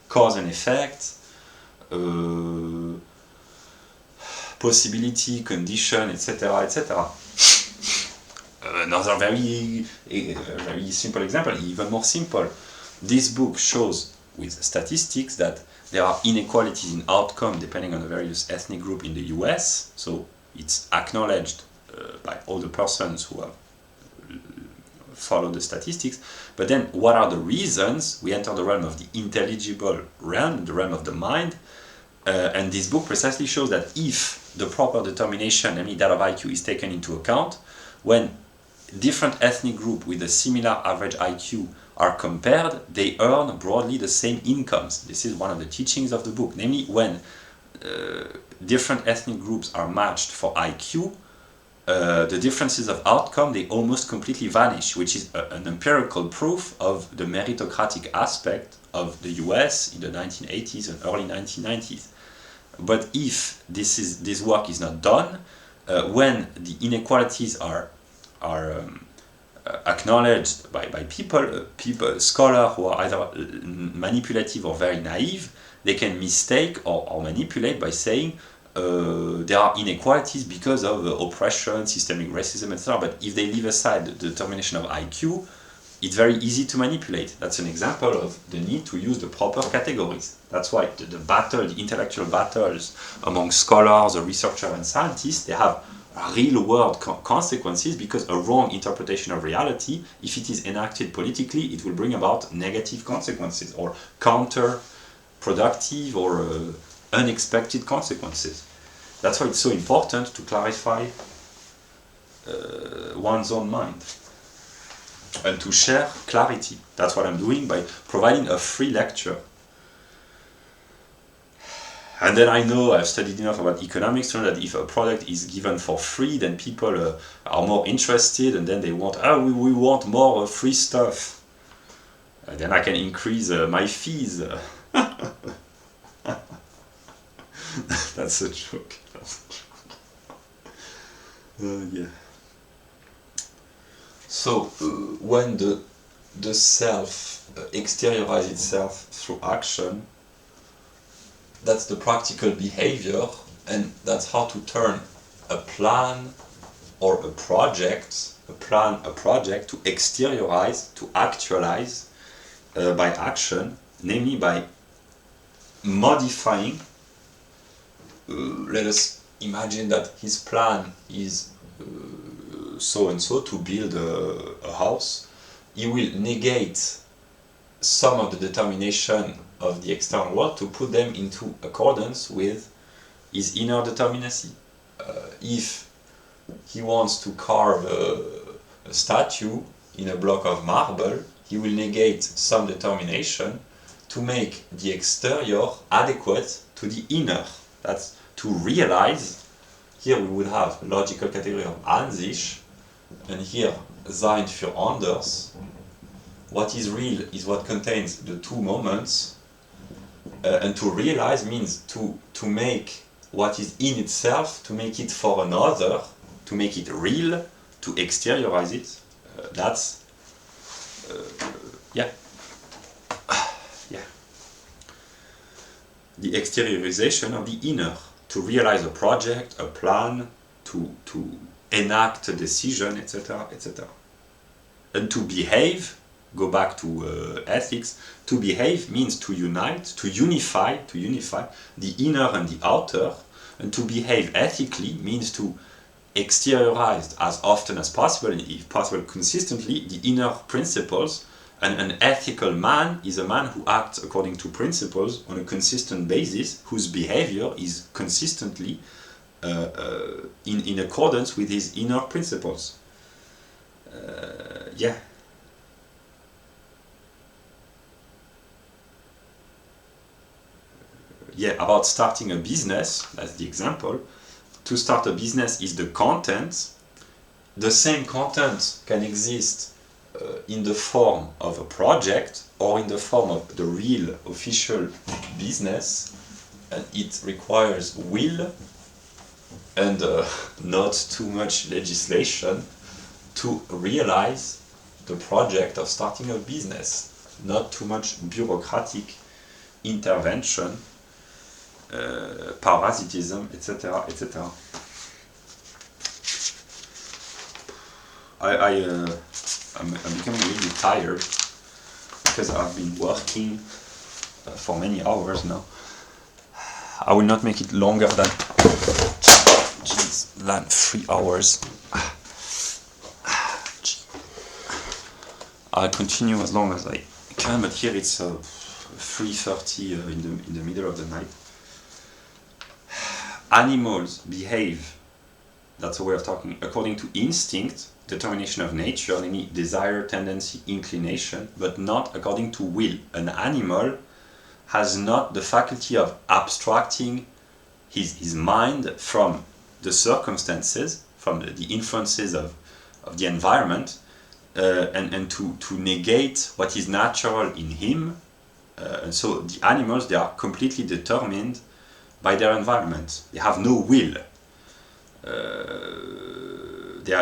Cause and effect, possibility, condition, etc., etc. Another very simple example, even more simple. This book shows with statistics that there are inequalities in outcome depending on the various ethnic group in the US, so it's acknowledged by all the persons who have followed the statistics. But then what are the reasons? We enter the realm of the intelligible realm, the realm of the mind, and this book precisely shows that if the proper determination, namely that of IQ, is taken into account, when different ethnic groups with a similar average IQ are compared, they earn broadly the same incomes. This is one of the teachings of the book, namely when different ethnic groups are matched for IQ, the differences of outcome, they almost completely vanish, which is an empirical proof of the meritocratic aspect of the US in the 1980s and early 1990s. But if this work is not done, when the inequalities are acknowledged by people, scholars who are either manipulative or very naive, they can mistake or manipulate by saying there are inequalities because of oppression, systemic racism, etc. But if they leave aside the determination of IQ, it's very easy to manipulate. That's an example of the need to use the proper categories. That's why the intellectual battles among scholars, researchers, and scientists, they have real-world consequences, because a wrong interpretation of reality, if it is enacted politically, it will bring about negative consequences or counterproductive or unexpected consequences. That's why it's so important to clarify one's own mind and to share clarity. That's what I'm doing by providing a free lecture. And then I know I've studied enough about economics to know that if a product is given for free, then people are more interested, and then they want, we want more free stuff. And then I can increase my fees. That's a joke. Yeah. So when the self exteriorizes itself through action, that's the practical behavior, and that's how to turn a plan or a project, a project to exteriorize, to actualize by action, namely by modifying. Let us imagine that his plan is so and so, to build a house. He will negate some of the determination of the external world to put them into accordance with his inner determinacy. If he wants to carve a statue in a block of marble, he will negate some determination to make the exterior adequate to the inner. That's to realize. Here we would have logical category of Ansicht, and here sein für anders. What is real is what contains the two moments, and to realize means to make what is in itself, to make it for another, to make it real, to exteriorize it. That's yeah. The exteriorization of the inner, to realize a project, a plan, to enact a decision, etc., etc. And to behave, go back to ethics, to behave means to unite, to unify the inner and the outer, and to behave ethically means to exteriorize as often as possible, and if possible consistently, the inner principles. And an ethical man is a man who acts according to principles on a consistent basis, whose behavior is consistently in accordance with his inner principles. Yeah. Yeah, about starting a business, that's the example. To start a business is the content. The same content can exist in the form of a project or in the form of the real official business, and it requires will and not too much legislation to realize the project of starting a business, not too much bureaucratic intervention, parasitism, etc., etc. I'm becoming really tired because I've been working for many hours now. I will not make it longer than 3 hours. I'll continue as long as I can, but here it's 3:30 in the middle of the night. Animals behave, that's a way of talking, according to instinct, determination of nature, namely desire, tendency, inclination, but not according to will. An animal has not the faculty of abstracting his mind from the circumstances, from the influences of the environment, and to negate what is natural in him. And so the animals, they are completely determined by their environment. They have no will.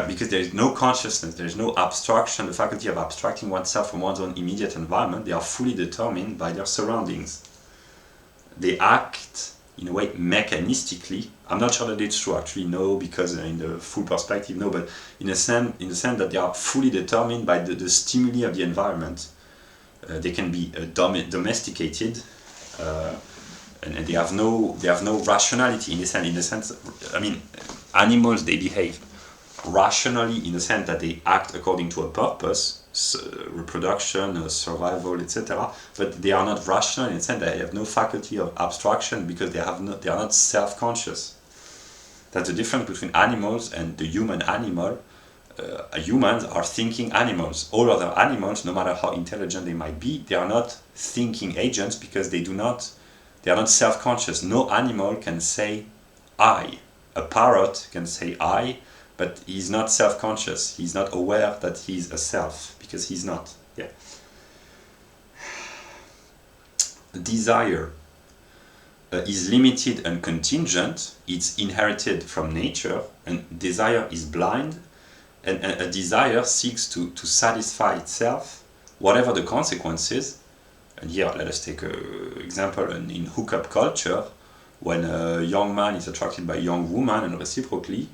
Because there is no consciousness, there is no abstraction, the faculty of abstracting oneself from one's own immediate environment. They are fully determined by their surroundings. They act in a way mechanistically. I'm not sure that it's true, actually, no, because in the full perspective, no, but in the sense that they are fully determined by the stimuli of the environment. They can be domesticated, and they have no rationality in the sense. I mean, animals, they behave rationally in the sense that they act according to a purpose, reproduction, survival, etc. But they are not rational in the sense that they have no faculty of abstraction because they are not self-conscious. That's the difference between animals and the human animal. Humans are thinking animals. All other animals, no matter how intelligent they might be, they are not thinking agents because they are not self-conscious. No animal can say I. A parrot can say I, but he's not self-conscious. He's not aware that he's a self because he's not. Yeah. Desire is limited and contingent. It's inherited from nature, and desire is blind. And a desire seeks to satisfy itself, whatever the consequences. And here, let us take an example in hookup culture, when a young man is attracted by a young woman, and reciprocally,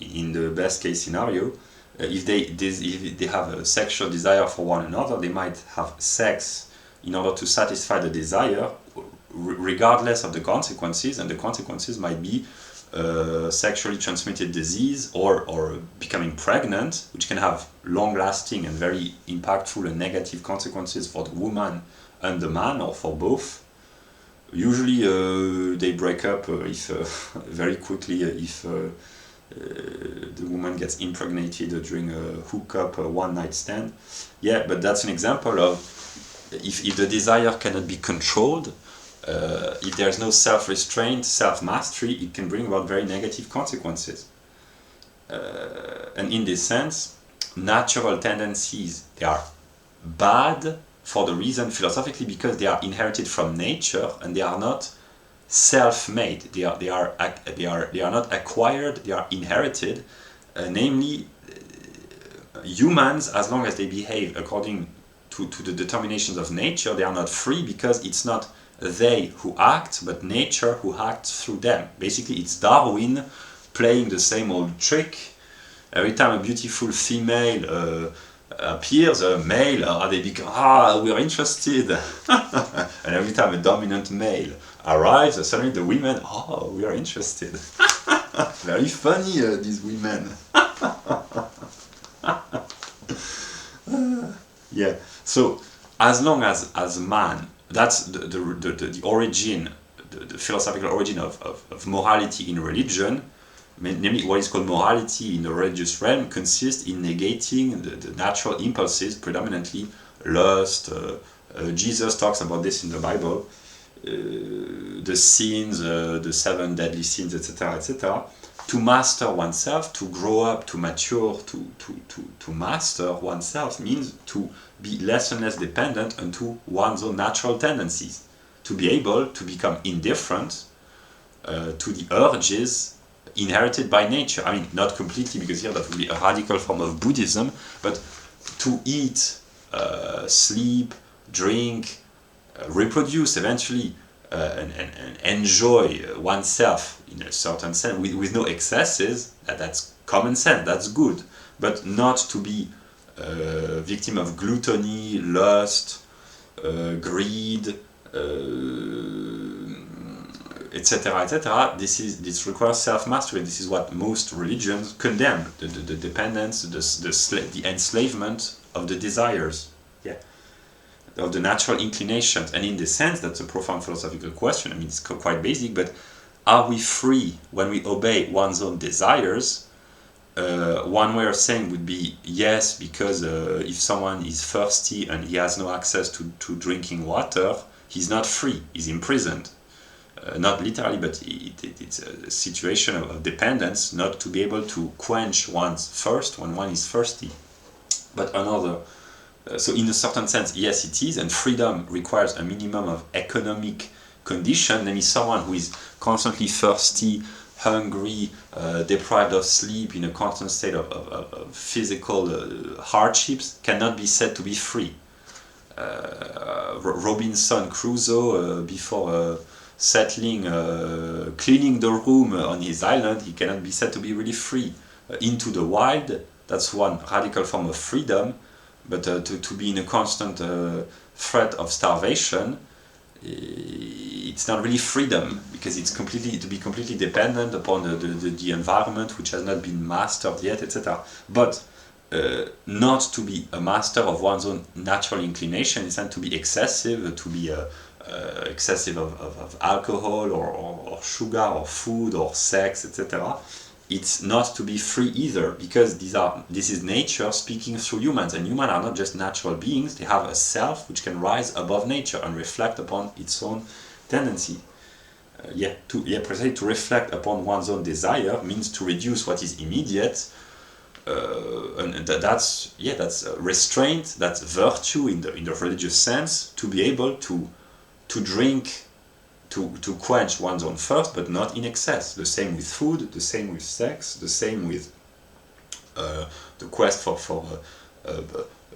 in the best case scenario, if they have a sexual desire for one another, they might have sex in order to satisfy the desire, regardless of the consequences, and the consequences might be sexually transmitted disease or becoming pregnant, which can have long-lasting and very impactful and negative consequences for the woman and the man, or for both. Usually they break up if very quickly if the woman gets impregnated during a hookup, one-night stand. Yeah, but that's an example of if the desire cannot be controlled, if there's no self-restraint, self-mastery, it can bring about very negative consequences. And in this sense, natural tendencies, they are bad for the reason, philosophically, because they are inherited from nature and they are not self-made. They are not acquired. They are inherited. Namely, humans, as long as they behave according to the determinations of nature, they are not free, because it's not they who act, but nature who acts through them. Basically, it's Darwin playing the same old trick. Every time a beautiful female appears, a male, they become, we are interested. And every time a dominant male arrives, suddenly the women, we are interested. Very funny, these women. Yeah, so as long as man, that's the origin, the philosophical origin of morality in religion, namely what is called morality in the religious realm, consists in negating the natural impulses, predominantly lust. Jesus talks about this in the Bible, the sins, the 7 deadly sins, etc., etc. To master oneself, to grow up, to mature, to master oneself means to be less and less dependent onto one's own natural tendencies, to be able to become indifferent to the urges inherited by nature. I mean, not completely, because here that would be a radical form of Buddhism, but to eat, sleep, drink, reproduce eventually, and enjoy oneself in a certain sense, with no excesses. That's common sense, that's good, but not to be victim of gluttony, lust, greed, etc., etc. This requires self-mastery. This is what most religions condemn: the dependence, the enslavement of the desires, of the natural inclinations. And in this sense, that's a profound philosophical question. I mean, it's quite basic, but are we free when we obey one's own desires? One way of saying would be yes, because if someone is thirsty and he has no access to drinking water, he's not free, he's imprisoned. Not literally, but it's a situation of dependence, not to be able to quench one's thirst when one is thirsty. But another, so in a certain sense, yes, it is, and freedom requires a minimum of economic condition. Namely, someone who is constantly thirsty, hungry, deprived of sleep, in a constant state of physical hardships, cannot be said to be free. Robinson Crusoe, before settling, cleaning the room on his island, he cannot be said to be really free. Into the wild, that's one radical form of freedom, but to be in a constant threat of starvation, it's not really freedom, because it's to be completely dependent upon the environment, which has not been mastered yet, etc. But not to be a master of one's own natural inclination is not to be excessive, to be excessive of alcohol or sugar or food or sex, etc. It's not to be free either, because this is nature speaking through humans, and humans are not just natural beings. They have a self which can rise above nature and reflect upon its own tendency. Precisely, to reflect upon one's own desire means to reduce what is immediate, and that's restraint, that's virtue in the religious sense, to be able to drink, to quench one's own thirst, but not in excess. The same with food, the same with sex, the same with the quest for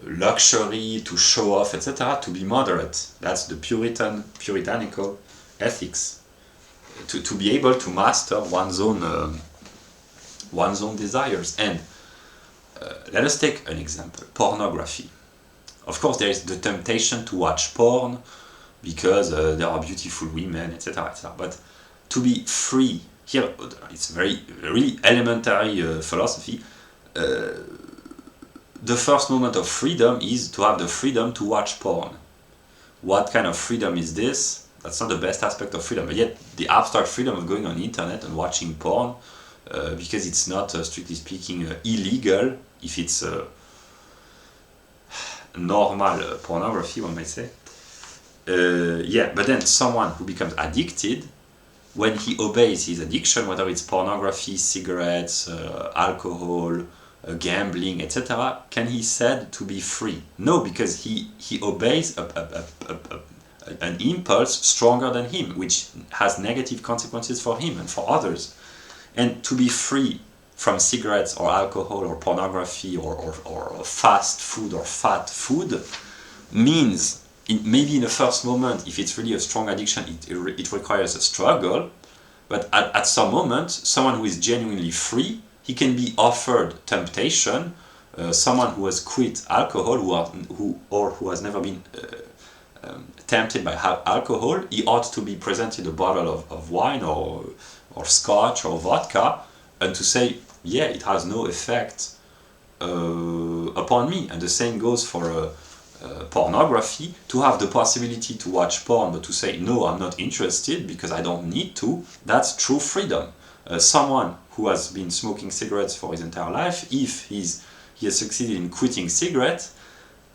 luxury, to show off, etc. To be moderate. That's the puritanical ethics. To be able to master one's own one's own desires. And let us take an example, pornography. Of course, there is the temptation to watch porn because there are beautiful women, etc., etc. But to be free, here it's really elementary philosophy. The first moment of freedom is to have the freedom to watch porn. What kind of freedom is this? That's not the best aspect of freedom, but yet the abstract freedom of going on the internet and watching porn, because it's not, strictly speaking, illegal, if it's normal pornography, one might say. Yeah, but then someone who becomes addicted, when he obeys his addiction, whether it's pornography, cigarettes, alcohol, gambling, etc., can he said to be free? No, because he obeys an impulse stronger than him, which has negative consequences for him and for others. And to be free from cigarettes or alcohol or pornography or fast food or fat food means, maybe in the first moment, if it's really a strong addiction, it requires a struggle, but at some moment, someone who is genuinely free, he can be offered temptation. Someone who has quit alcohol, who has never been tempted by alcohol, he ought to be presented a bottle of wine or scotch or vodka, and to say, yeah, it has no effect upon me. And the same goes for pornography. To have the possibility to watch porn, but to say, no, I'm not interested because I don't need to, that's true freedom. Someone who has been smoking cigarettes for his entire life, if he has succeeded in quitting cigarettes,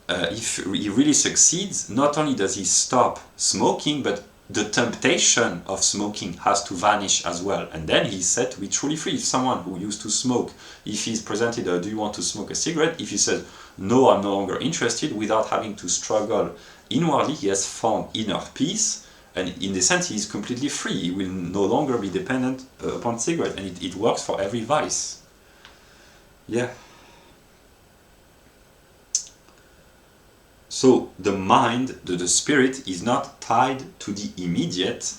if he really succeeds, not only does he stop smoking, but the temptation of smoking has to vanish as well, and then he's said to be truly free. If someone who used to smoke, if he's presented do you want to smoke a cigarette, if he says no, I'm no longer interested, without having to struggle inwardly, he has found inner peace, and in the sense he is completely free. He will no longer be dependent upon cigarette, and it works for every vice. Yeah. So the mind, the spirit, is not tied to the immediate,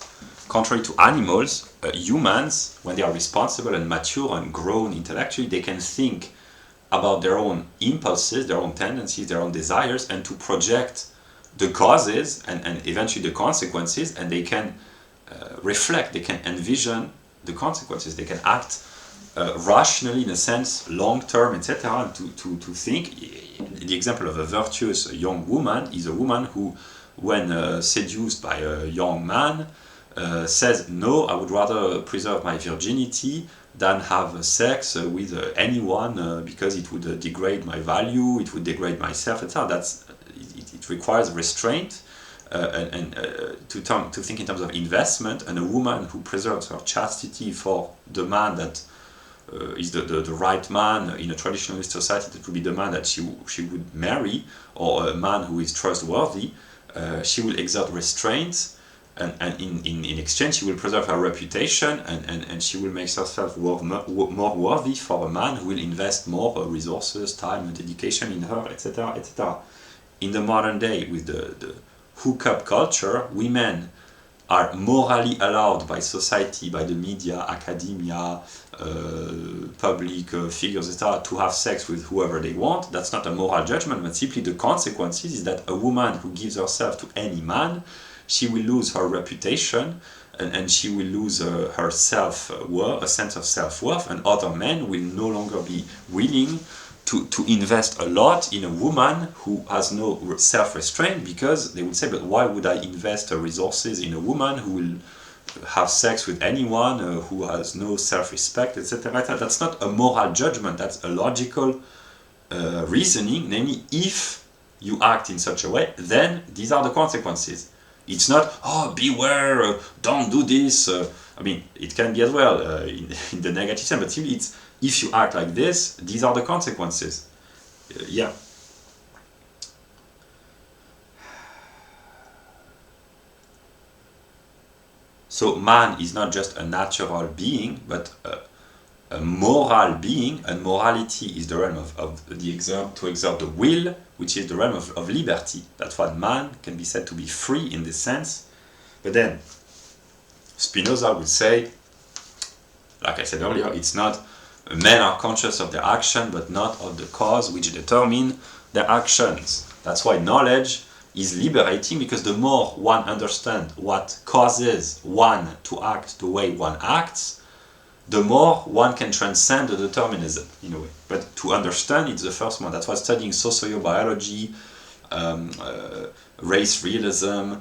contrary to animals. Humans, when they are responsible and mature and grown intellectually, they can think about their own impulses, their own tendencies, their own desires, and to project the causes and eventually the consequences, and they can reflect, they can envision the consequences, they can act rationally, in a sense, long-term, etc., and to think. The example of a virtuous young woman is a woman who, when seduced by a young man, says, no, I would rather preserve my virginity than have sex with anyone, because it would degrade my value, it would degrade myself, etc. It requires restraint, and to think in terms of investment. And a woman who preserves her chastity for the man that is the right man in a traditionalist society, that would be the man that she would marry, or a man who is trustworthy, she will exert restraint, and in exchange she will preserve her reputation, and she will make herself more worthy for a man who will invest more resources, time and dedication in her, etc., etc. In the modern day, with the hookup culture, women are morally allowed by society, by the media, academia, public figures, etc., to have sex with whoever they want. That's not a moral judgment, but simply the consequences is that a woman who gives herself to any man, she will lose her reputation, and she will lose her self-worth, a sense of self-worth, and other men will no longer be willing to invest a lot in a woman who has no self-restraint, because they would say, but why would I invest resources in a woman who will have sex with anyone, who has no self-respect, etc. That's not a moral judgment, that's a logical reasoning, namely, if you act in such a way, then these are the consequences. It's not, oh, beware, don't do this. I mean, it can be as well in the negative sense, but simply it's, if you act like this, these are the consequences. Yeah. So man is not just a natural being, but a moral being, and morality is the realm of the to exert the will, which is the realm of liberty. That's why man can be said to be free in this sense. But then Spinoza would say, like I said earlier, it's not Men are conscious of their action, but not of the cause which determine their actions. That's why knowledge is liberating, because the more one understands what causes one to act the way one acts, the more one can transcend the determinism, in a way. But to understand, it's the first one. That's why studying sociobiology, race realism,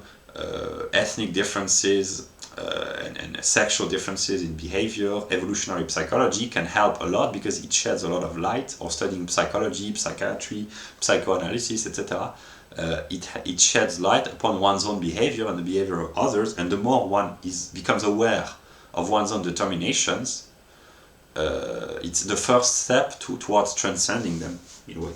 ethnic differences, and sexual differences in behavior, evolutionary psychology can help a lot, because it sheds a lot of light. Or studying psychology, psychiatry, psychoanalysis, etc. It sheds light upon one's own behavior and the behavior of others, and the more one becomes aware of one's own determinations, it's the first step towards transcending them, in a way.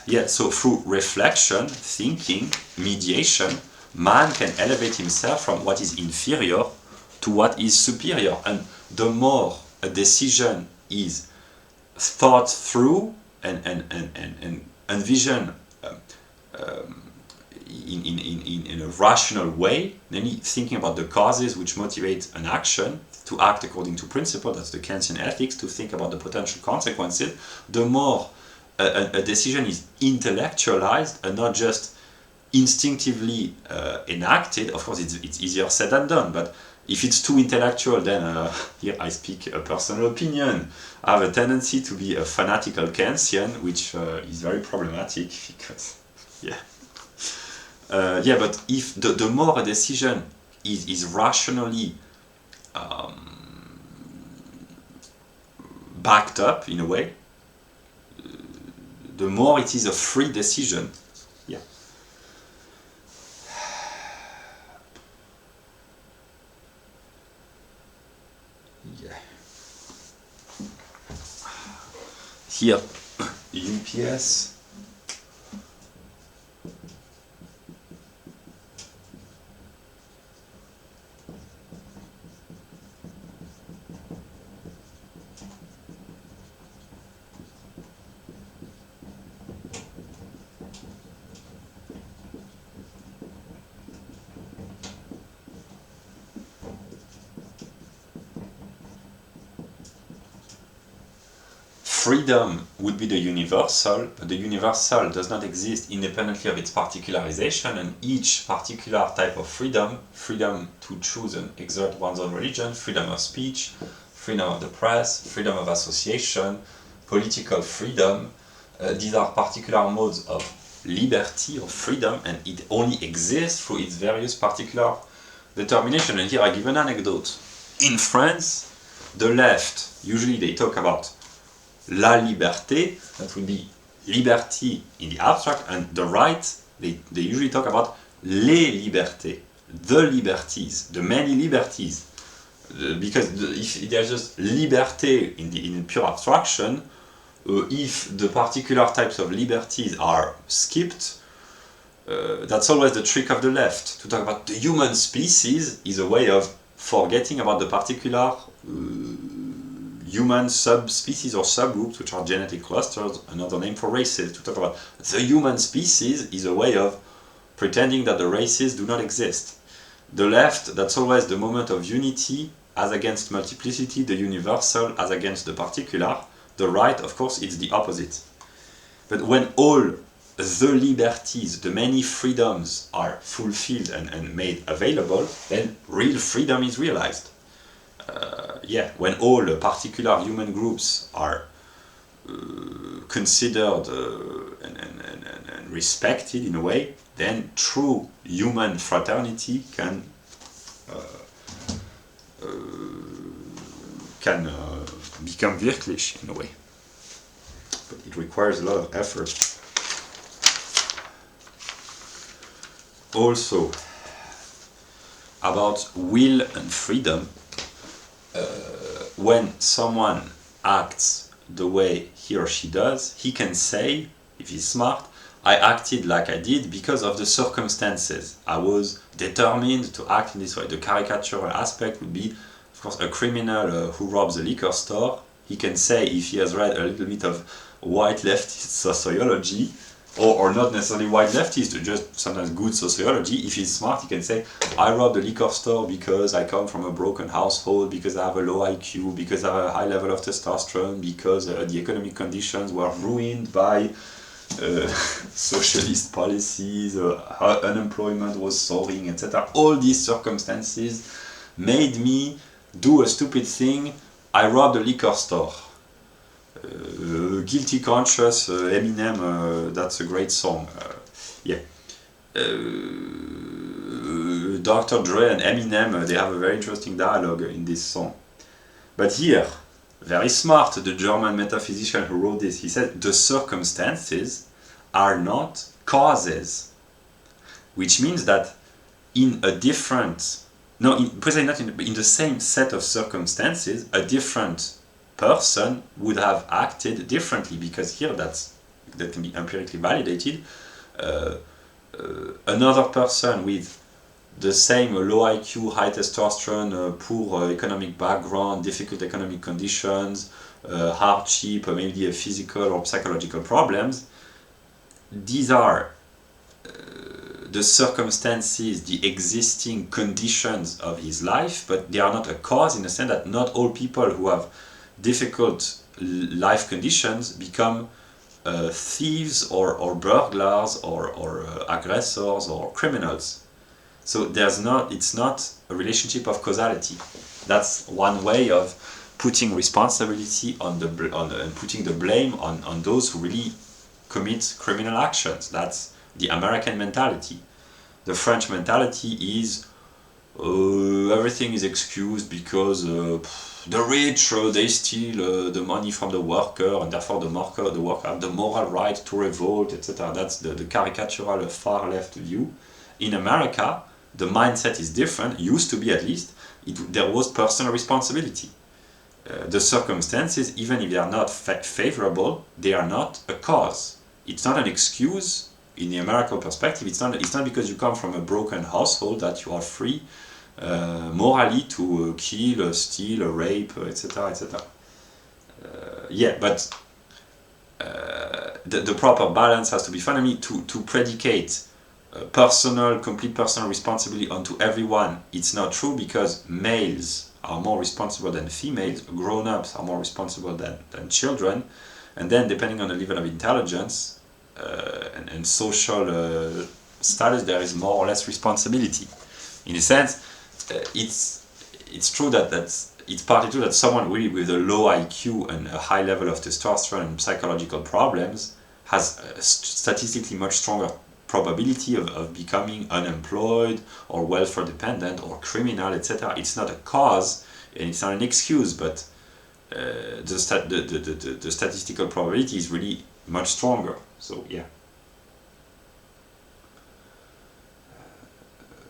Yeah, so through reflection, thinking, mediation, man can elevate himself from what is inferior to what is superior. And the more a decision is thought through and envisioned in a rational way, namely thinking about the causes which motivate an action to act according to principle, that's the Kantian ethics, to think about the potential consequences, the more a decision is intellectualized and not just instinctively enacted. Of course, it's easier said than done, but if it's too intellectual, then here I speak a personal opinion. I have a tendency to be a fanatical Kantian, which is very problematic, because, yeah. But if the more a decision is rationally backed up, in a way, the more it is a free decision. Yeah. Yeah. Here, UPS. Freedom would be the universal, but the universal does not exist independently of its particularization, and each particular type of freedom to choose and exert one's own religion, freedom of speech, freedom of the press, freedom of association, political freedom, these are particular modes of liberty or freedom, and it only exists through its various particular determination. And here I give an anecdote. In France, the left, usually they talk about la liberté, that would be liberty in the abstract, and the right, they usually talk about les libertés, the liberties, the many liberties. Because if there's just liberté in pure abstraction, if the particular types of liberties are skipped, that's always the trick of the left. To talk about the human species is a way of forgetting about the particular human subspecies or subgroups, which are genetic clusters, another name for races. To talk about the human species is a way of pretending that the races do not exist. The left, that's always the moment of unity as against multiplicity, the universal as against the particular. The right, of course, it's the opposite. But when all the liberties, the many freedoms are fulfilled and made available, then real freedom is realized. When all particular human groups are considered and respected in a way, then true human fraternity can become wirklich in a way. But it requires a lot of effort. Also, about will and freedom, when someone acts the way he or she does, he can say, if he's smart, I acted like I did because of the circumstances. I was determined to act in this way. The caricatural aspect would be, of course, a criminal who robs a liquor store. He can say, if he has read a little bit of white leftist sociology, or not necessarily white leftist, just sometimes good sociology. If he's smart, he can say, I robbed the liquor store because I come from a broken household, because I have a low IQ, because I have a high level of testosterone, because the economic conditions were ruined by socialist policies, unemployment was soaring, etc. All these circumstances made me do a stupid thing. I robbed a liquor store. Guilty Conscious, Eminem, that's a great song. Dr. Dre and Eminem, they have a very interesting dialogue in this song. But here, very smart, the German metaphysician who wrote this, he said, the circumstances are not causes. Which means that in a different, precisely not in the same set of circumstances, a different person would have acted differently, because here that can be empirically validated. Another person with the same low IQ, high testosterone, poor economic background, difficult economic conditions, hardship, maybe a physical or psychological problems, these are the circumstances, the existing conditions of his life, but they are not a cause, in the sense that not all people who have difficult life conditions become thieves or burglars or aggressors or criminals. So it's not a relationship of causality. That's one way of putting responsibility and putting the blame on those who really commit criminal actions. That's the American mentality. The French mentality is everything is excused because the rich, they steal the money from the worker, and therefore the worker have the moral right to revolt, etc. That's the caricatural far left view. In America, the mindset is different, used to be at least. There was personal responsibility. The circumstances, even if they are not favorable, they are not a cause. It's not an excuse in the American perspective. It's not because you come from a broken household that you are free morally to kill, steal, rape, etc., etc. But the proper balance has to be found. To predicate complete personal responsibility onto everyone, it's not true, because males are more responsible than females, grown-ups are more responsible than children, and then depending on the level of intelligence and social status, there is more or less responsibility. In a sense, it's true that it's partly true that someone really with a low IQ and a high level of testosterone and psychological problems has a statistically much stronger probability of becoming unemployed or welfare dependent or criminal, etc. It's not a cause and it's not an excuse, but the statistical probability is really much stronger. So yeah.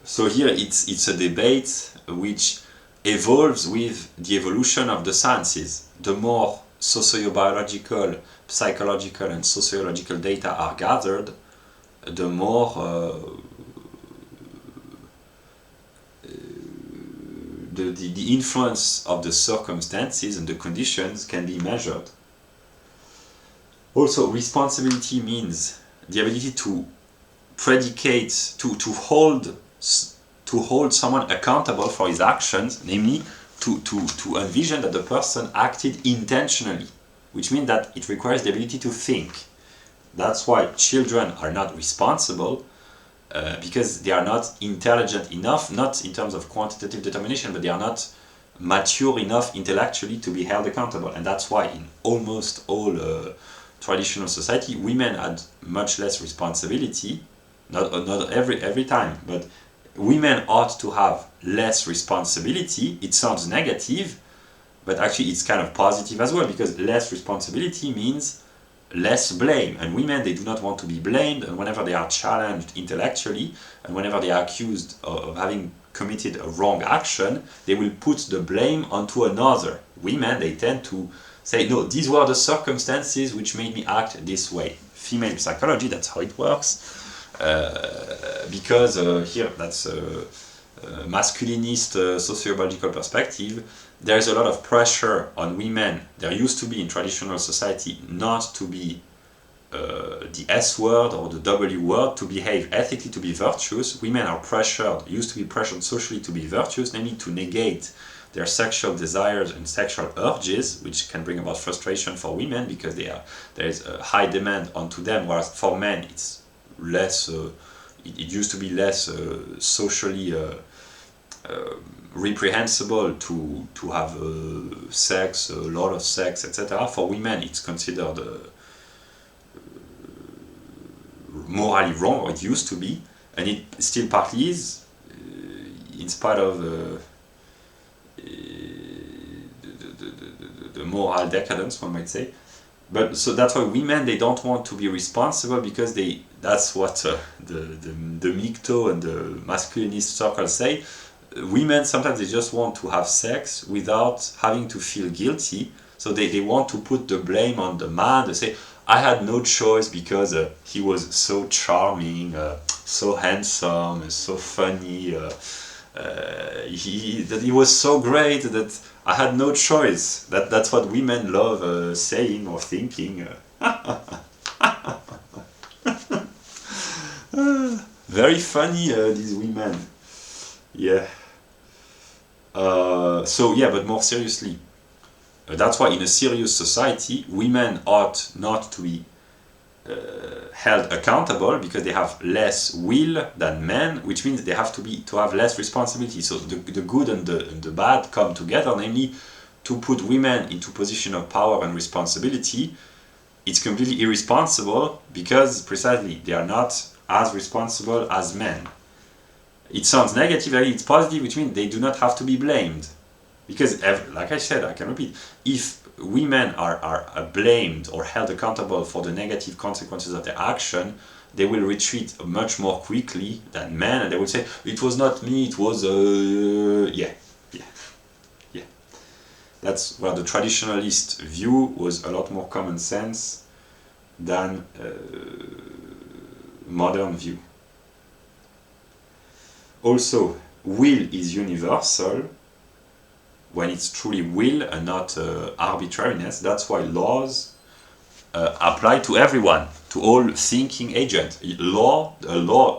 So here it's a debate which evolves with the evolution of the sciences. The more sociobiological, psychological and sociological data are gathered, the more the influence of the circumstances and the conditions can be measured. Also, responsibility means the ability to predicate, to hold someone accountable for his actions, namely to envision that the person acted intentionally, which means that it requires the ability to think. That's why children are not responsible, because they are not intelligent enough, not in terms of quantitative determination, but they are not mature enough intellectually to be held accountable. And that's why in almost all traditional society, women had much less responsibility, not every time, but women ought to have less responsibility. It sounds negative, but actually it's kind of positive as well, because less responsibility means less blame, and women, they do not want to be blamed, and whenever they are challenged intellectually and whenever they are accused of having committed a wrong action, they will put the blame onto another. Women, they tend to say, no, these were the circumstances which made me act this way. Female psychology, that's how it works, because here that's a masculinist sociobiological perspective. There's a lot of pressure on women. There used to be in traditional society not to be the S word or the W word to behave ethically, to be virtuous. Women are pressured, used to be pressured socially to be virtuous, namely to negate their sexual desires and sexual urges, which can bring about frustration for women because there is a high demand onto them, whereas for men it's less, it used to be less socially reprehensible to have sex, a lot of sex, etc. For women it's considered morally wrong, or it used to be, and it still partly is, in spite of the moral decadence, one might say. But so that's why women, they don't want to be responsible, because that's what the Micto and the masculinist circles say. Women sometimes they just want to have sex without having to feel guilty, so they want to put the blame on the man. They say, I had no choice because he was so charming, so handsome, so funny, he was so great that I had no choice. That's what women love saying or thinking. Very funny, these women. Yeah. So yeah, but more seriously, that's why in a serious society, women ought not to be held accountable, because they have less will than men, which means they have to have less responsibility. So the good and the bad come together, namely to put women into position of power and responsibility. It's completely irresponsible, because precisely they are not as responsible as men. It sounds negative, it's positive, which means they do not have to be blamed. Because, like I said, I can repeat, if women are blamed or held accountable for the negative consequences of their action, they will retreat much more quickly than men, and they will say, it was not me, it was, yeah. That's where the traditionalist view was a lot more common sense than modern view. Also, will is universal when it's truly will and not arbitrariness. That's why laws apply to everyone, to all thinking agents. A law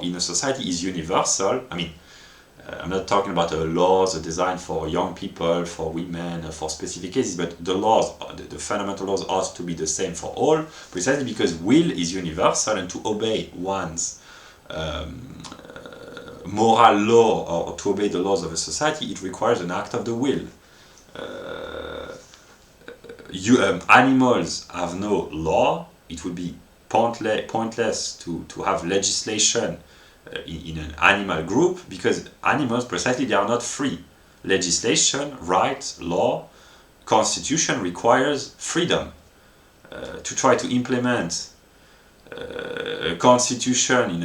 in a society is universal. I mean, I'm not talking about laws designed for young people, for women, for specific cases, but the laws, the fundamental laws ought to be the same for all, precisely because will is universal, and to obey one's moral law, or to obey the laws of a society, it requires an act of the will. Animals have no law. It would be pointless to have legislation in an animal group, because animals, precisely, they are not free. Legislation, right, law, constitution requires freedom. To try to implement a constitution in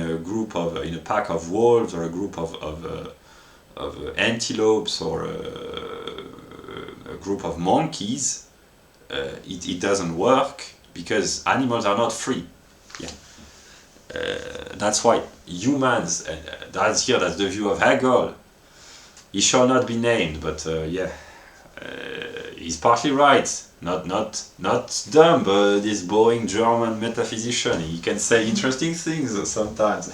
a pack of wolves, or a group of antelopes, or a group of monkeys, it doesn't work, because animals are not free. Yeah. That's why humans, that's the view of Hegel. He shall not be named, but he's partly right. Not dumb, but this boring German metaphysician. He can say interesting things sometimes.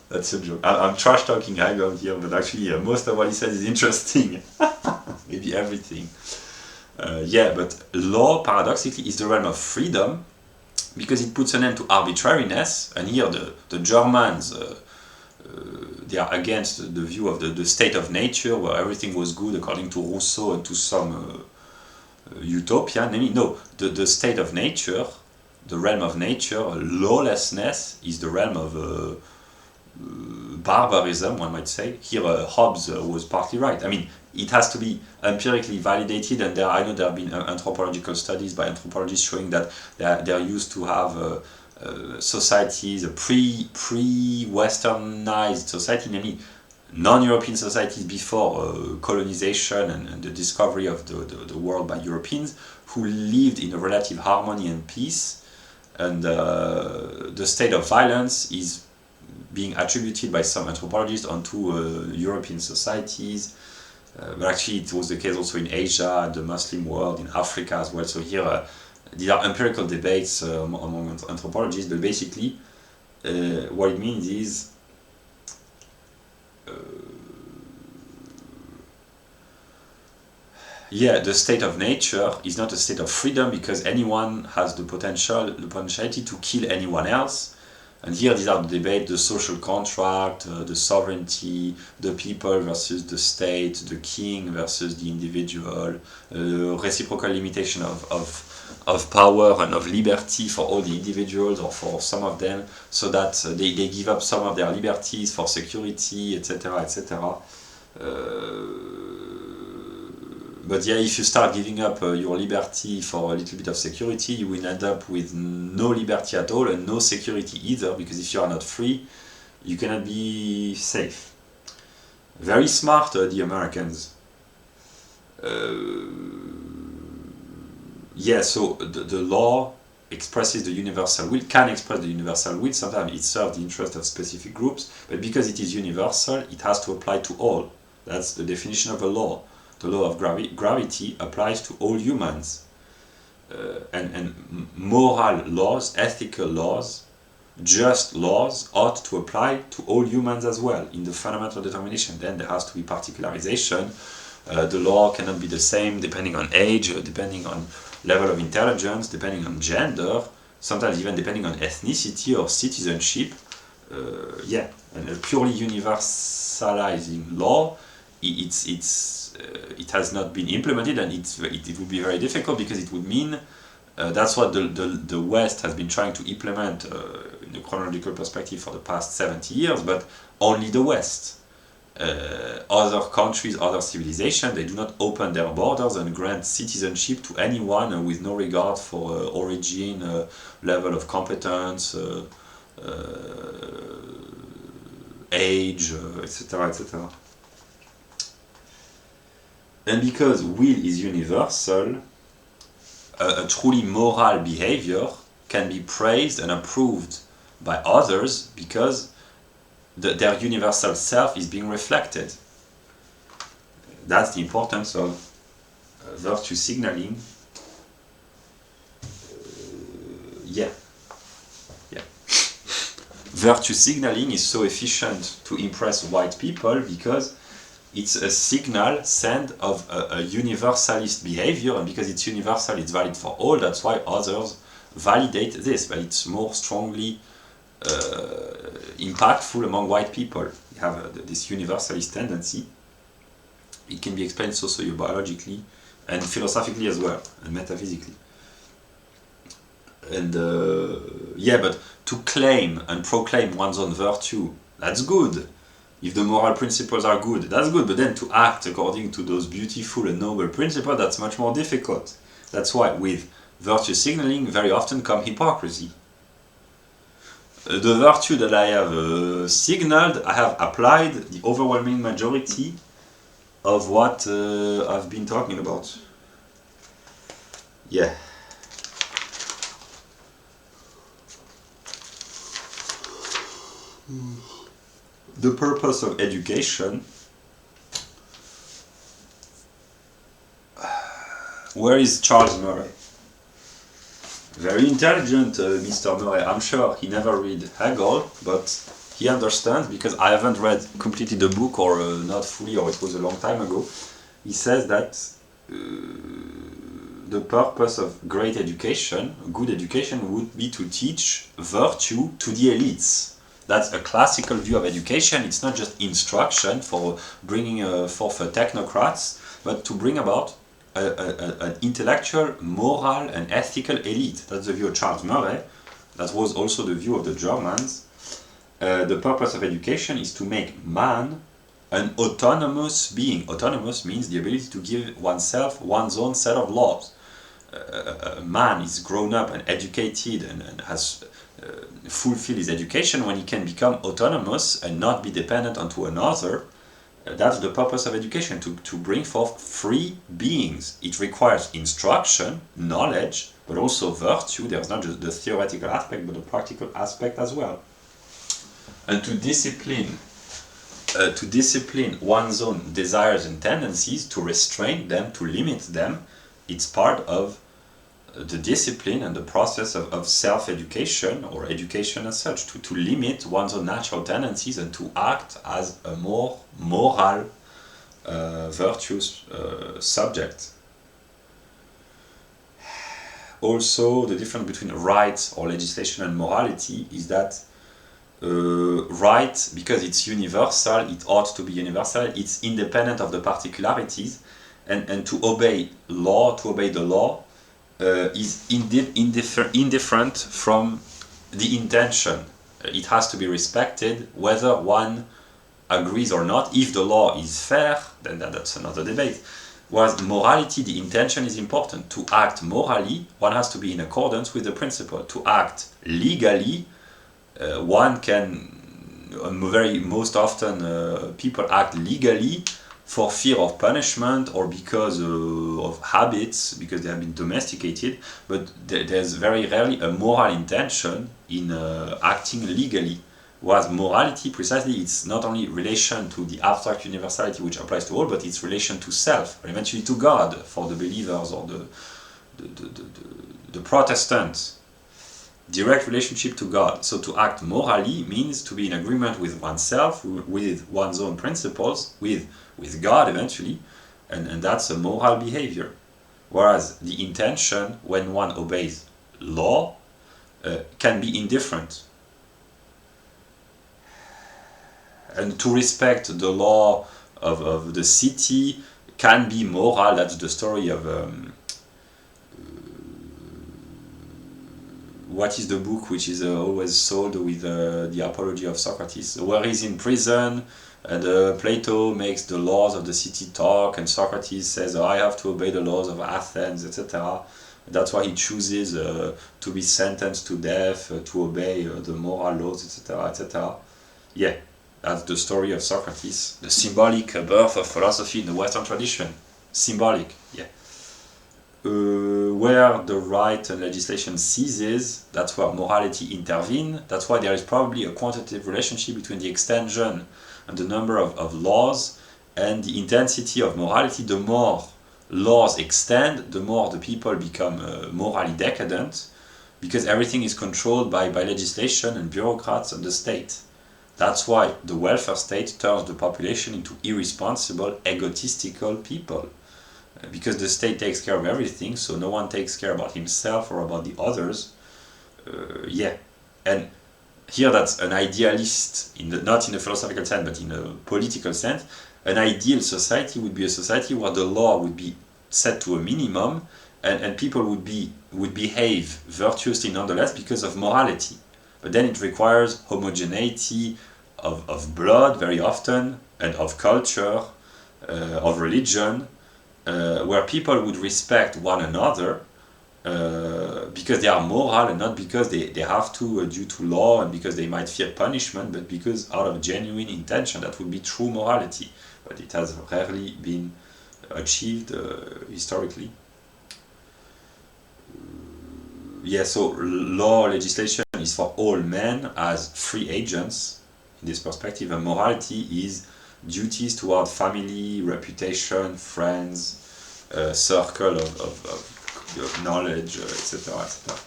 That's a joke. I'm trash talking Hegel here, but actually most of what he says is interesting. Maybe everything. But law, paradoxically, is the realm of freedom, because it puts an end to arbitrariness. And here the Germans, they are against the view of the state of nature, where everything was good according to Rousseau and to some utopia. Namely, no, the state of nature, the realm of nature, lawlessness, is the realm of barbarism, one might say. Here Hobbes was partly right. I mean, it has to be empirically validated, and I know there have been anthropological studies by anthropologists showing that they are used to have societies, a pre-westernized society, namely non-European societies before colonization and the discovery of the world by Europeans, who lived in a relative harmony and peace, and the state of violence is being attributed by some anthropologists onto European societies. But actually it was the case also in Asia, the Muslim world, in Africa as well. So here these are empirical debates among anthropologists, but basically what it means is the state of nature is not a state of freedom because anyone has the potentiality to kill anyone else. And here these are the debate, the social contract, the sovereignty, the people versus the state, the king versus the individual, reciprocal limitation of power and of liberty for all the individuals or for some of them, so that they give up some of their liberties for security, etc., etc. But yeah, if you start giving up your liberty for a little bit of security, you will end up with no liberty at all and no security either, because if you are not free, you cannot be safe. Very smart, the Americans. So the law expresses the universal will, can express the universal will. Sometimes it serves the interest of specific groups, but because it is universal, it has to apply to all. That's the definition of a law. The law of gravity applies to all humans. And moral laws, ethical laws, just laws ought to apply to all humans as well in the fundamental determination. Then there has to be particularization. The law cannot be the same depending on age, depending on level of intelligence, depending on gender, sometimes even depending on ethnicity or citizenship. And a purely universalizing law, it has not been implemented, and it would be very difficult because it would mean that's what the West has been trying to implement in a chronological perspective for the past 70 years, but only the West. Other countries, other civilizations, they do not open their borders and grant citizenship to anyone with no regard for origin, level of competence, age, etc., etc. And because will is universal, a truly moral behavior can be praised and approved by others because their universal self is being reflected. That's the importance of virtue signaling. Virtue signaling is so efficient to impress white people because it's a signal sent of a universalist behavior, and because it's universal, it's valid for all. That's why others validate this, but it's more strongly impactful among white people. You have this universalist tendency. It can be explained sociobiologically and philosophically as well, and metaphysically. And but to claim and proclaim one's own virtue, that's good. If the moral principles are good, that's good, but then to act according to those beautiful and noble principles, that's much more difficult. That's why with virtue signaling very often comes hypocrisy. The virtue that I have signaled, I have applied the overwhelming majority of what I've been talking about. The purpose of education. Where is Charles Murray? Very intelligent, Mr. Murray. I'm sure he never read Hegel, but he understands, because I haven't read completely the book, or not fully, or it was a long time ago. He says that the purpose of great education, good education, would be to teach virtue to the elites. That's a classical view of education. It's not just instruction for bringing forth technocrats, but to bring about an intellectual, moral, and ethical elite. That's the view of Charles Murray. That was also the view of the Germans. The purpose of education is to make man an autonomous being. Autonomous means the ability to give oneself one's own set of laws. A man is grown up and educated and has fulfilled his education when he can become autonomous and not be dependent onto another. That's the purpose of education, to bring forth free beings. It requires instruction, knowledge, but also virtue. There's not just the theoretical aspect, but the practical aspect as well. And to discipline one's own desires and tendencies, to restrain them, to limit them, it's part of the discipline and the process of self-education or education as such, to limit one's own natural tendencies and to act as a more moral, virtuous subject. Also, the difference between rights or legislation and morality is that right, because it's universal, it ought to be universal, it's independent of the particularities, and to obey the law, is indifferent from the intention. It has to be respected whether one agrees or not. If the law is fair, then that's another debate. Whereas morality, the intention is important. To act morally, one has to be in accordance with the principle. To act legally, one can, most often people act legally for fear of punishment or because of habits, because they have been domesticated, but there's very rarely a moral intention in acting legally. Whereas morality, precisely, it's not only relation to the abstract universality which applies to all, but it's relation to self, or eventually to God for the believers or the Protestants. Direct relationship to God. So to act morally means to be in agreement with oneself, with one's own principles, with God eventually, and that's a moral behavior. Whereas the intention, when one obeys law, can be indifferent. And to respect the law of the city can be moral. That's the story of what is the book which is always sold with the Apology of Socrates, where he's in prison and Plato makes the laws of the city talk, and Socrates says, I have to obey the laws of Athens, etc. That's why he chooses to be sentenced to death, to obey the moral laws, etc., etc. Yeah, that's the story of Socrates, the symbolic birth of philosophy in the Western tradition. Symbolic, yeah. Where the right and legislation ceases, that's where morality intervenes. That's why there is probably a quantitative relationship between the extension and the number of laws and the intensity of morality. The more laws extend, the more the people become morally decadent, because everything is controlled by legislation and bureaucrats and the state. That's why the welfare state turns the population into irresponsible, egotistical people. Because the state takes care of everything, so no one takes care about himself or about the others. Yeah, and here that's an idealist, not in a philosophical sense, but in a political sense. An ideal society would be a society where the law would be set to a minimum, and people would behave virtuously nonetheless because of morality. But then it requires homogeneity of blood very often, and of culture, of religion, where people would respect one another because they are moral and not because they have to due to law and because they might fear punishment, but because out of genuine intention. That would be true morality, but it has rarely been achieved historically. Yeah, so law legislation is for all men as free agents in this perspective, and morality is duties toward family, reputation, friends, circle of knowledge, etc., etc.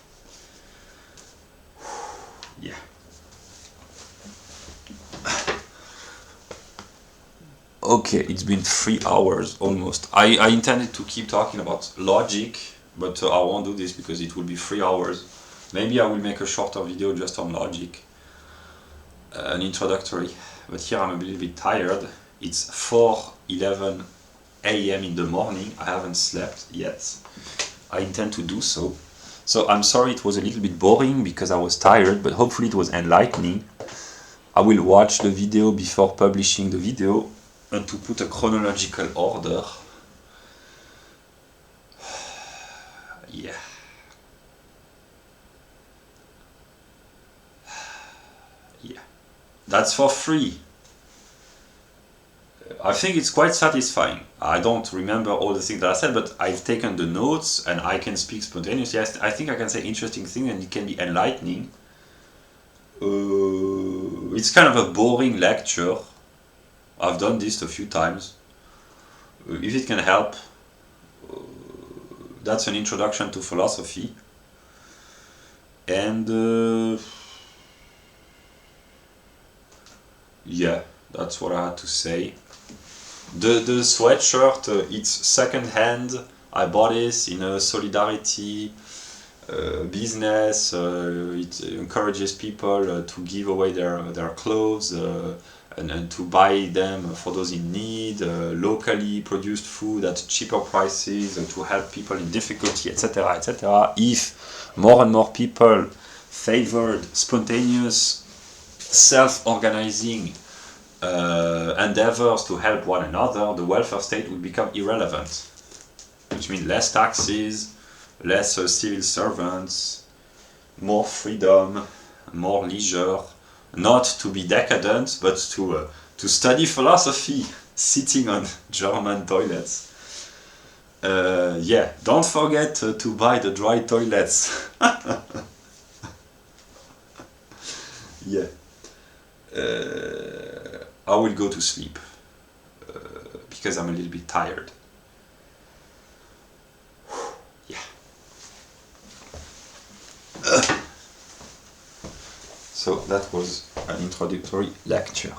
Yeah. Okay, it's been 3 hours almost. I intended to keep talking about logic, but I won't do this because it will be 3 hours. Maybe I will make a shorter video just on logic, an introductory. But here I'm a little bit tired. It's 4:11 a.m. in the morning. I haven't slept yet. I intend to do so. So I'm sorry it was a little bit boring because I was tired, but hopefully it was enlightening. I will watch the video before publishing the video, and to put a chronological order. Yeah. Yeah. That's for free. I think it's quite satisfying. I don't remember all the things that I said, but I've taken the notes and I can speak spontaneously. I think I can say interesting things and it can be enlightening. It's kind of a boring lecture. I've done this a few times. If it can help, that's an introduction to philosophy. And yeah, that's what I had to say. The sweatshirt, it's second hand. I bought this in a solidarity business. It encourages people to give away their clothes and to buy them for those in need, locally produced food at cheaper prices, to help people in difficulty, etc., etc. If more and more people favored spontaneous, self-organizing endeavors to help one another, the welfare state would become irrelevant. Which means less taxes, less civil servants, more freedom, more leisure, not to be decadent, but to study philosophy, sitting on German toilets. Yeah, don't forget to buy the dry toilets. Yeah. I will go to sleep because I'm a little bit tired. Yeah. So that was an introductory lecture.